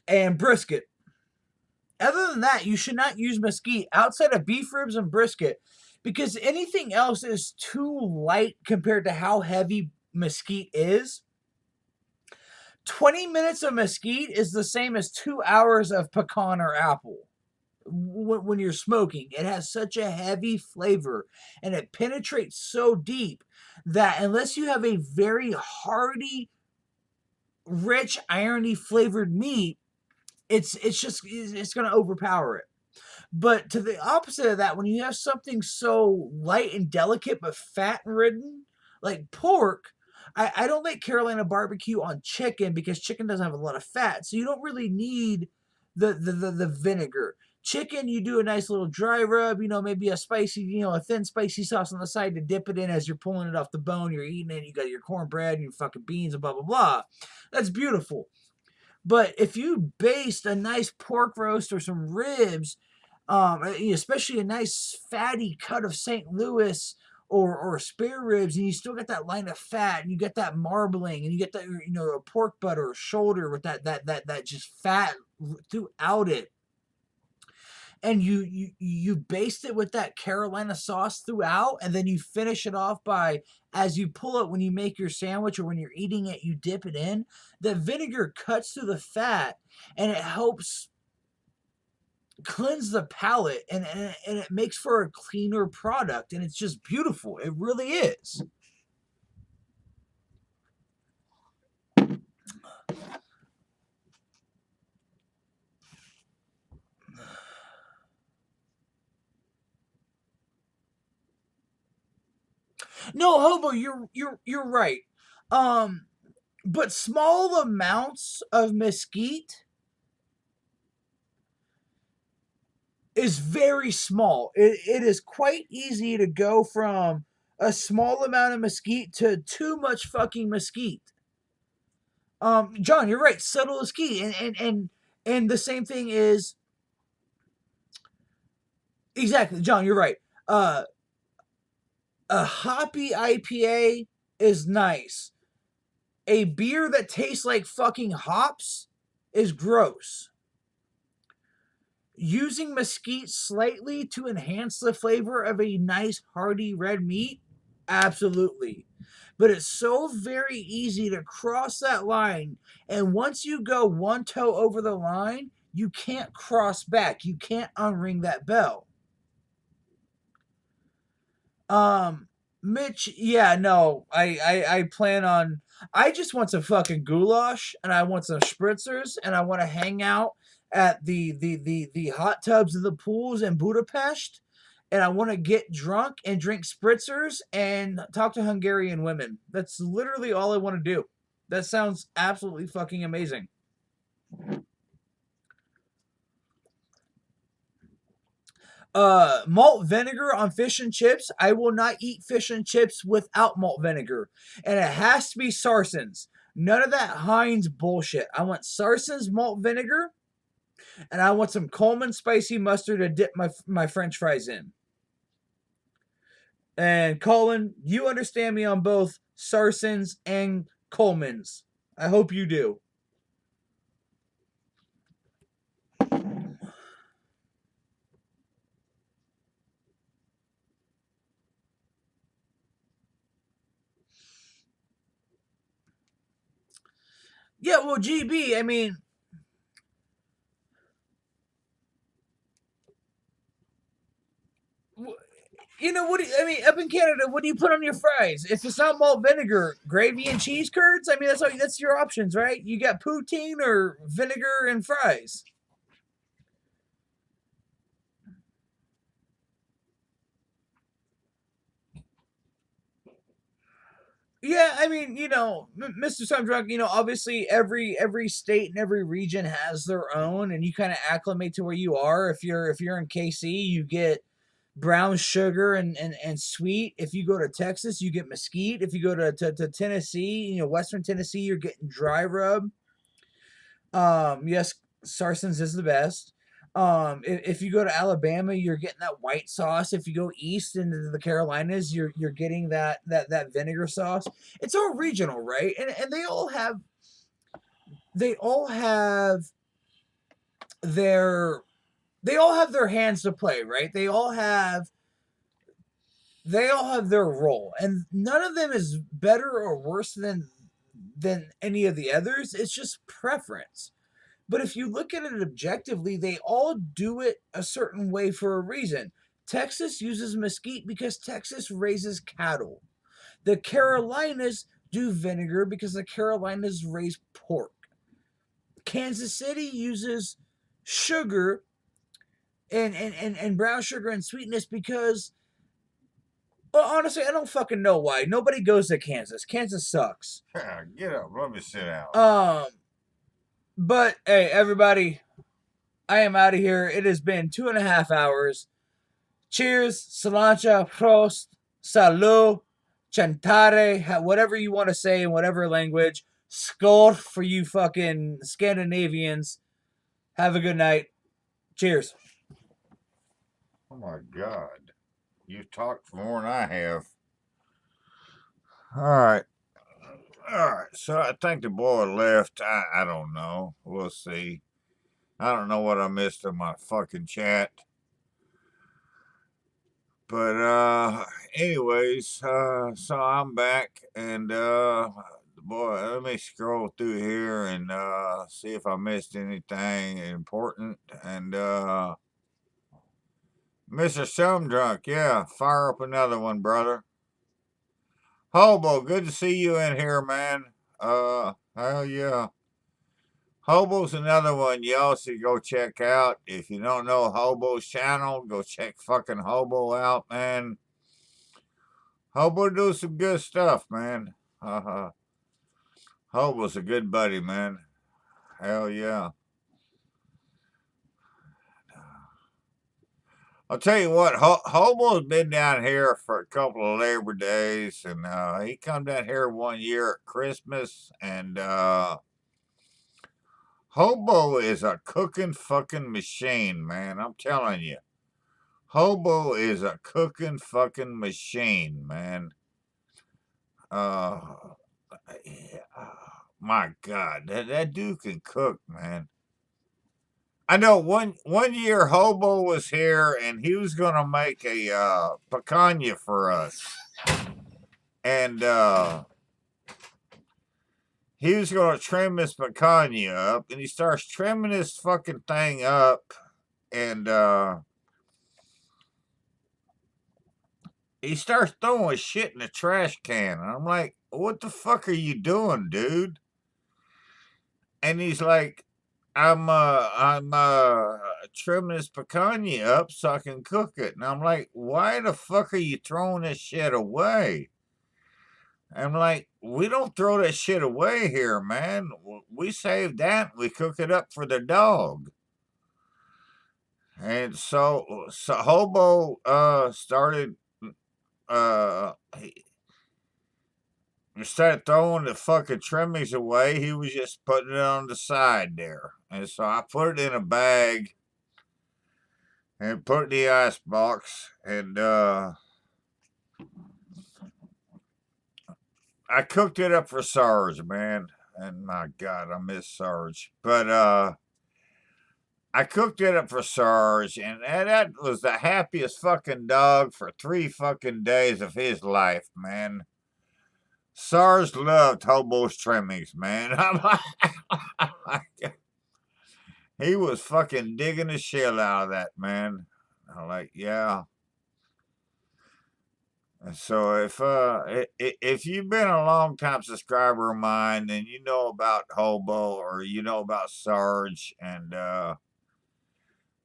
and brisket. Other than that, you should not use mesquite outside of beef ribs and brisket because anything else is too light compared to how heavy mesquite is. 20 minutes of mesquite is the same as 2 hours of pecan or apple. When you're smoking, it has such a heavy flavor and it penetrates so deep that unless you have a very hearty, rich, irony flavored meat, it's going to overpower it. But to the opposite of that, when you have something so light and delicate but fat ridden, like pork, I don't like Carolina barbecue on chicken because chicken doesn't have a lot of fat. So you don't really need the vinegar. Chicken, you do a nice little dry rub, maybe a spicy, a thin spicy sauce on the side to dip it in as you're pulling it off the bone. You're eating it, you got your cornbread and your fucking beans and blah, blah, blah. That's beautiful. But if you baste a nice pork roast or some ribs, especially a nice fatty cut of St. Louis or spare ribs, and you still get that line of fat, and you get that marbling, and you get that a pork butter or shoulder with that just fat throughout it, and you baste it with that Carolina sauce throughout, and then you finish it off by, as you pull it when you make your sandwich or when you're eating it, you dip it in. The vinegar cuts through the fat, and it helps cleanse the palate, and it makes for a cleaner product, and it's just beautiful. It really is. No, Hobo, you're right. Um, but small amounts of mesquite is very small. It is quite easy to go from a small amount of mesquite to too much fucking mesquite. John, you're right. Subtle is key, and the same thing is exactly. John, you're right. A hoppy IPA is nice. A beer that tastes like fucking hops is gross. Using mesquite slightly to enhance the flavor of a nice hearty red meat, absolutely. But it's so very easy to cross that line, and once you go one toe over the line, you can't cross back. You can't unring that bell. Um, Mitch, yeah, no, I plan on. I just want some fucking goulash, and I want some spritzers, and I want to hang out at the hot tubs of the pools in Budapest, and I want to get drunk and drink spritzers and talk to Hungarian women. That's literally all I want to do. That sounds absolutely fucking amazing. Malt vinegar on fish and chips. I will not eat fish and chips without malt vinegar, and it has to be Sarson's. None of that Heinz bullshit. I want Sarson's malt vinegar, and I want some Coleman spicy mustard to dip my French fries in. And Colin, you understand me on both Sarson's and Coleman's. I hope you do. Yeah, well, GB, I mean, you know what? I mean, up in Canada, what do you put on your fries? If it's not malt vinegar, gravy and cheese curds. I mean, that's your options, right? You got poutine or vinegar and fries. Yeah, I mean, Mr. Some Drunk, obviously every state and every region has their own, and you kind of acclimate to where you are. If you're in KC, you get brown sugar and sweet. If you go to Texas, you get mesquite. If you go to Tennessee, Western Tennessee, you're getting dry rub. Yes, Sarson's is the best. If you go to Alabama, you're getting that white sauce. If you go east into the Carolinas, you're getting that vinegar sauce. It's all regional, right? And they all have their they all have their hands to play, right? They all have their role, and none of them is better or worse than any of the others. It's just preference. But if you look at it objectively, they all do it a certain way for a reason. Texas uses mesquite because Texas raises cattle. The Carolinas do vinegar because the Carolinas raise pork. Kansas City uses sugar and brown sugar and sweetness because, well, honestly, I don't fucking know why. Nobody goes to Kansas. Kansas sucks. Get up. Let me sit down. But hey, everybody, I am out of here. It has been 2.5 hours. Cheers, Salancha, Prost, Salud, Chantare, whatever you want to say in whatever language. Skol for you fucking Scandinavians. Have a good night. Cheers. Oh my God. You've talked more than I have. All right. All right. So I think the boy left. I don't know. We'll see. I don't know what I missed in my fucking chat. But anyways, so I'm back and boy, let me scroll through here and see if I missed anything important. And Mr. Some Drunk, yeah, fire up another one, brother. Hobo, good to see you in here, man. Hell yeah. Hobo's another one y'all should go check out. If you don't know Hobo's channel, go check fucking Hobo out, man. Hobo do some good stuff, man. Hobo's a good buddy, man. Hell yeah. I'll tell you what, Hobo's been down here for a couple of Labor Days, and he come down here one year at Christmas, and Hobo is a cooking fucking machine, man. I'm telling you. Hobo is a cooking fucking machine, man. Uh, my God, that dude can cook, man. I know one year Hobo was here and he was gonna make a picanha for us, and he was gonna trim his picanha up, and he starts trimming this fucking thing up, and he starts throwing shit in the trash can. And I'm like, what the fuck are you doing, dude? And he's like, I'm trimming this picanha up so I can cook it. And I'm like, why the fuck are you throwing this shit away? I'm like, we don't throw that shit away here, man. We save that and we cook it up for the dog. And so Hobo started he instead of throwing the fucking trimmings away, he was just putting it on the side there. And so I put it in a bag and put it in the ice box, and I cooked it up for Sarge, man. And my God, I miss Sarge. But I cooked it up for Sarge, and that was the happiest fucking dog for 3 fucking days of his life, man. SARS loved Hobo's trimmings, man. I'm like, he was fucking digging the shit out of that, man. I'm like, yeah. So if you've been a long time subscriber of mine, then you know about Hobo or you know about Sarge and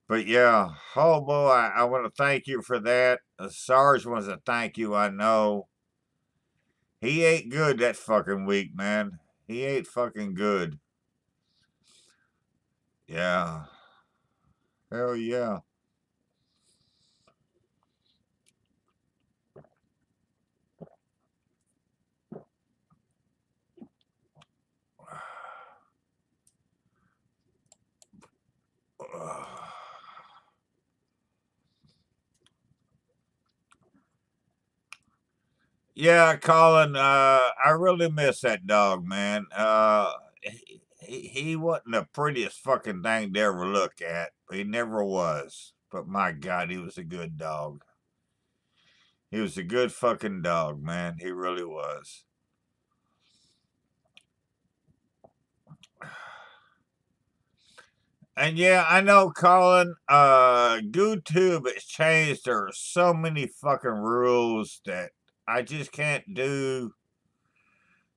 but yeah, Hobo, I want to thank you for that. Sarge wants to thank you. I know he ate good that fucking week, man. He ate fucking good. Yeah, hell yeah. Yeah, Colin, I really miss that dog, man. He wasn't the prettiest fucking thing to ever look at. He never was. But my God, he was a good dog. He was a good fucking dog, man. He really was. And yeah, I know, Colin, YouTube has changed. There are so many fucking rules that I just can't do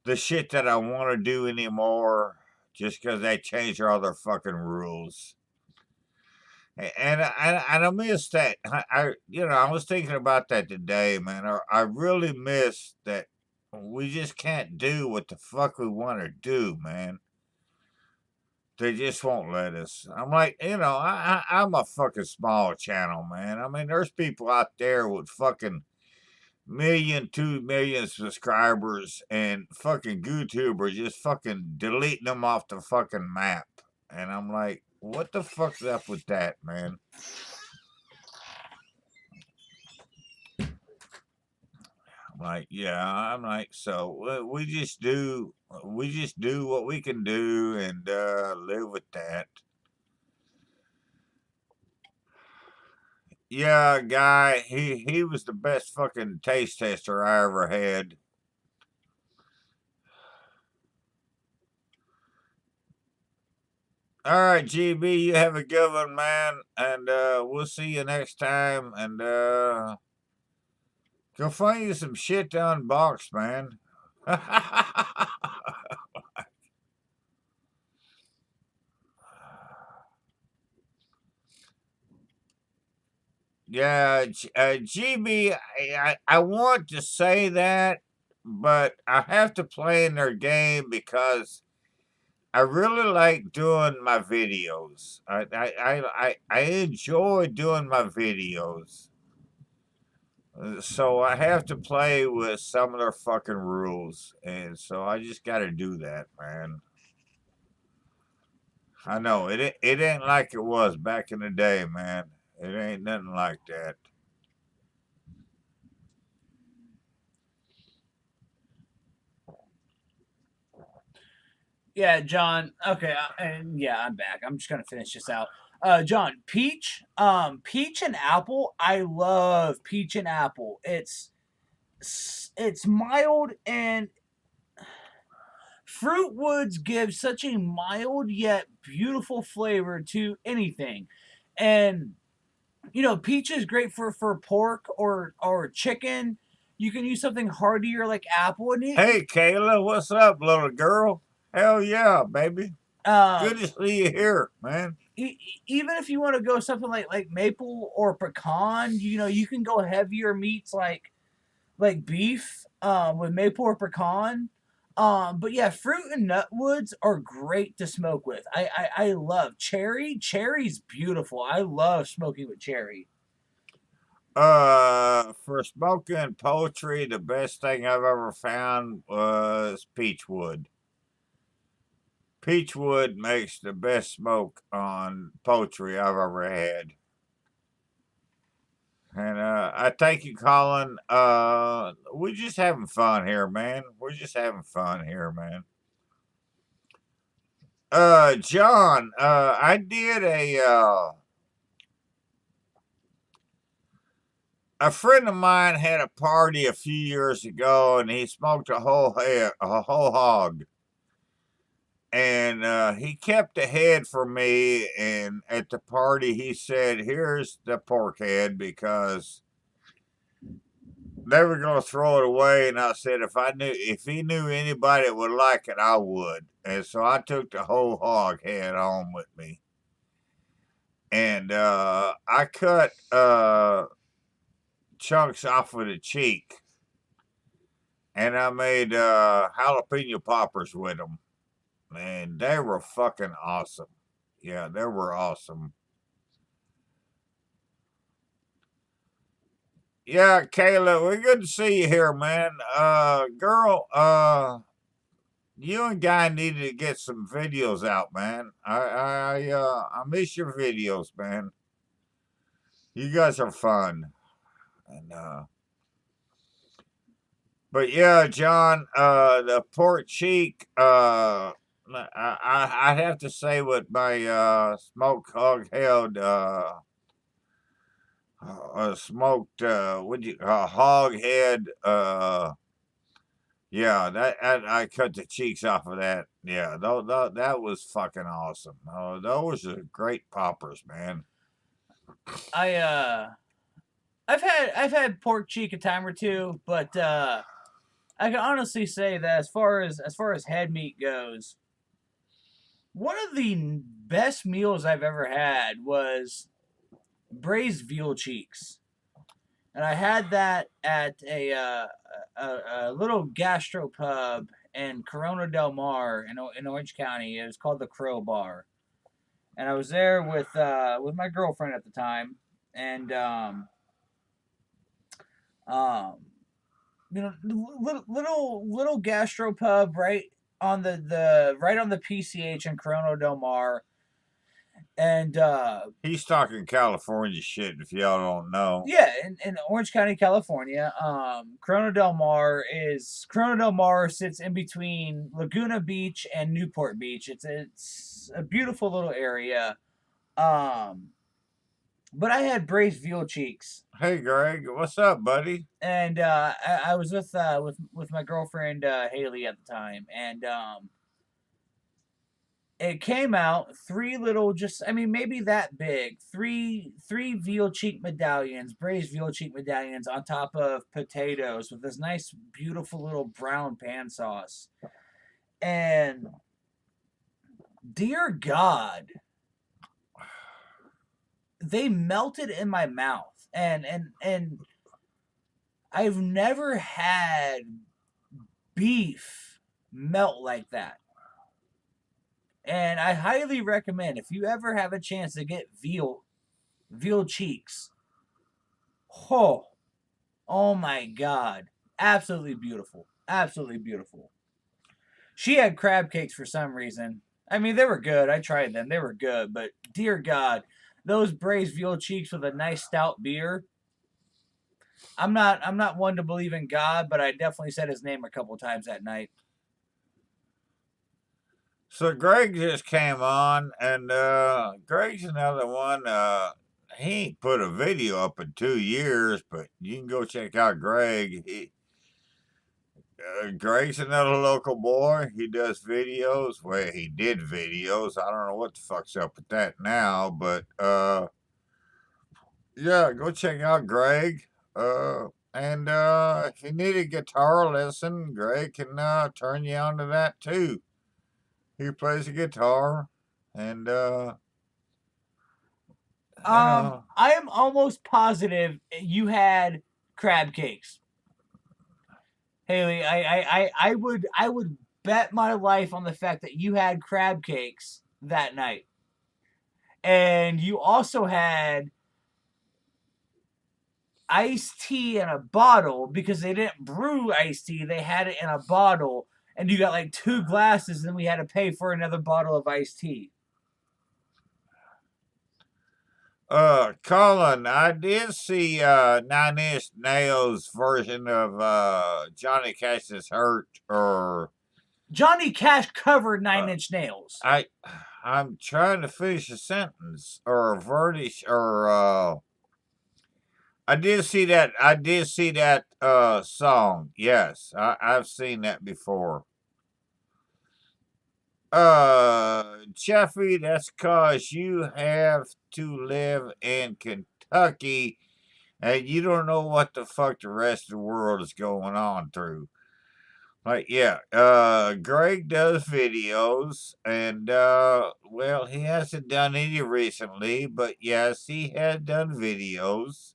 the shit that I want to do anymore just because they changed all their fucking rules. And I miss that. I was thinking about that today, man. I really miss that we just can't do what the fuck we want to do, man. They just won't let us. I'm like, I'm a fucking small channel, man. I mean, there's people out there with fucking million, 2 million subscribers, and fucking YouTube are just fucking deleting them off the fucking map. And I'm like, what the fuck's up with that, man? I'm like, yeah, I'm like, so we just do what we can do and live with that. Yeah, guy, he was the best fucking taste tester I ever had. All right, GB, you have a good one, man, and we'll see you next time. And go find you some shit to unbox, man. Yeah, GB, I want to say that, but I have to play in their game because I really like doing my videos. I enjoy doing my videos. So I have to play with some of their fucking rules, and so I just got to do that, man. I know it ain't like it was back in the day, man. It ain't nothing like that. Yeah, John. Okay, and yeah, I'm back. I'm just gonna finish this out. John, peach and apple. I love peach and apple. It's mild, and fruit woods give such a mild yet beautiful flavor to anything. And peach is great for pork or chicken. You can use something heartier like apple, and Hey, Kayla, what's up, little girl? Hell yeah, baby. Good to see you here, man. Even if you want to go something like maple or pecan, you can go heavier meats like beef with maple or pecan. But yeah, fruit and nut woods are great to smoke with. I love cherry. Cherry's beautiful. I love smoking with cherry. For smoking poultry, the best thing I've ever found was peachwood. Peachwood makes the best smoke on poultry I've ever had. And I thank you, Colin. We're just having fun here, man. We're just having fun here, man. John, I did a friend of mine had a party a few years ago, and he smoked a whole hog, and he kept the head for me. And at the party, he said, "Here's the pork head," because they were gonna throw it away. And I said, if he knew anybody that would like it, I would. And so I took the whole hog head home with me, and I cut chunks off of the cheek, and I made jalapeno poppers with them. Man, they were fucking awesome. Yeah, they were awesome. Yeah, Kayla, we're good to see you here, man. Girl, you and Guy needed to get some videos out, man. I miss your videos, man. You guys are fun, and but yeah, John, the pork cheek, I have to say with my smoked hog held smoked what you hog head yeah, I cut the cheeks off of that. Yeah, that was fucking awesome. Those are great poppers, man. I've had pork cheek a time or two, but I can honestly say that as far as head meat goes, one of the best meals I've ever had was braised veal cheeks, and I had that at a little gastro pub in Corona Del Mar in Orange County. It was called the Crow Bar, and I was there with my girlfriend at the time, and um, little gastro pub right on the right on the PCH in Corona Del Mar, and He's talking California shit. If y'all don't know, yeah, in Orange County, California. Corona Del Mar sits in between Laguna Beach and Newport Beach. It's a beautiful little area. Um, but I had braised veal cheeks, hey Greg, what's up, buddy? and I was with my girlfriend Haley at the time, and it came out three little, just I mean maybe that big, three veal cheek medallions, braised veal cheek medallions on top of potatoes with this nice beautiful little brown pan sauce. And dear God, they melted in my mouth. And I've never had beef melt like that. And I highly recommend, if you ever have a chance to get veal cheeks. Oh, oh my God. Absolutely beautiful. Absolutely beautiful. She had crab cakes for some reason. I mean, they were good. I tried them. They were good. But dear God, those braised veal cheeks with a nice stout beer. I'm not one to believe in God, but I definitely said his name a couple times that night. So Greg just came on, and Greg's another one. He ain't put a video up in 2 years, but you can go check out Greg. Greg's another local boy. He does videos. Well, he did videos. I don't know what the fuck's up with that now, but yeah, go check out Greg. And if you need a guitar lesson, Greg can turn you on to that too. He plays the guitar, and you know, I am almost positive you had crab cakes. Haley, I would bet my life on the fact that you had crab cakes that night. And you also had iced tea in a bottle because they didn't brew iced tea, they had it in a bottle, and you got like two glasses, and then we had to pay for another bottle of iced tea. Colin, I did see Nine Inch Nails version of Johnny Cash's Hurt, or Johnny Cash covered Nine uh, Inch Nails. I'm trying to finish a sentence, or a verdict, or I did see that. I did see that song. Yes, I've seen that before. Jeffy, that's cause you have to live in Kentucky and you don't know what the fuck the rest of the world is going on through. Like, yeah, Greg does videos, and well, he hasn't done any recently, but yes, he has done videos.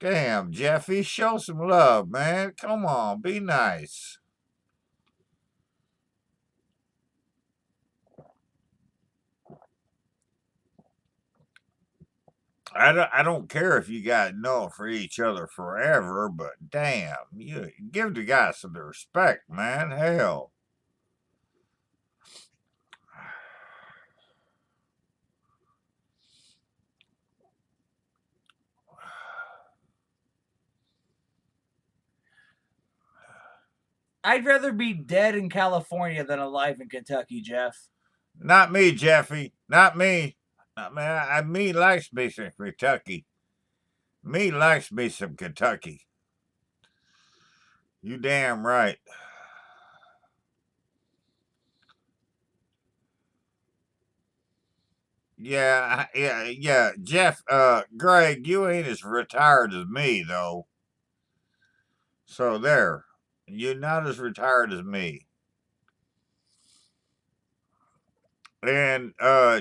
Damn, Jeffy, show some love, man. Come on, be nice. I don't care if you guys know for each other forever, but damn, you give the guy some respect, man. Hell. I'd rather be dead in California than alive in Kentucky, Jeff. Not me, Jeffy. Not me. Me likes me some Kentucky. Me likes me some Kentucky. You damn right. Yeah. Jeff, Greg, you ain't as retired as me though. So there. You're not as retired as me. And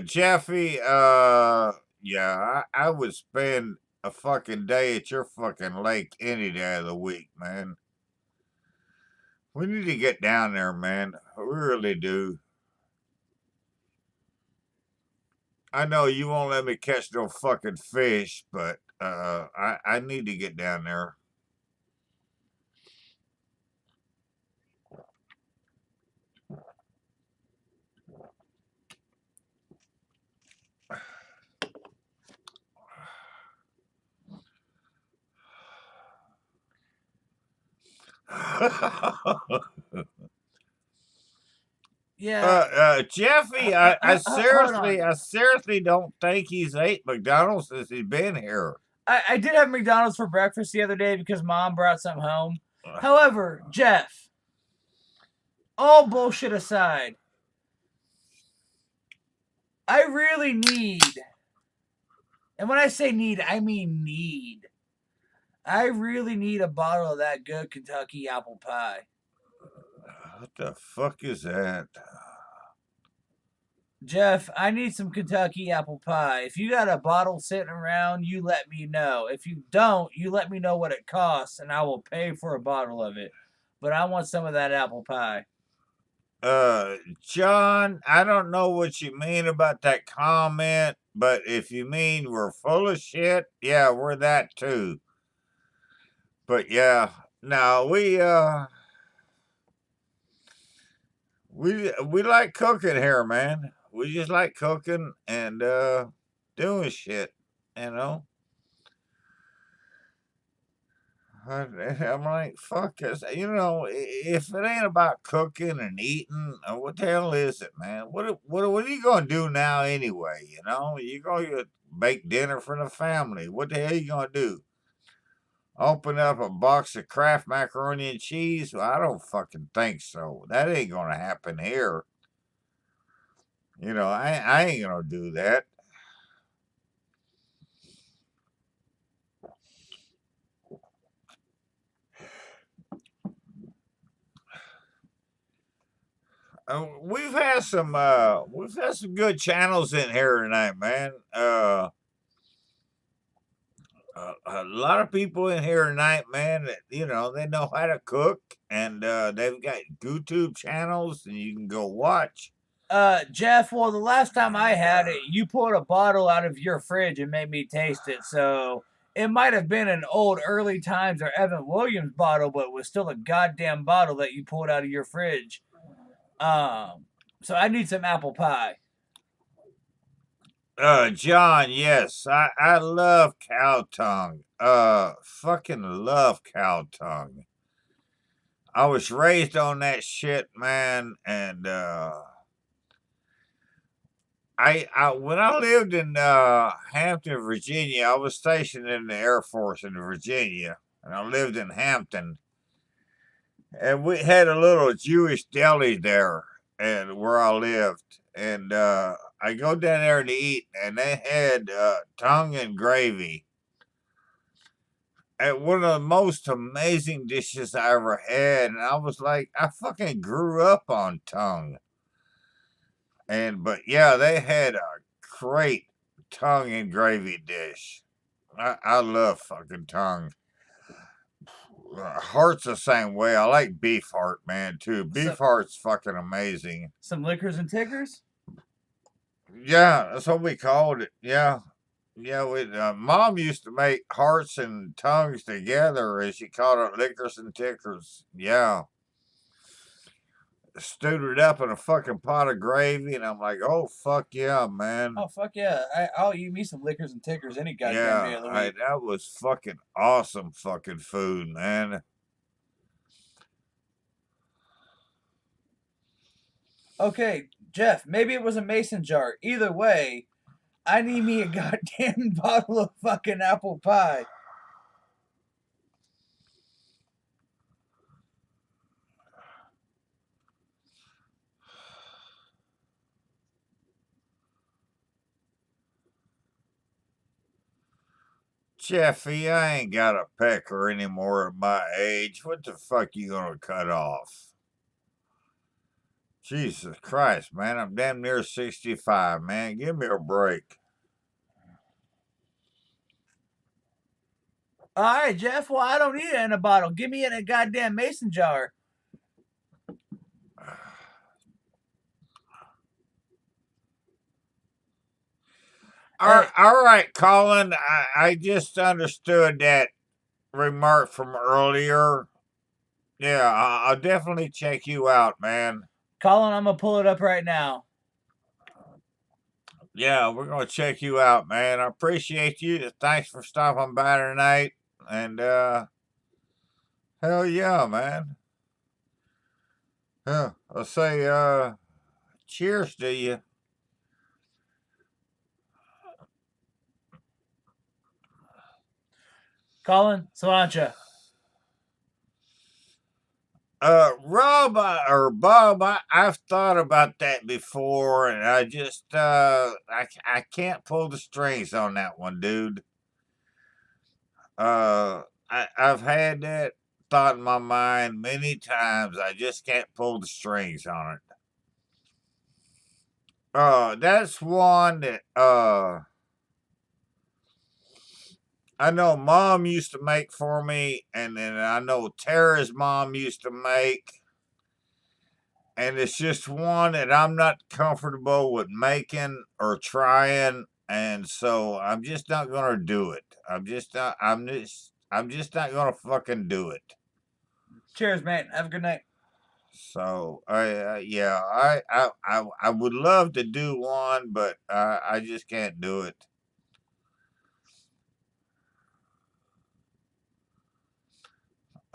Jeffy, yeah, I would spend a fucking day at your fucking lake any day of the week, man. We need to get down there, man. We really do. I know you won't let me catch no fucking fish, but I need to get down there. Yeah. Jeffy, I Hold on. seriously don't think he's ate McDonald's since he's been here. I did have McDonald's for breakfast the other day because Mom brought some home. However, Jeff, all bullshit aside, I really need, and when I say need, I mean need. I really need a bottle of that good Kentucky apple pie. What the fuck is that? Jeff, I need some Kentucky apple pie. If you got a bottle sitting around, you let me know. If you don't, you let me know what it costs and I will pay for a bottle of it. But I want some of that apple pie. John, I don't know what you mean about that comment, but if you mean we're full of shit, yeah, we're that too. But yeah, no, we like cooking here, man. We just like cooking and doing shit, you know. I'm like, fuck this. You know, if it ain't about cooking and eating, what the hell is it, man? What are you gonna do now anyway? You know, you gonna make dinner for the family. What the hell you gonna do? Open up a box of Kraft macaroni and cheese? Well, I don't fucking think so. That ain't gonna happen here. You know, I ain't gonna do that. We've had some good channels in here tonight, man. A lot of people in here tonight, man, that you know they know how to cook, and they've got YouTube channels, and you can go watch. Jeff, well, the last time I had it, you pulled a bottle out of your fridge and made me taste it. So it might have been an old early times or Evan Williams bottle, but it was still a goddamn bottle that you pulled out of your fridge. So I need some apple pie. John, yes, I love cow tongue. Fucking love cow tongue. I was raised on that shit, man, and when I lived in Hampton, Virginia, I was stationed in the Air Force in Virginia, and I lived in Hampton, and we had a little Jewish deli there, and where I lived, and I go down there to eat, and they had tongue and gravy. And one of the most amazing dishes I ever had, and I was like, I fucking grew up on tongue. But yeah, they had a great tongue and gravy dish. I love fucking tongue. Heart's the same way. I like beef heart, man, too. Beef heart's fucking amazing. Some liquors and tickers? Yeah, that's what we called it. Yeah. Yeah, Mom used to make hearts and tongues together, as she called it, liquors and tickers. Yeah. Stewed it up in a fucking pot of gravy, and I'm like, oh, fuck yeah, man. Oh, fuck yeah. I'll eat me some liquors and tickers any goddamn day of the week. That was fucking awesome fucking food, man. Okay, Jeff, maybe it was a mason jar. Either way, I need me a goddamn bottle of fucking apple pie. Jeffy, I ain't got a pecker anymore at my age. What the fuck you gonna cut off? Jesus Christ, man. I'm damn near 65, man. Give me a break. All right, Jeff. Well, I don't need it in a bottle. Give me it in a goddamn mason jar. All right, Colin. I just understood that remark from earlier. Yeah, I'll definitely check you out, man. Colin, I'm gonna pull it up right now. Yeah, we're gonna check you out, man. I appreciate you. Thanks for stopping by tonight. And hell yeah, man. Yeah, I'll say cheers to you. Colin, Slancha. Rob or Bob, I've thought about that before, and I just I can't pull the strings on that one, dude. I've had that thought in my mind many times. I just can't pull the strings on it. That's one that I know Mom used to make for me, and then I know Tara's mom used to make. And it's just one that I'm not comfortable with making or trying, and so I'm just not gonna do it. I'm just not gonna fucking do it. Cheers, man. Have a good night. So yeah, I would love to do one, but I just can't do it.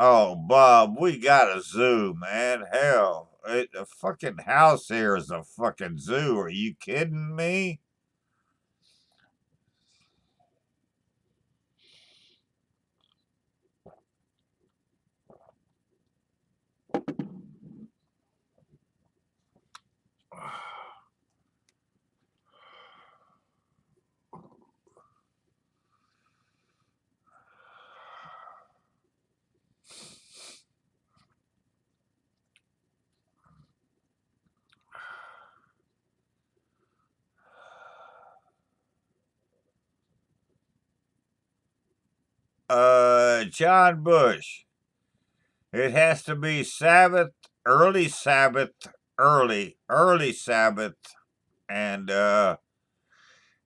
Oh, Bob, we got a zoo, man. Hell, the fucking house here is a fucking zoo. Are you kidding me? John Bush. It has to be Sabbath, early Sabbath, early Sabbath, and by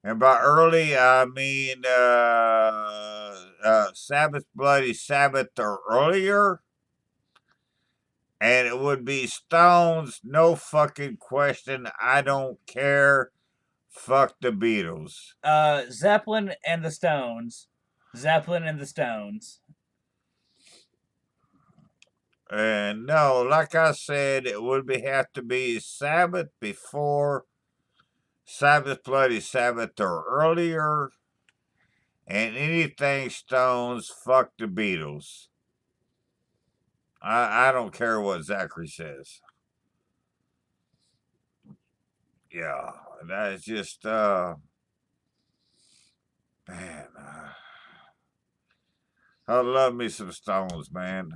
early I mean Sabbath, bloody Sabbath or earlier, and it would be Stones, no fucking question. I don't care. Fuck the Beatles. Zeppelin and the Stones. Zeppelin and the Stones. And no, like I said, it would have to be Sabbath before Sabbath, Bloody Sabbath, or earlier, and anything Stones, fuck the Beatles. I don't care what Zachary says. Yeah, that is just, man. I love me some Stones, man.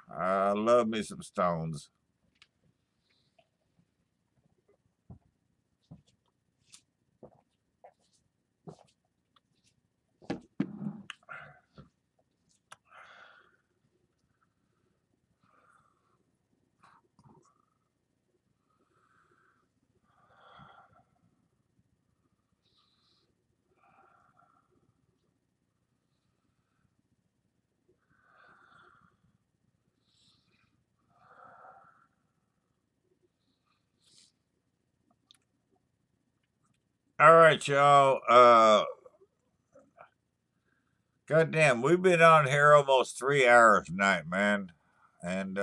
I love me some Stones. All right, y'all. Goddamn, we've been on here almost 3 hours tonight, man. And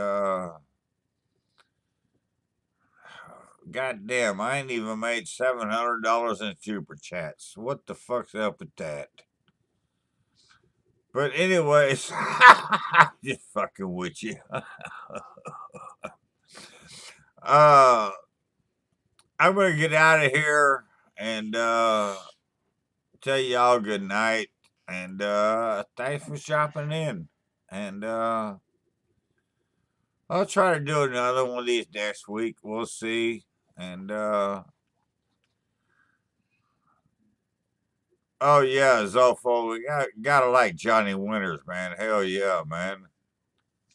goddamn, I ain't even made $700 in super chats. What the fuck's up with that? But anyways, just fucking with you. I'm gonna get out of here and tell y'all good night. And thanks for shopping in. And I'll try to do another one of these next week. We'll see. And oh yeah, Zolfo, we gotta like Johnny Winters, man. Hell yeah, man.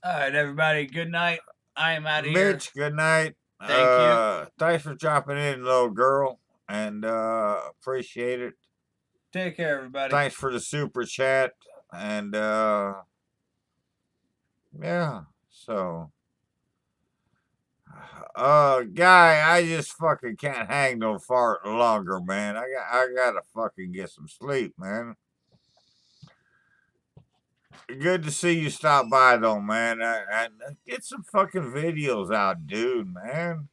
All right, everybody. Good night. I am out of here. Mitch, good night. Thank you. Thanks for dropping in, little girl, and appreciate it. Take care, everybody. Thanks for the super chat, and yeah. So, guy, I just fucking can't hang no fart longer, man. I gotta fucking get some sleep, man. Good to see you stop by, though, man. I get some fucking videos out, dude, man.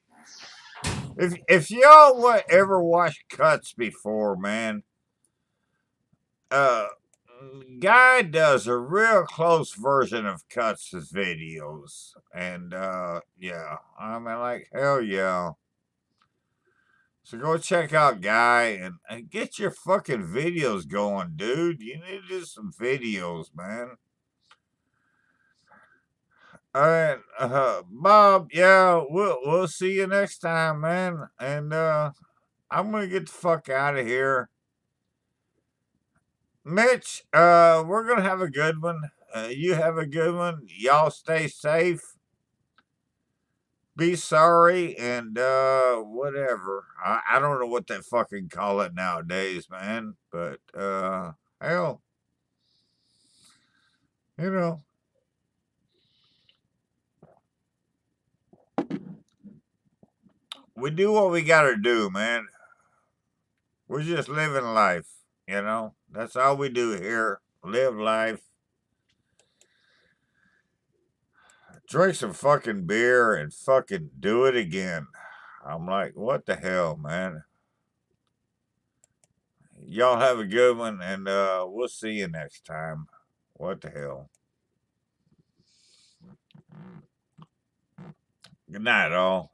If y'all ever watched Cuts before, man, uh, guy does a real close version of Cuts' videos, and yeah, I mean, like hell yeah. So go check out Guy and get your fucking videos going, dude. You need to do some videos, man. All right, Bob. Yeah, we'll see you next time, man. And I'm gonna get the fuck out of here. Mitch, we're gonna have a good one. You have a good one. Y'all stay safe. Be sorry and whatever. I don't know what they fucking call it nowadays, man. But hell, you know. We do what we gotta do, man. We're just living life, you know. That's all we do here. Live life. Drink some fucking beer and fucking do it again. I'm like, what the hell, man? Y'all have a good one, and we'll see you next time. What the hell? Good night, all.